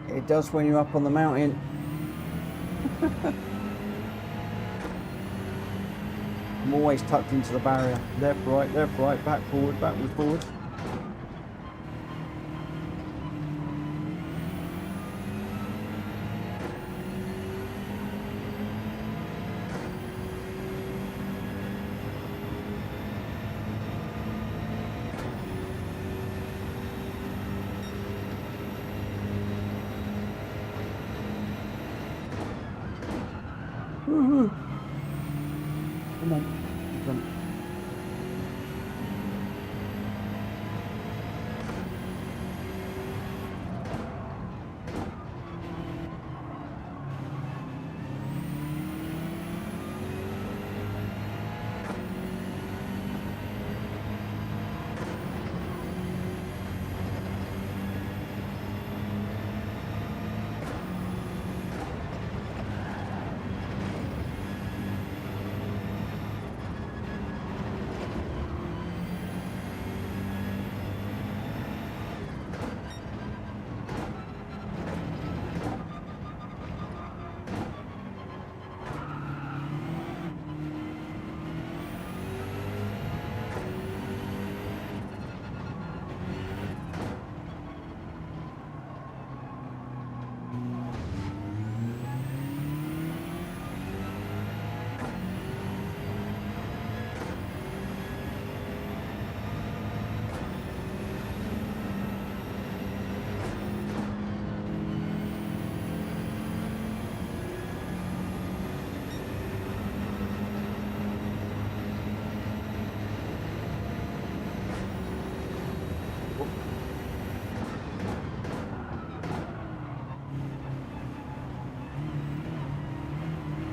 It does when you're up on the mountain. I'm always tucked into the barrier. Left, right, back, forward, backward, forward. Woohoo! Come on. Come on.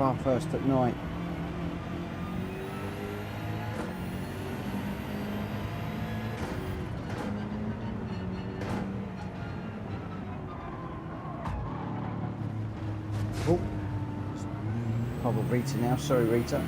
bar first at night. Oh, probably Rita now. Sorry, Rita.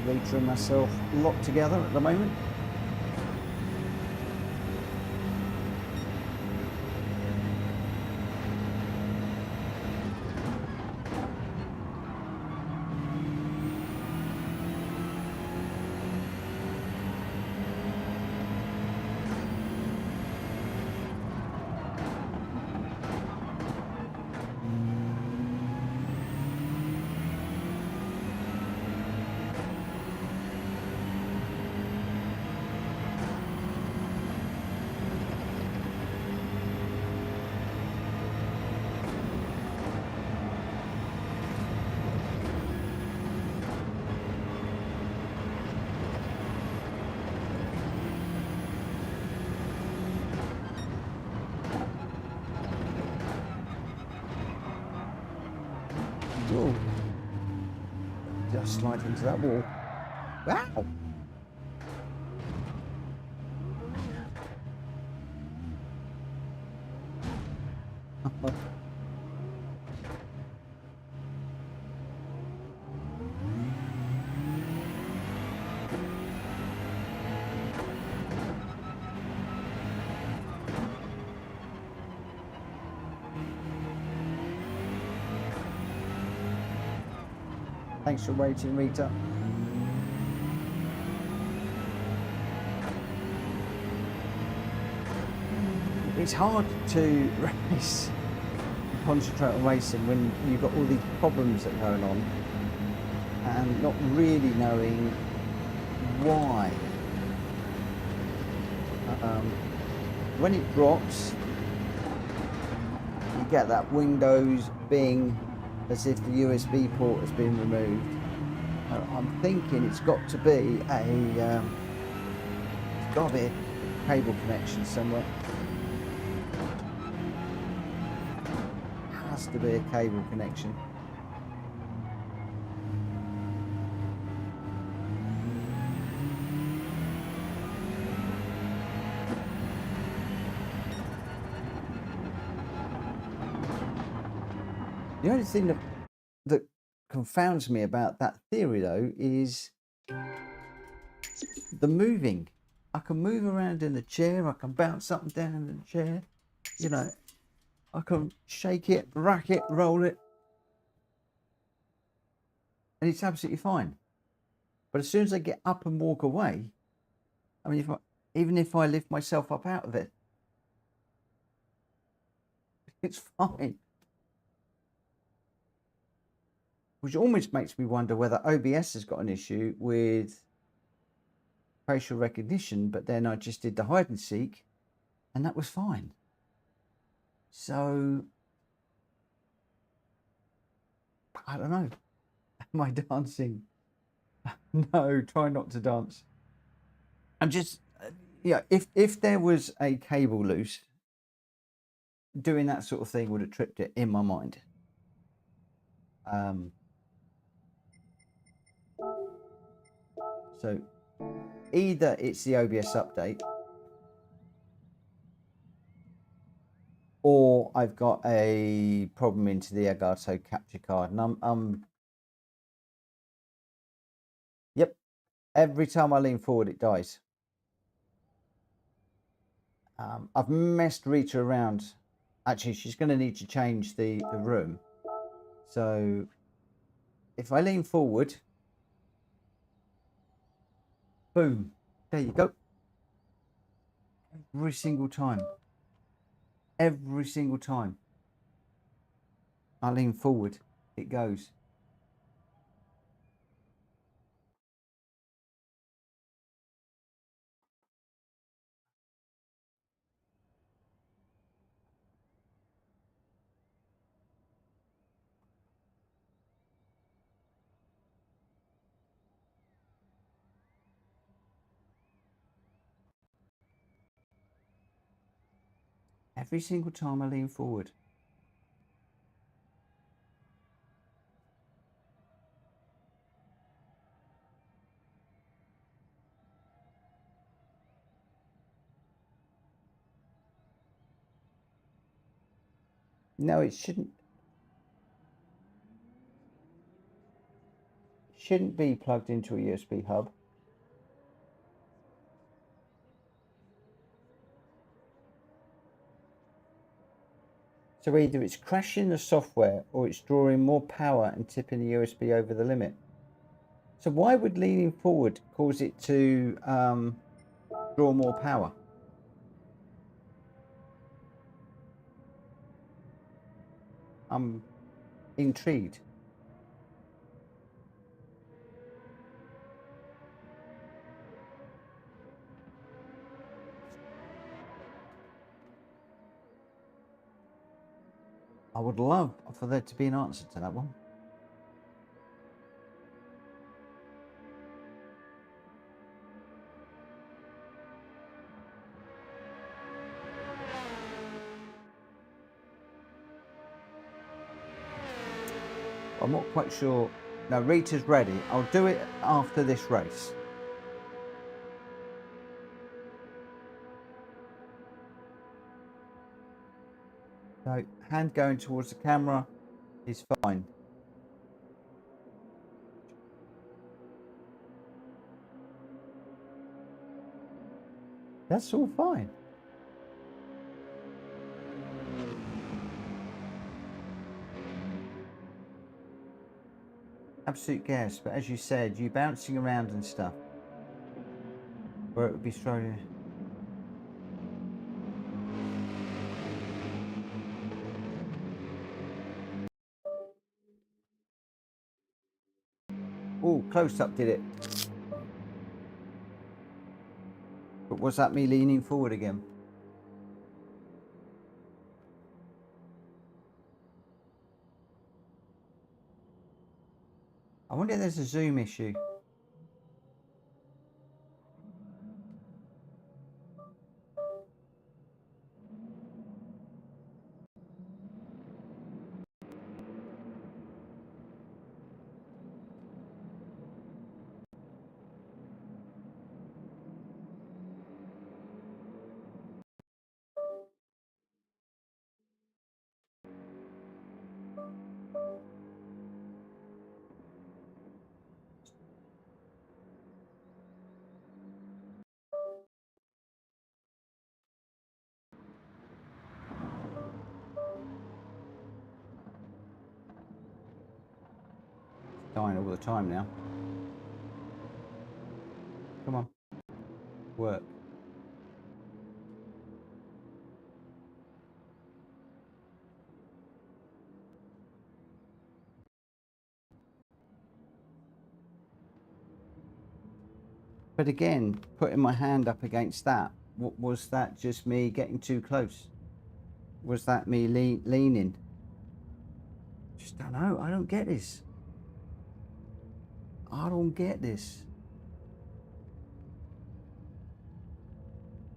Rita and myself locked together at the moment. Whoa. Just slide into that wall. Wow! Thanks for waiting, Rita. It's hard to race, concentrate on racing when you've got all these problems that are going on and not really knowing why. When it drops, you get that Windows bing as if the USB port has been removed. I'm thinking it's got to be a cable connection somewhere. Has to be a cable connection. The only thing that confounds me about that theory, though, is the moving. I can move around in the chair. I can bounce up and down in the chair. You know, I can shake it, rack it, roll it, and it's absolutely fine. But as soon as I get up and walk away, I mean, even if I lift myself up out of it, it's fine. Which almost makes me wonder whether OBS has got an issue with facial recognition, but then I just did the hide and seek and that was fine. So, I don't know. Am I dancing? No, try not to dance. I'm just, yeah, if there was a cable loose, doing that sort of thing would have tripped it in my mind. So either it's the OBS update or I've got a problem into the Elgato capture card, and yep, every time I lean forward it dies. I've messed Rita around. Actually, she's going to need to change the room. So if I lean forward, boom, there you go. Every single time. Every single time I lean forward, it goes. Every single time I lean forward. No, it shouldn't be plugged into a USB hub. So either it's crashing the software or it's drawing more power and tipping the USB over the limit. So why would leaning forward cause it to draw more power? I'm intrigued. I would love for there to be an answer to that one. I'm not quite sure. No, Rita's ready. I'll do it after this race. So hand going towards the camera is fine. That's all fine. Absolute gas, but as you said, you bouncing around and stuff, where it would be thrown. Oh, close up did it. But was that me leaning forward again? I wonder if there's a zoom issue. Dying all the time now. Come on. Work. But again, putting my hand up against that, was that just me getting too close? Was that me leaning? Just don't know. I don't get this. I don't get this.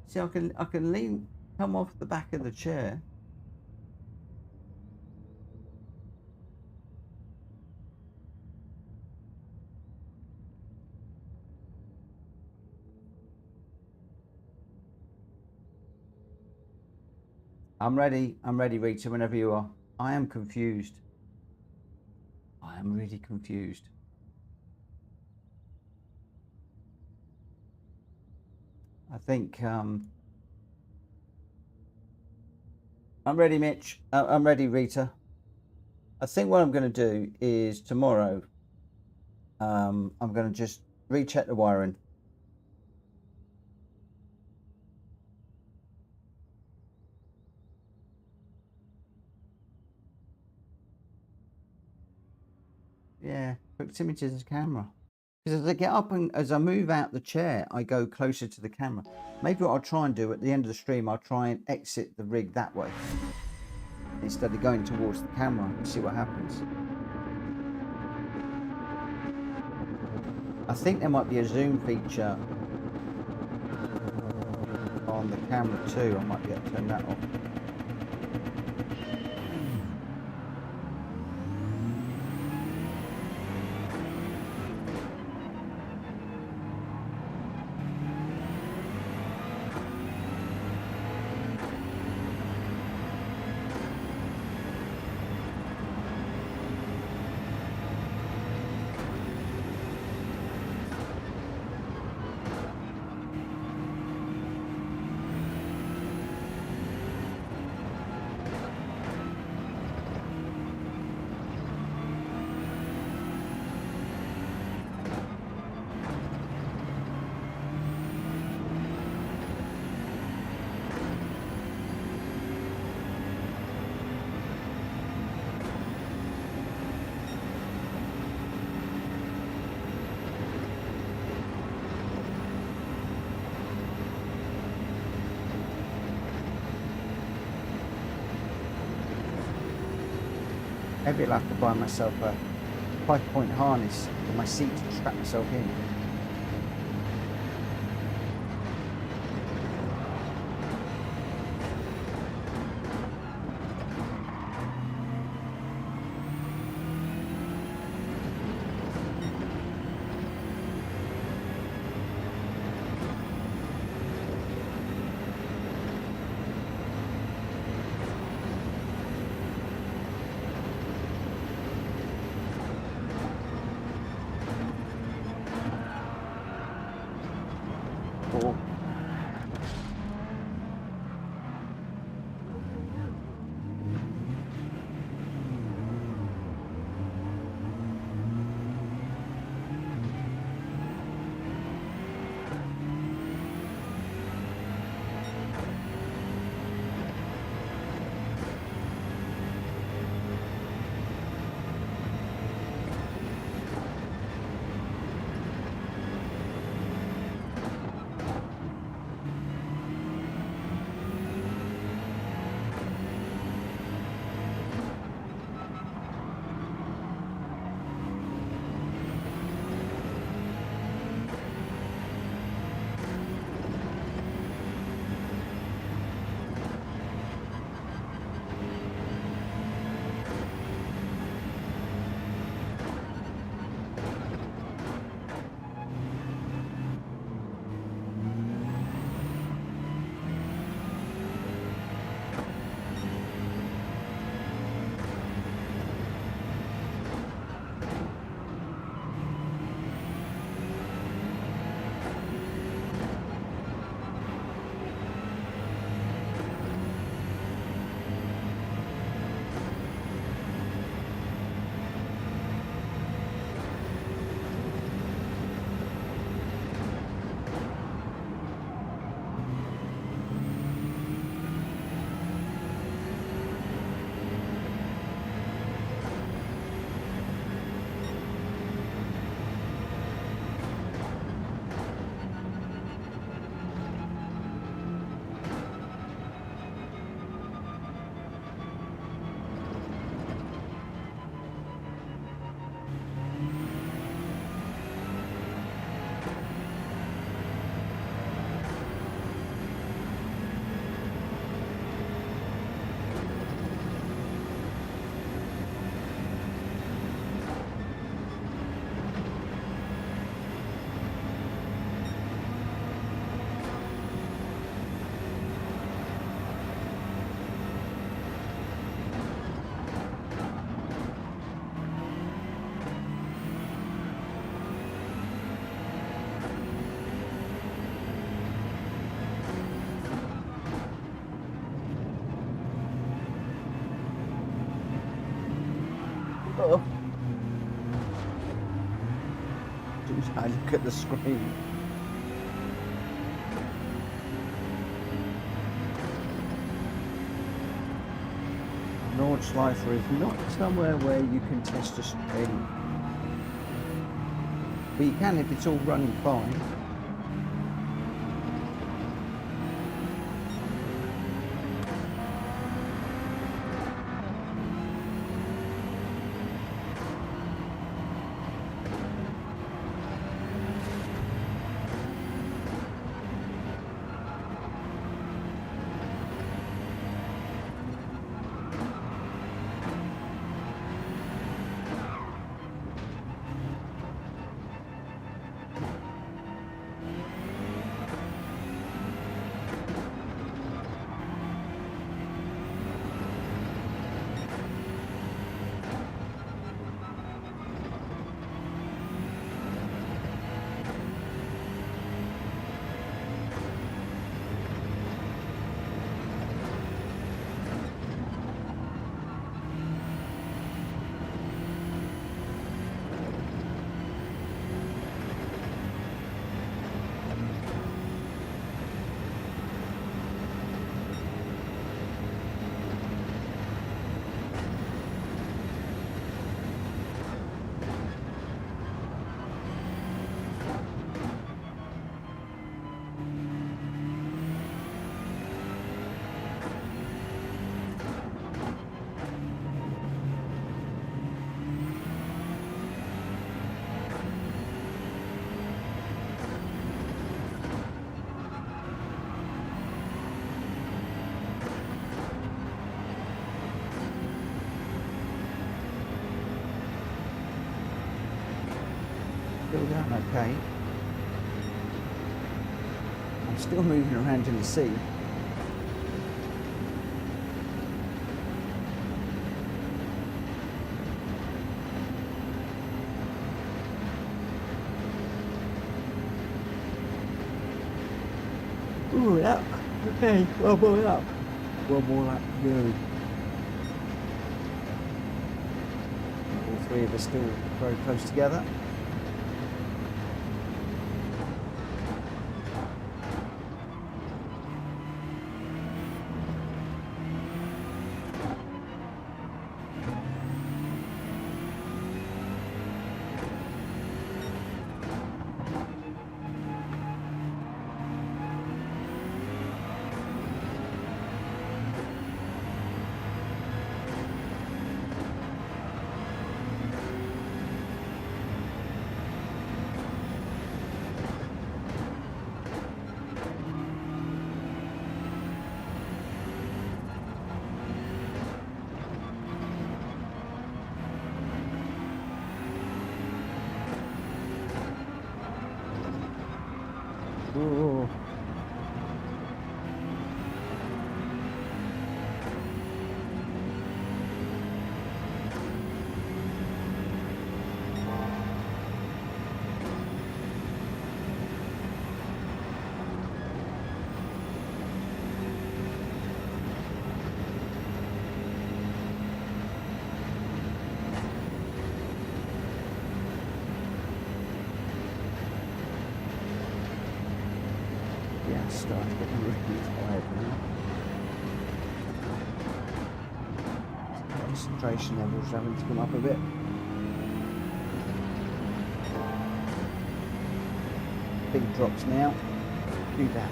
See, I can lean, come off the back of the chair. I'm ready, Rita, whenever you are. I am confused. I am really confused. I think, I'm ready, Mitch. I'm ready, Rita. I think what I'm going to do is tomorrow, I'm going to just recheck the wiring. Yeah, proximity to the camera. Because as I get up and as I move out the chair, I go closer to the camera. Maybe what I'll try and do at the end of the stream, I'll try and exit the rig that way instead of going towards the camera and see what happens. I think there might be a zoom feature on the camera too. I might be able to turn that off. Maybe I'll have to buy myself a 5-point harness for my seat to strap myself in. Oh. I look at the screen. Launch Lifer is not somewhere where you can test a screen. But you can if it's all running fine. Still going okay. I'm still moving around in the sea. Ooh, yeah. Okay, one more lap. One more lap to go. All three of us still very close together. Ooh. Yeah, starting to get really tired now. Concentration levels having to come up a bit. Big drops now. Too bad.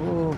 Oh.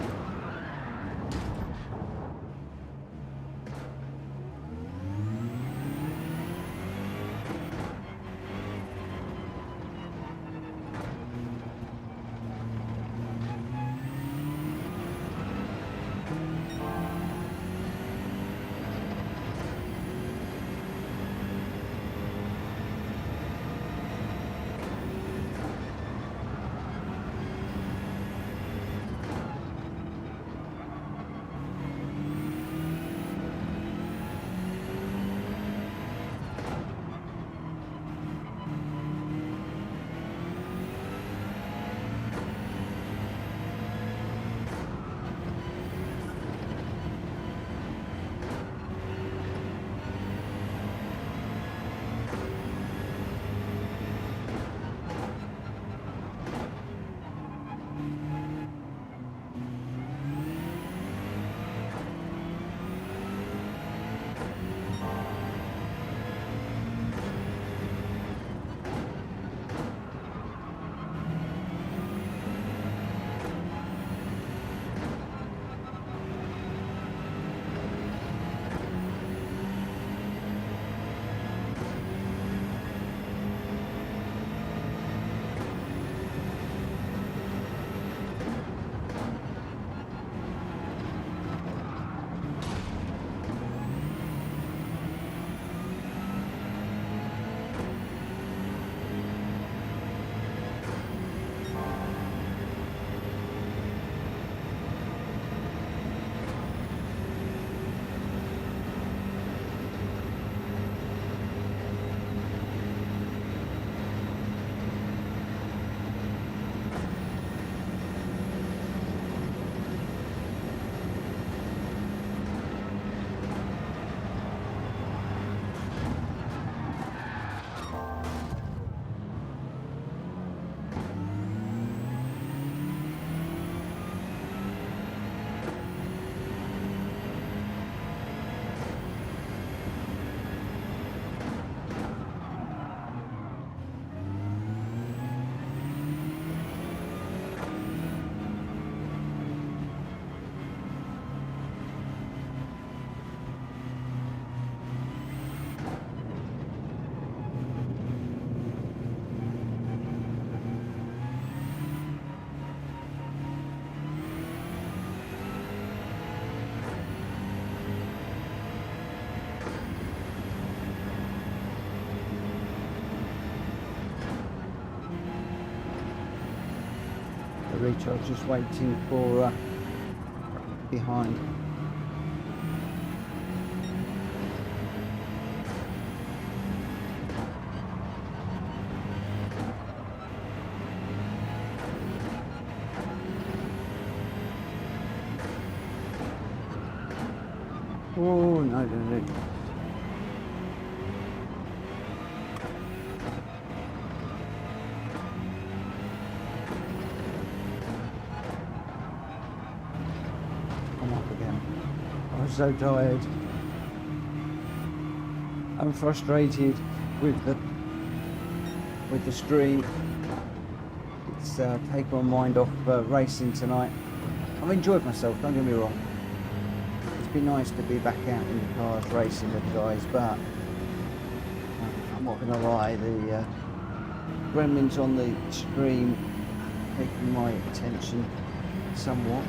Rita. I was just waiting for behind. Oh, no, no, no. I'm up again. I'm so tired. I'm frustrated with the screen. It's taken my mind off racing tonight. I've enjoyed myself, don't get me wrong. It's been nice to be back out in the cars racing with the guys, but I'm not going to lie, the gremlins on the screen taking my attention somewhat.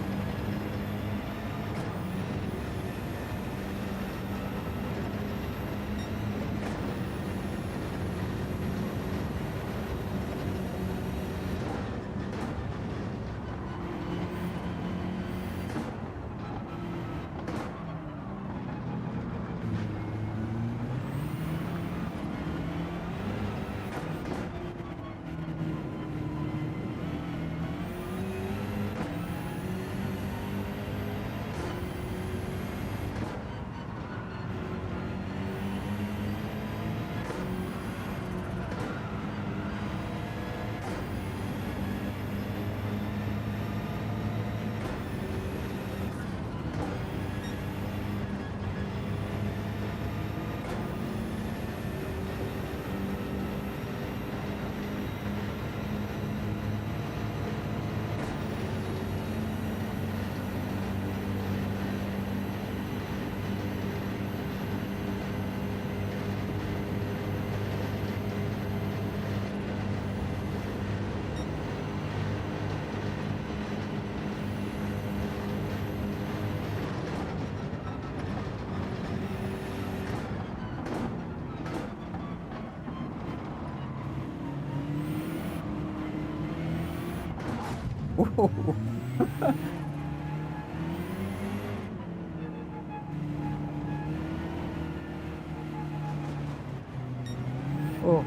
Oh,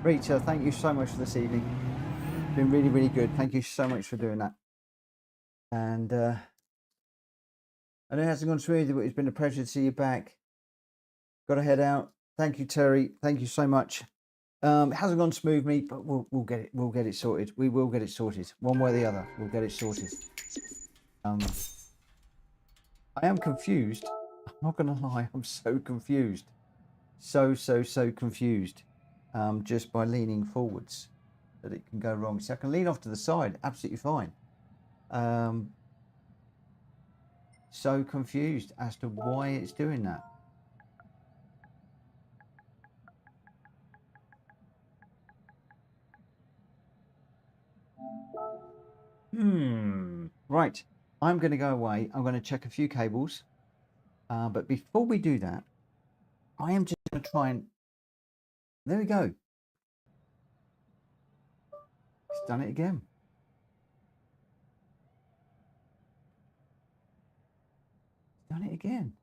Rita, thank you so much for this evening. It's been really, really good. Thank you so much for doing that. And I know it hasn't gone smoothly, but it's been a pleasure to see you back. Got to head out. Thank you, Terry. Thank you so much. It hasn't gone smoothly, but we'll get it. We'll get it sorted. We will get it sorted. One way or the other, we'll get it sorted. I am confused. I'm not gonna lie. I'm so confused. So confused. Just by leaning forwards, that it can go wrong. So I can lean off to the side, absolutely fine. So confused as to why it's doing that. Right. I'm going to go away. I'm going to check a few cables. But before we do that, I am just going to try and... There we go. It's done it again. Done it again.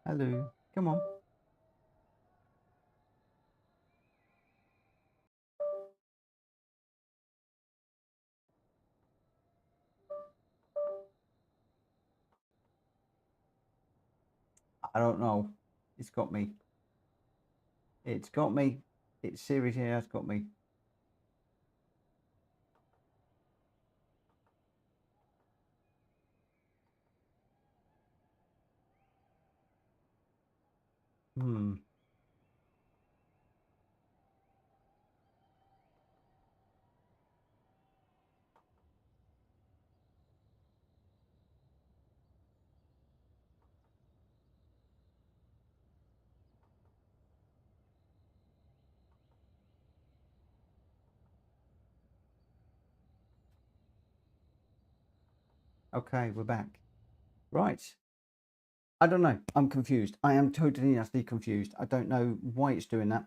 Hello. Come on. I don't know. It's got me. It's got me. It seriously has got me. Okay, we're back. Right. I don't know. I'm confused. I am totally utterly confused. I don't know why it's doing that.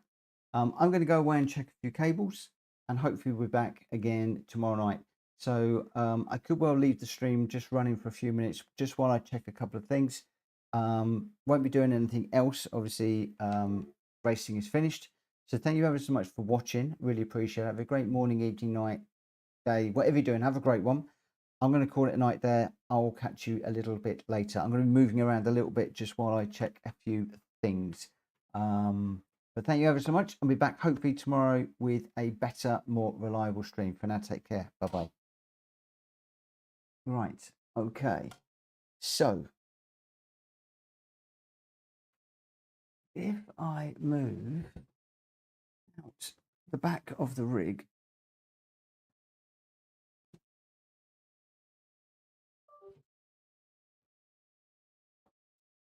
I'm going to go away and check a few cables, and hopefully we're back again tomorrow night. So I could well leave the stream just running for a few minutes, just while I check a couple of things. Won't be doing anything else. Obviously, racing is finished. So thank you ever so much for watching. Really appreciate it. Have a great morning, evening, night, day, whatever you're doing. Have a great one. I'm going to call it a night there. I'll catch you a little bit later. I'm going to be moving around a little bit just while I check a few things. But thank you ever so much. I'll be back hopefully tomorrow with a better, more reliable stream. For now, take care. Bye-bye. Right. Okay. So if I move out the back of the rig,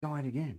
died again.